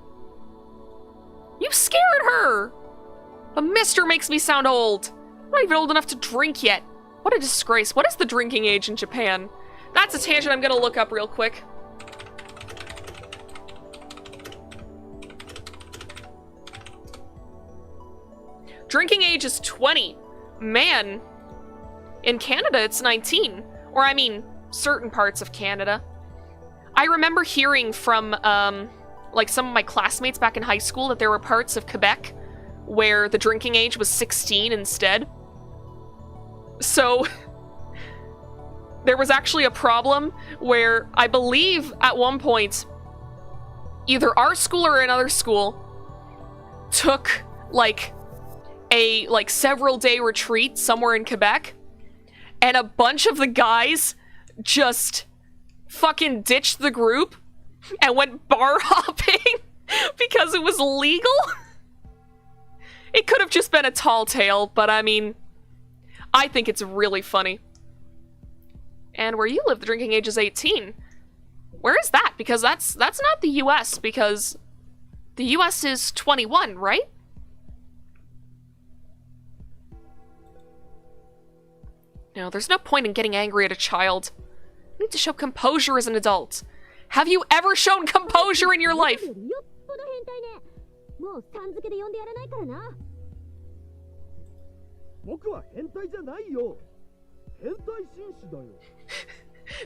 You scared her! But Mister makes me sound old. I'm not even old enough to drink yet. What a disgrace. What is the drinking age in Japan? That's a tangent I'm gonna look up real quick. Drinking age is 20. Man. In Canada, it's 19. Or, I mean, certain parts of Canada. I remember hearing from, like, some of my classmates back in high school that there were parts of Quebec where the drinking age was 16 instead. So, there was actually a problem where I believe at one point, either our school or another school took, like, a, like, several-day retreat somewhere in Quebec, and a bunch of the guys just fucking ditched the group and went bar hopping because it was legal. It could have just been a tall tale, but I mean, I think it's really funny. And where you live, the drinking age is 18. Where is that? Because that's not the US, because the US is 21, right? No, there's no point in getting angry at a child. You need to show composure as an adult. Have you ever shown composure in your life? もうさん付けで呼んでやらないからな。僕は変態じゃないよ。変態紳士だよ。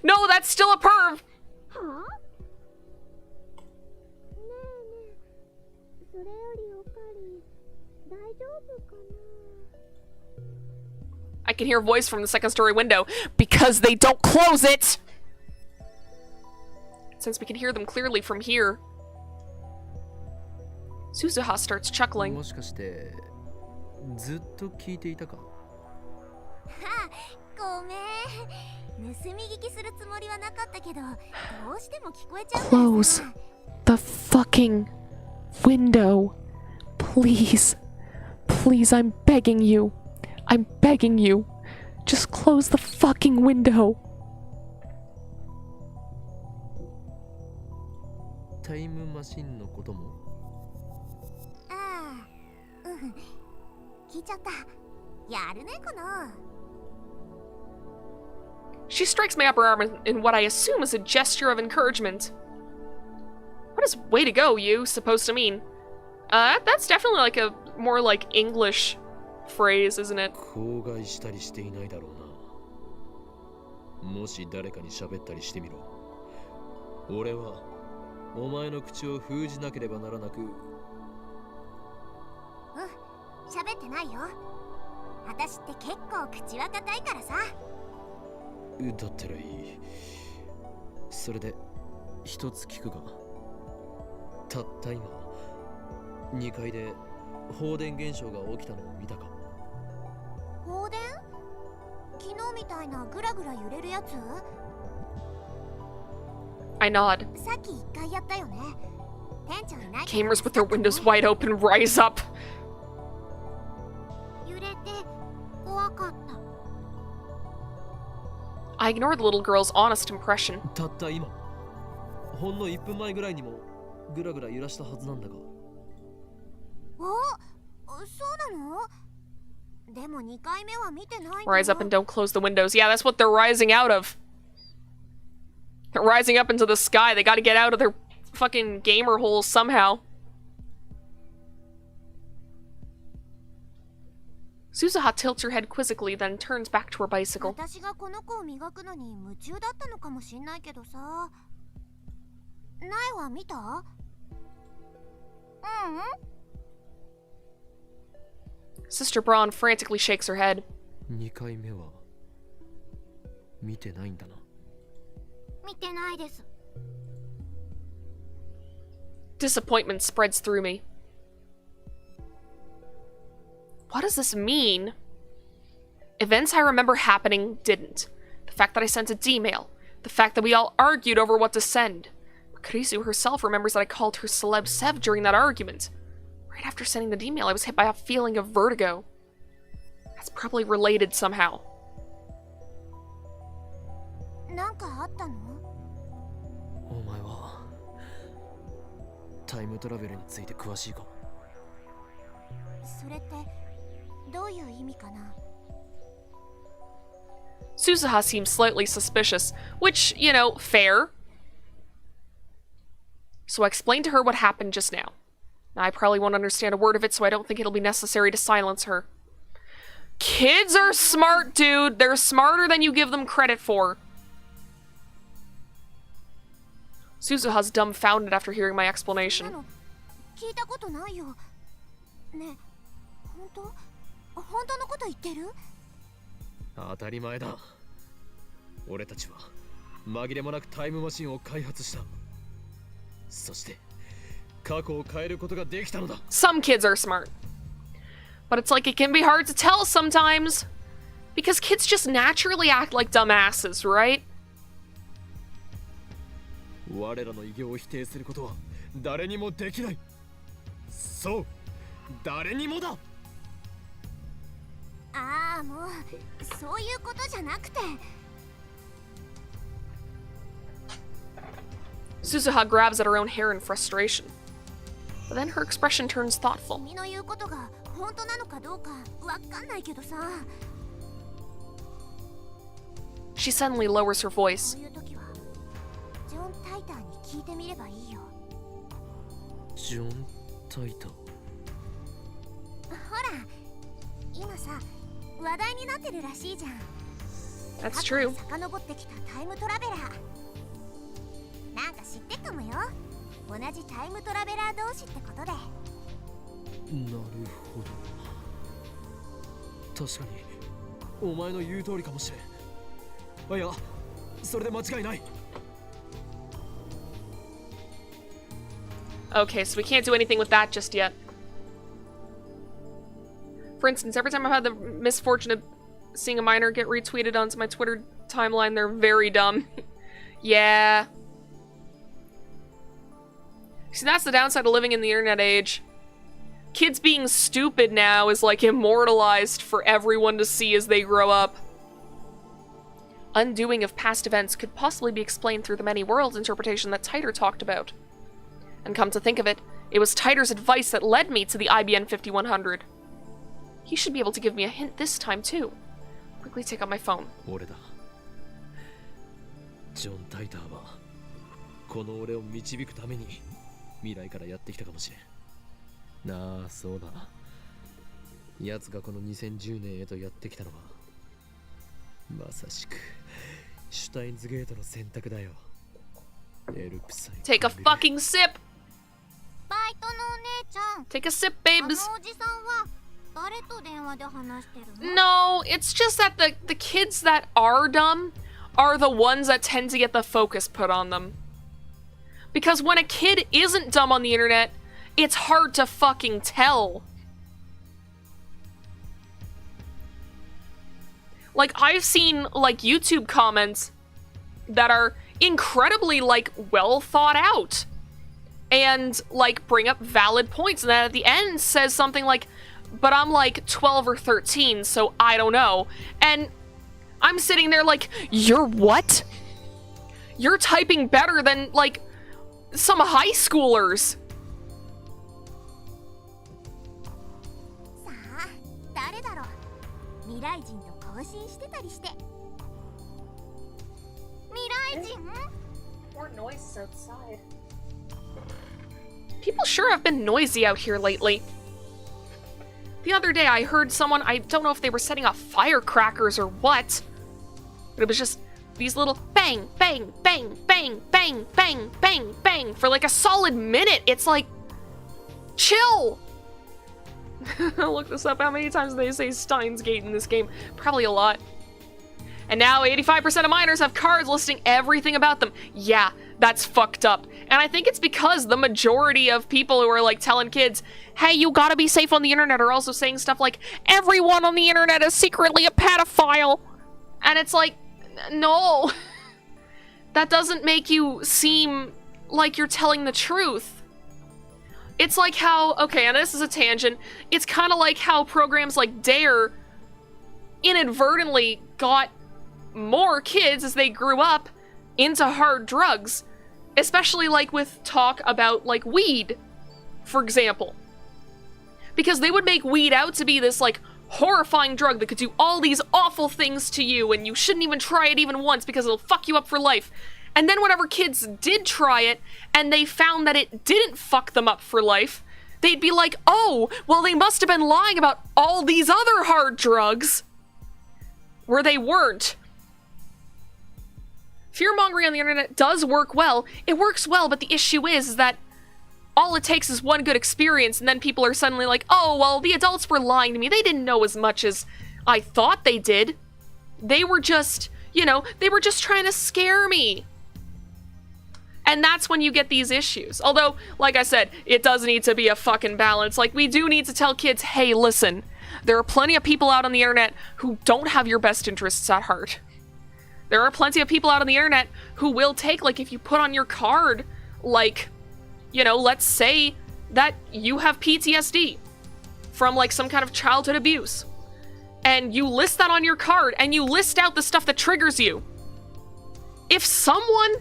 No, that's still a perv! はあ？ねえねえ、それよりおかり、大丈夫かな？ I can hear a voice from the second story window. Because they don't close it! Since we can hear them clearly from here. Suzuha starts chuckling. もしかしてずっと聞いていたか。ごめん。盗み聞きするつもりはなかったけど、どうしても聞こえちゃうからさ。 Close the fucking window. Please. Please, I'm begging you. I'm begging you. Just close the fucking window. タイムマシンのことも。ああ、うん。聞いちゃった。やるね、この。 She strikes my upper arm in what I assume is a gesture of encouragement. What is way to go, you supposed to mean? That's definitely like a more like English phrase, isn't it? 口外したりしていないだろうな。もし誰かに喋ったりしてみろ。俺はお前の口を封じなければならなく。喋ってないよ。私って結構口は硬いからさ。だったらいい。それで一つ聞くが、たった今2階で放電現象が起きたのを見たか。放電？昨日みたいなグラグラ揺れるやつ？ I nod. さっき1回やったよね。店 Gamers with their windows wide open rise up. 揺れて怖かった。 I ignored the little girl's honest impression. たった今ほんの1分前ぐらいにもぐらぐら揺らしたはずなんだが。そうなの？でも2回目は見てないんだよ。 Rise up and don't close the windows. Yeah, that's what they're rising out of. They're rising up into the sky. They gotta get out of their fucking gamer holes somehow. Suzuha tilts her head quizzically, then turns back to her bicycle. 私がこの子を磨くのに夢中だったのかもしんないけどさ。苗は見た？うん。Sister Braun frantically shakes her head. 2回目は見てないんだな。見てないです。 Disappointment spreads through me. What does this mean? Events I remember happening didn't. The fact that I sent a D-mail. The fact that we all argued over what to send. Karisu herself remembers that I called her Celeb Sev during that argument. Right after sending the D-mail, I was hit by a feeling of vertigo. That's probably related somehow. なんかあったの？お前はタイムトラベルについて詳しいか？それってどういう意味かな？ Suzuha seems slightly suspicious, which, you know, fair. So I explained to her what happened just now. Now, I probably won't understand a word of it, so I don't think it'll be necessary to silence her. Kids are smart, dude. They're smarter than you give them credit for. Suzuha's dumbfounded after hearing my explanation. 聞いたことないよ。ね、本当のこと言ってる？当たり前だ。俺たちは紛れもなくタイムマシンを開発した。そして過去を変えることができたのだ。 Some kids are smart. But it's like it can be hard to tell sometimes. Because kids just naturally act like dumbasses, right? 我らの偉業を否定することは誰にもできない。そう、誰にもだ。ああ、もうそういうことじゃなくて。 Suzuha grabs at her own hair in frustration. But then her expression turns thoughtful. 君の言うことが本当なのかどうかわかんないけどさ。 She suddenly lowers her こ voice. ういう時はジョン・タイターに聞いてみればいいよ。ジョン・タイター。ほら、今さ話題になってるらしいじゃん。 That's true. 遡ってきたタイムトラベラー。なんか知ってるかもよ。同じタイムトラベラー同士ってことで。なるほど。確かにお前の言う通りかもしれん。あ、いや、それで間違いない。 Okay, so we can't do anything with that just yet. For instance, every time I've had the misfortune of seeing a minor get retweeted onto my Twitter timeline, they're very dumb. Yeah. See, that's the downside of living in the internet age. Kids being stupid now is like immortalized for everyone to see as they grow up. Undoing of past events could possibly be explained through the many worlds interpretation that Titer talked about. And come to think of it, it was Titer's advice that led me to the IBN 5100. He should be able to give me a hint this time too. Quickly take out my phone. 俺だ。ジョン・タイターはこの俺を導くために未来からやってきたかもしれん。なあ、そうだ。奴がこの2010年へとやってきたのはまさしくシュタインズゲートの選択だよ。エルプサイ Take a fucking sip! バイトのお姉ちゃん。 Take a sip, あの babes! おじさんは誰と電話で話してるの？ No, it's just that the kids that are dumb are the ones that tend to get the focus put on them. Because when a kid isn't dumb on the internet, it's hard to fucking tell. Like, I've seen, like, YouTube comments that are incredibly, like, well thought out. and, like, bring up valid points. And then at the end says something like, but I'm like 12 or 13, so I don't know. And I'm sitting there like, you're what? You're typing better than, like, some high schoolers. さあ誰だろう未来人と交信してたりして未来人 More noises outside. People sure have been noisy out here lately. The other day I heard someone, I don't know if they were setting off firecrackers or what, but it was just these little bang, bang, bang, bang, bang, bang, bang, bang for like a solid minute. It's like, chill. Look this up. How many times do they say Steins Gate in this game? Probably a lot. And now 85% of minors have cards listing everything about them. Yeah, that's fucked up. And I think it's because the majority of people who are like telling kids, hey, you gotta be safe on the internet, are also saying stuff like, everyone on the internet is secretly a pedophile. And it's like, no. That doesn't make you seem like you're telling the truth. It's like how, okay, and this is a tangent, it's kind of like how programs like Dare inadvertently got more kids as they grew up into hard drugs, especially like with talk about like weed, for example, because they would make weed out to be this like horrifying drug that could do all these awful things to you and you shouldn't even try it even once because it'll fuck you up for life. And then whenever kids did try it and they found that it didn't fuck them up for life, they'd be like, oh, well, they must have been lying about all these other hard drugs where they weren't. Fear-mongering on the internet does work well. It works well, but the issue is that all it takes is one good experience, and then people are suddenly like, oh, well, the adults were lying to me. They didn't know as much as I thought they did. They were just, you know, they were just trying to scare me. And that's when you get these issues. Although, like I said, it does need to be a fucking balance. Like, we do need to tell kids, hey, listen, there are plenty of people out on the internet who don't have your best interests at heart. There are plenty of people out on the internet who will take, like, if you put on your card, like, you know, let's say that you have PTSD from, like, some kind of childhood abuse, and you list that on your card, and you list out the stuff that triggers you. If someone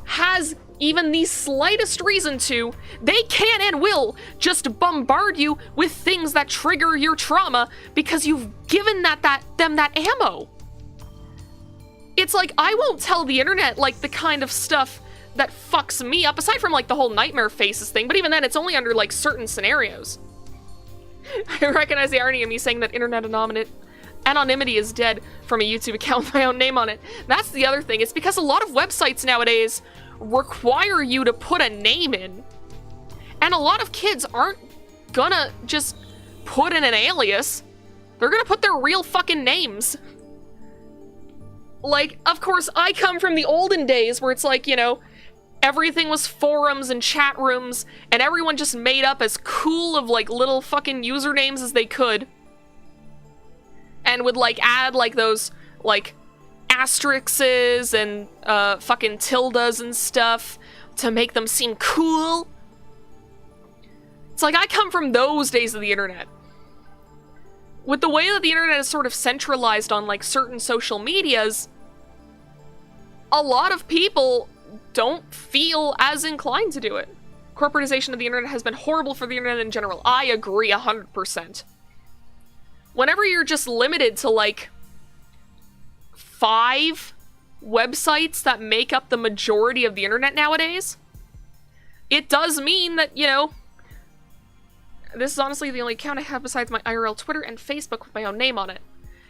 has even the slightest reason to, they can and will just bombard you with things that trigger your trauma because you've given them that ammo. It's like, I won't tell the internet, like, the kind of stuff that fucks me up, aside from, like, the whole nightmare faces thing, but even then, it's only under, like, certain scenarios. I recognize the irony of me saying that internet anonymity is dead from a YouTube account with my own name on it. That's the other thing. It's because a lot of websites nowadays require you to put a name in. And a lot of kids aren't gonna just put in an alias. They're gonna put their real fucking names. Like, of course, I come from the olden days where it's like, you know, everything was forums and chat rooms, and everyone just made up as cool of, like, little fucking usernames as they could. And would, like, add, like, those, like, asterisks and, fucking tildes and stuff to make them seem cool. It's like, I come from those days of the internet. With the way that the internet is sort of centralized on, like, certain social medias, a lot of people don't feel as inclined to do it. Corporatization of the internet has been horrible for the internet in general. I agree 100%. Whenever you're just limited to, like, 5 websites that make up the majority of the internet nowadays, it does mean that, you know, this is honestly the only account I have besides my IRL Twitter and Facebook with my own name on it.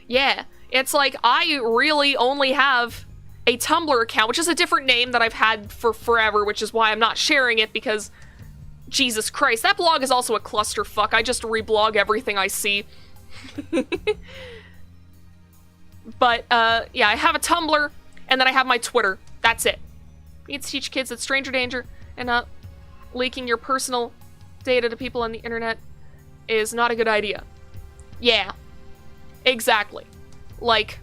Yeah, it's like, I really only have a Tumblr account, which is a different name that I've had for forever, which is why I'm not sharing it, because, Jesus Christ, that blog is also a clusterfuck. I just reblog everything I see. But, yeah, I have a Tumblr, and then I have my Twitter. That's it. You need to teach kids that stranger danger and not leaking your personal data to people on the internet is not a good idea. Yeah, exactly. Like,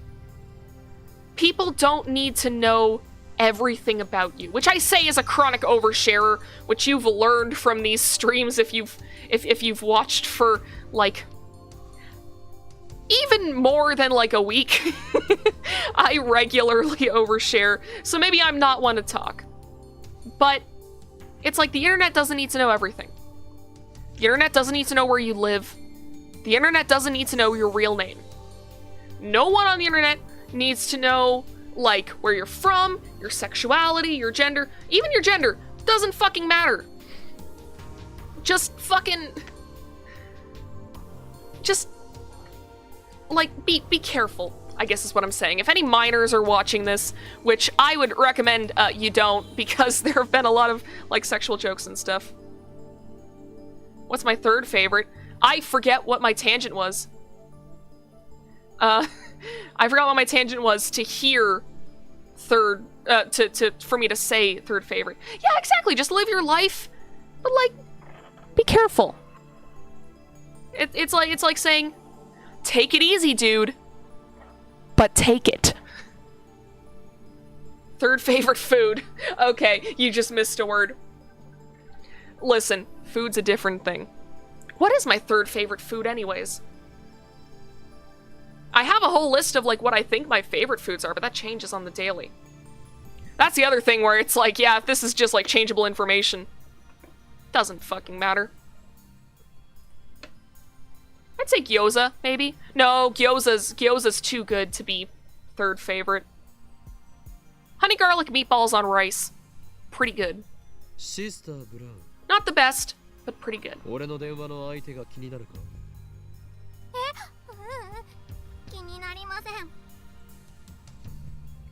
people don't need to know everything about you, which I say is a chronic oversharer, which you've learned from these streams if you've watched for like even more than like a week. I regularly overshare, so maybe I'm not one to talk. But it's like the internet doesn't need to know everything. The internet doesn't need to know where you live. The internet doesn't need to know your real name. No one on the internet needs to know, like, where you're from, your sexuality, your gender. Even your gender doesn't fucking matter. Just like, be careful, I guess is what I'm saying. If any minors are watching this, which I would recommend you don't, because there have been a lot of, like, sexual jokes and stuff. What's my third favorite? I forget what my tangent was. I forgot what my tangent was to hear third, for me to say third favorite. Yeah, exactly, just live your life, but, like, be careful. It's like saying, take it easy, dude, but take it. Third favorite food. Okay, you just missed a word. Listen, food's a different thing. What is my third favorite food anyways? I have a whole list of like what I think my favorite foods are, but that changes on the daily. That's the other thing where it's like, yeah, if this is just like changeable information, doesn't fucking matter. I'd say gyoza, maybe. No, gyoza's too good to be third favorite. Honey garlic meatballs on rice. Pretty good. Sister Brown. Not the best, but pretty good. 俺の電話の相手が気になるか? 気になりません。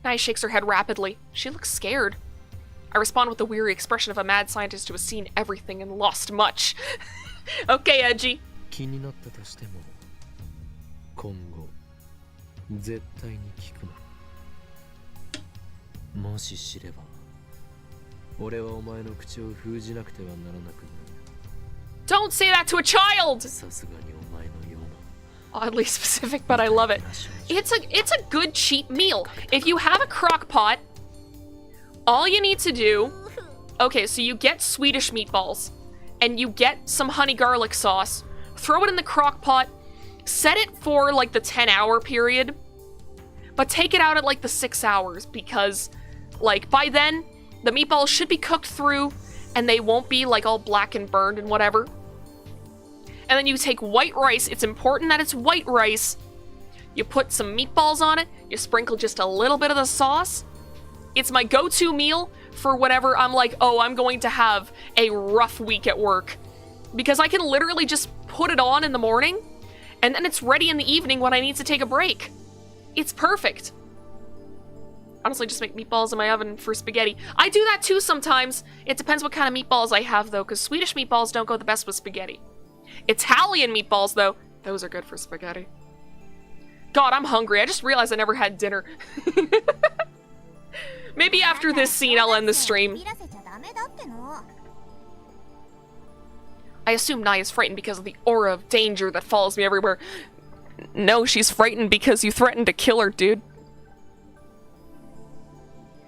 Nai shakes her head rapidly. She looks scared. I respond with the weary expression of a mad scientist who has seen everything and lost much. Okay, edgy. 気になったとしても今後絶対に聞くな。もし知れば俺はお前の口を封じなくてはならなくなる。 Don't say that to a child! さすがにお前のような Oddly specific, but I love it. It's a good cheap meal. If you have a crock pot, all you need to do... Okay, so you get Swedish meatballs, and you get some honey garlic sauce, throw it in the crock pot, set it for like the 10-hour period, but take it out at like the 6 hours, because like by then, the meatballs should be cooked through, and they won't be like all black and burned and whatever. And then you take white rice. It's important that it's white rice. You put some meatballs on it. You sprinkle just a little bit of the sauce. It's my go-to meal for whenever I'm like, oh, I'm going to have a rough week at work. Because I can literally just put it on in the morning, and then it's ready in the evening when I need to take a break. It's perfect. Honestly, just make meatballs in my oven for spaghetti. I do that too sometimes. It depends what kind of meatballs I have, though, because Swedish meatballs don't go the best with spaghetti. Italian meatballs, though, those are good for spaghetti. God, I'm hungry. I just realized I never had dinner. Maybe after this scene, I'll end the stream. I assume Nai is frightened because of the aura of danger that follows me everywhere. No, she's frightened because you threatened to kill her, dude.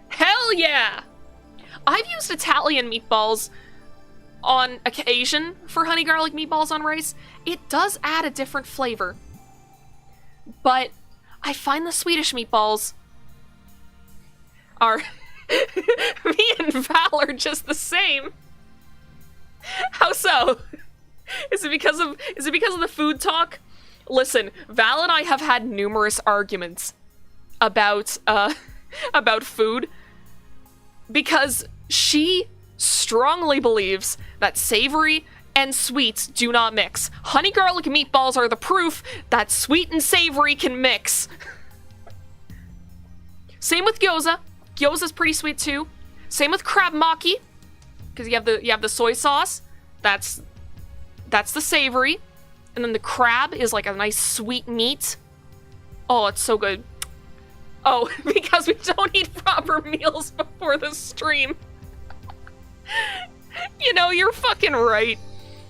Hell yeah! I've used Italian meatballs on occasion for honey garlic meatballs on rice. It does add a different flavor. But I find the Swedish meatballs are... Me and Val are just the same. How so? Is it because of the food talk? Listen, Val and I have had numerous arguments about food because she strongly believes that savory and sweet do not mix. Honey garlic meatballs are the proof that sweet and savory can mix. Same with gyoza. Gyoza's pretty sweet too. Same with crab maki, because you have the soy sauce. That's the savory, and then the crab is like a nice sweet meat. Oh, it's so good. Oh, because we don't eat proper meals before the stream. You know, you're fucking right.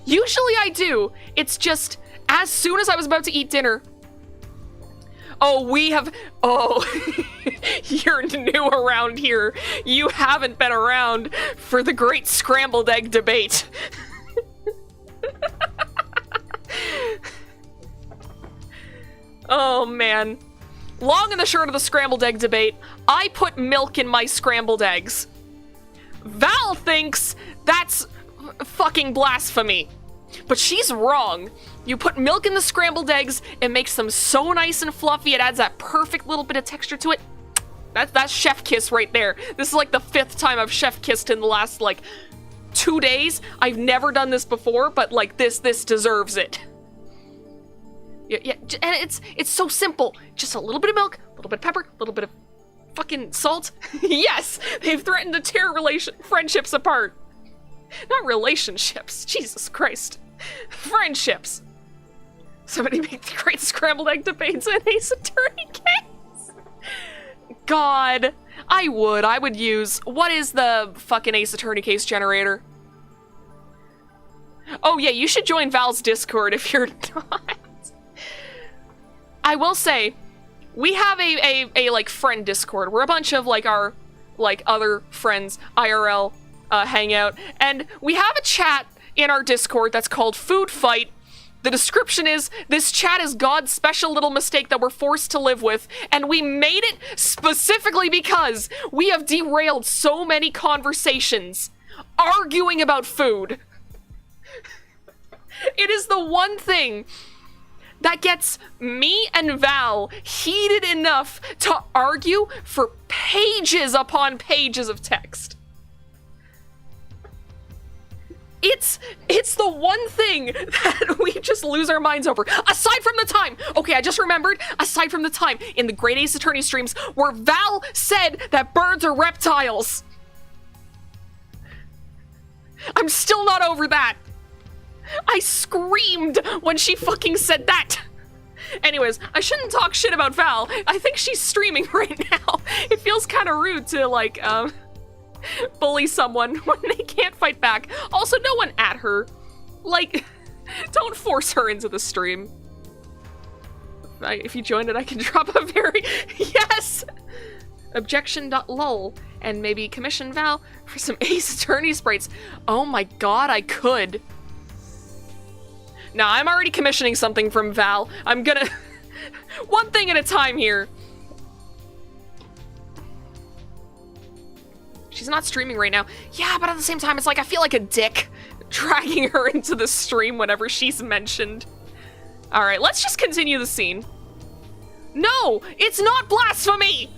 Usually I do. It's just, as soon as I was about to eat dinner, Oh, we have... Oh, you're new around here. You haven't been around for the great scrambled egg debate. Oh, man. Long and the short of the scrambled egg debate, I put milk in my scrambled eggs. Val thinks that's fucking blasphemy. But she's wrong. You put milk in the scrambled eggs, it makes them so nice and fluffy, it adds that perfect little bit of texture to it. That's chef kiss right there. This is like the 5th time I've chef kissed in the last, like, 2 days. I've never done this before, but, like, this deserves it. Yeah, and it's so simple. Just a little bit of milk, a little bit of pepper, a little bit of fucking salt. Yes, they've threatened to tear friendships apart. Not relationships, Jesus Christ. Friendships. Somebody make the great scrambled egg debates an Ace Attorney case. God, I would use, what is the fucking Ace Attorney case generator? Oh yeah, you should join Val's Discord if you're not. I will say, we have a like friend Discord. We're a bunch of like our like other friends IRL hangout, and we have a chat in our Discord that's called Food Fight. The description is, this chat is God's special little mistake that we're forced to live with, and we made it specifically because we have derailed so many conversations arguing about food. It is the one thing that gets me and Val heated enough to argue for pages upon pages of text. It's the one thing that we just lose our minds over. Aside from the time, okay, I just remembered, aside from the time in the Great Ace Attorney streams where Val said that birds are reptiles. I'm still not over that. I screamed when she fucking said that. Anyways, I shouldn't talk shit about Val. I think she's streaming right now. It feels kind of rude to, like, bully someone when they can't fight back. Also, no one at her. Like, don't force her into the stream. If you join it, I can drop a very... Yes! Objection.lol. And maybe commission Val for some Ace Attorney sprites. Oh my god, I could. Nah, I'm already commissioning something from Val. I'm gonna... One thing at a time here. She's not streaming right now. Yeah, but at the same time, it's like I feel like a dick dragging her into the stream whenever she's mentioned. Alright, let's just continue the scene. No! It's not blasphemy!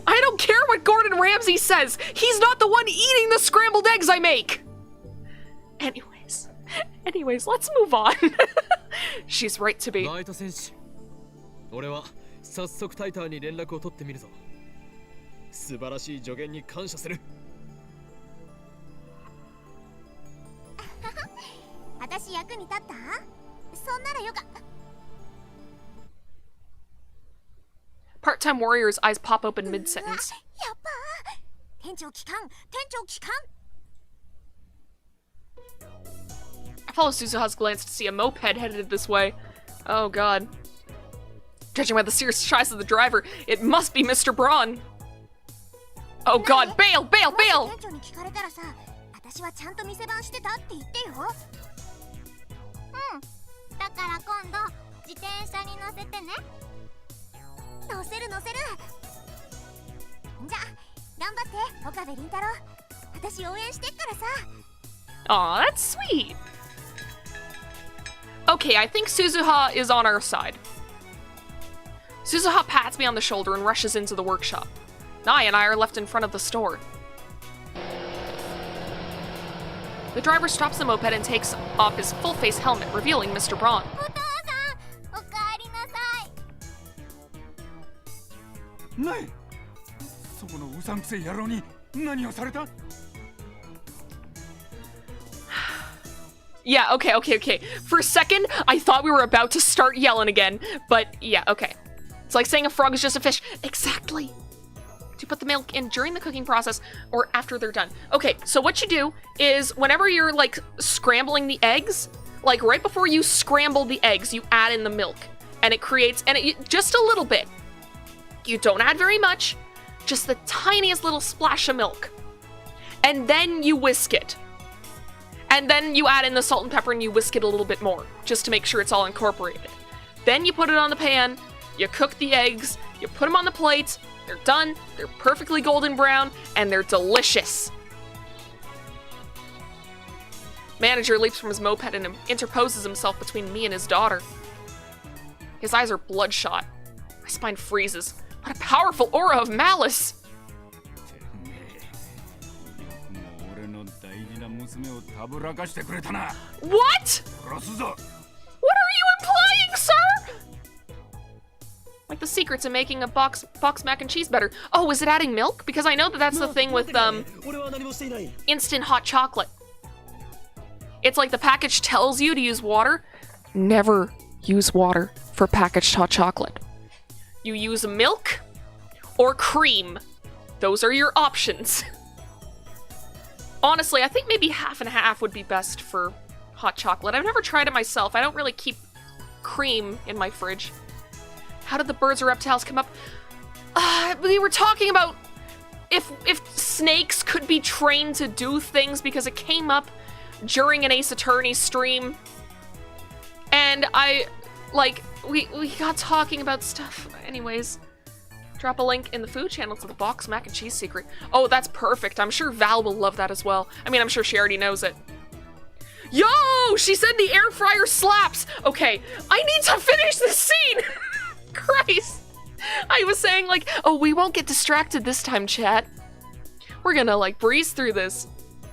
I don't care what Gordon Ramsay says! He's not the one eating the scrambled eggs I make! Anyways, let's move on. She's right to be. ライト選手、俺は早速タイターに連絡を取ってみるぞ。素晴らしい助言に感謝する。私役に立った？そんならよか。Part-time warrior's eyes pop open mid-sentence. やっぱ店長機関。I follow Suzuha's glance to see a moped headed this way. Oh god. Judging by the serious size of the driver, it must be Mr. Braun. Oh god, bail! 店長に聞かれたらさ、私はちゃんと店番してたって言ってよ。だから今度自転車に乗せてね。乗せる。じゃ頑張って岡部倫太郎。私応援してっからさ。Aw, that's sweet. Okay, I think Suzuha is on our side. Suzuha pats me on the shoulder and rushes into the workshop. Nai and I are left in front of the store. The driver stops the moped and takes off his full-face helmet, revealing Mr. Braun. お父さん、おかえりなさい。ない。そこのうさんくせえ野郎に何をされた？ Yeah, okay. For a second, I thought we were about to start yelling again, but yeah, okay. It's like saying a frog is just a fish. Exactly. Do you put the milk in during the cooking process or after they're done? Okay, so what you do is whenever you're like scrambling the eggs, like right before you scramble the eggs, you add in the milk and it creates, just a little bit, You don't add very much, just the tiniest little splash of milk. And then you whisk it. And then you add in the salt and pepper and you whisk it a little bit more, just to make sure it's all incorporated. Then you put it on the pan, you cook the eggs, you put them on the plate, they're done, they're perfectly golden brown, and they're delicious. Manager leaps from his moped and interposes himself between me and his daughter. His eyes are bloodshot. My spine freezes. What a powerful aura of malice! What? What are you implying, sir? Like the secrets of making a box mac and cheese better. Oh, is it adding milk? Because I know that that's the thing with instant hot chocolate. It's like the package tells you to use water. Never use water for packaged hot chocolate. You use milk or cream. Those are your options. Honestly, I think maybe half and half would be best for hot chocolate. I've never tried it myself. I don't really keep cream in my fridge. How did the birds or reptiles come up? We were talking about if snakes could be trained to do things because it came up during an Ace Attorney stream. And we got talking about stuff. Anyways, drop a link in the food channel to the box mac and cheese secret. Oh, that's perfect. I'm sure Val will love that as well. I mean, I'm sure she already knows it. Yo! She said the air fryer slaps! Okay, I need to finish this scene! Christ! I was saying, like, oh, we won't get distracted this time, chat. We're gonna, like, breeze through this.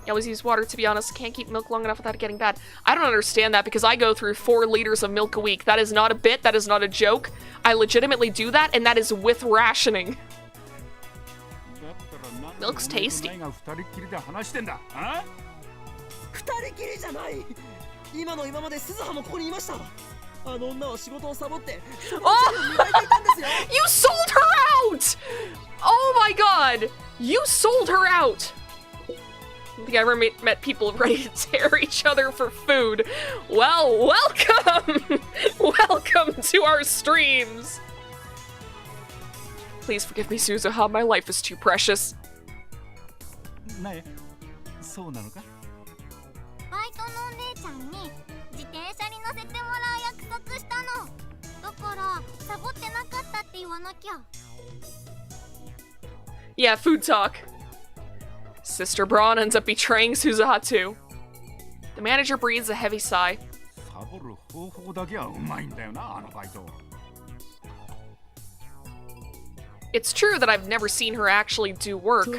I always use water, to be honest. Can't keep milk long enough without it getting bad. I don't understand that because I go through 4 liters of milk a week. That is not a bit. That is not a joke. I legitimately do that, and that is with rationing. Milk's tasty. Oh! You sold her out! Oh my god! You sold her out! I don't think I ever met people ready to tear each other for food. Well, welcome! Welcome to our streams! Please forgive me, Suzuha. My life is too precious. バイトのお姉ちゃんに自転車に乗せてもらう約束したの。だからサボってなかったって言わなきゃ。Yeah, food talk. Sister Braun ends up betraying Suzuha too. The manager breathes a heavy sigh. It's true that I've never seen her actually do work.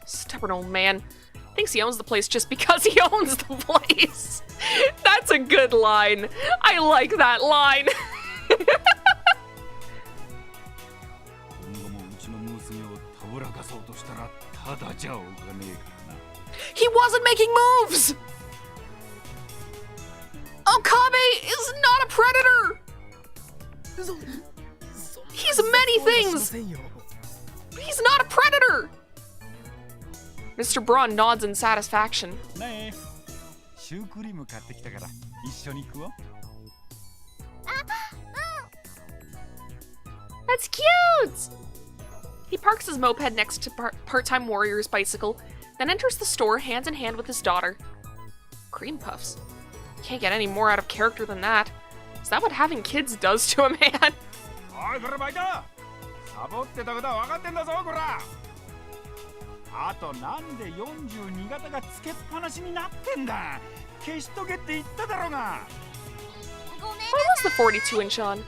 Stubborn old man. Thinks he owns the place just because he owns the place. That's a good line. I like that line. He wasn't making moves! Okabe is not a predator! He's many things! But he's not a predator! Mr. Braun nods in satisfaction. That's cute! He parks his moped next to part-time warrior's bicycle, then enters the store hand in hand with his daughter. Cream puffs. Can't get any more out of character than that. Is that what having kids does to a man? Why was the 42-inch on?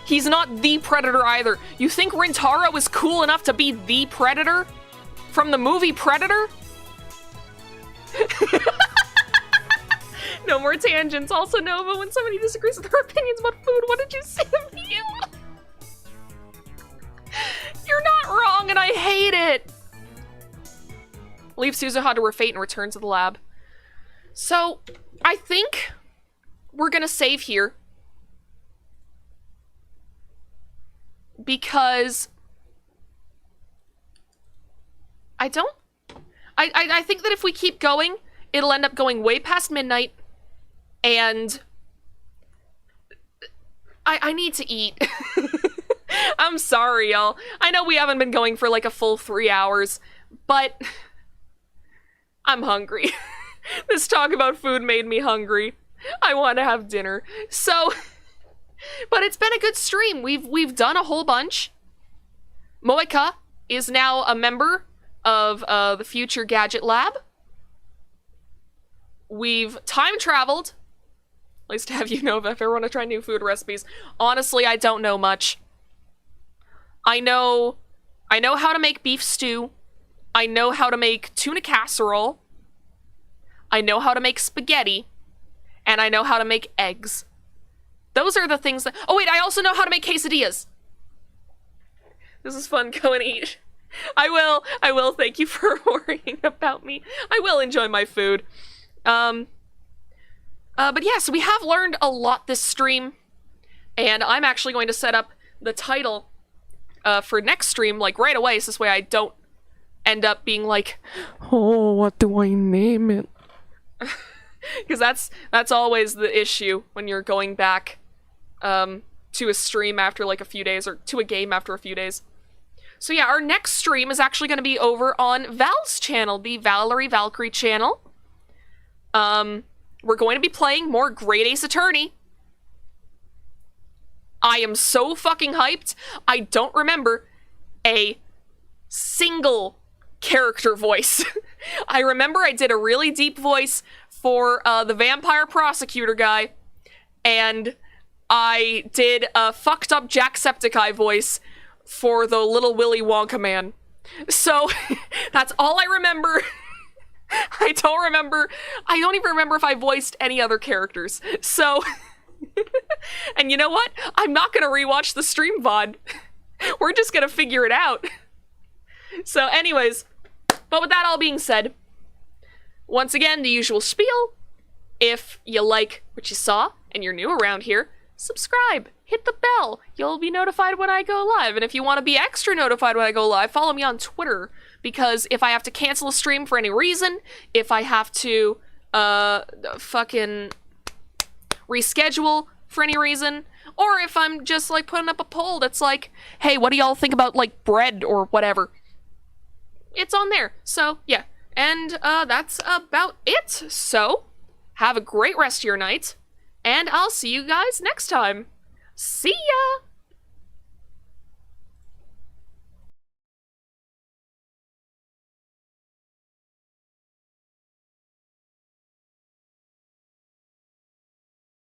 He's not the Predator either. You think Rintaro is cool enough to be the Predator? From the movie Predator? No more tangents. Also, Nova, when somebody disagrees with her opinions about food, what did you say to you? You're not wrong, and I hate it! Leave Suzuha to her fate and return to the lab. So, I think we're gonna save here. Because I I think that if we keep going, it'll end up going way past midnight, and I need to eat. I'm sorry, y'all. I know we haven't been going for like a full 3 hours, but I'm hungry. This talk about food made me hungry. I want to have dinner. So, but it's been a good stream. We've done a whole bunch. Moeka is now a member of the Future Gadget Lab. We've time traveled. At least to have you know if I ever want to try new food recipes. Honestly, I don't know much. I know how to make beef stew. I know how to make tuna casserole. I know how to make spaghetti. And I know how to make eggs. Those are the things that... Oh wait, I also know how to make quesadillas. This is fun. Go and eat. I will. Thank you for worrying about me. I will enjoy my food. But yeah, so we have learned a lot this stream. And I'm actually going to set up the title for next stream, like, right away, so this way I don't end up being like, oh, what do I name it? Because that's always the issue when you're going back to a stream after like a few days, or to a game after a few days. So yeah, our next stream is actually going to be over on Val's channel, the Valkyrie channel. We're going to be playing more Great Ace Attorney. I am so fucking hyped. I don't remember a single character voice. I remember I did a really deep voice for the vampire prosecutor guy, and I did a fucked up Jacksepticeye voice for the little Willy Wonka man. So that's all I remember. I don't even remember if I voiced any other characters. So, and you know what? I'm not gonna rewatch the stream VOD. We're just gonna figure it out. So anyways, but with that all being said, once again, the usual spiel. If you like what you saw and you're new around here, subscribe, hit the bell. You'll be notified when I go live. And if you want to be extra notified when I go live, follow me on Twitter. Because if I have to cancel a stream for any reason, if I have to fucking reschedule for any reason, or if I'm just like putting up a poll that's like, hey, what do y'all think about like bread or whatever? It's on there. So yeah. And that's about it. So have a great rest of your night, and I'll see you guys next time. See ya!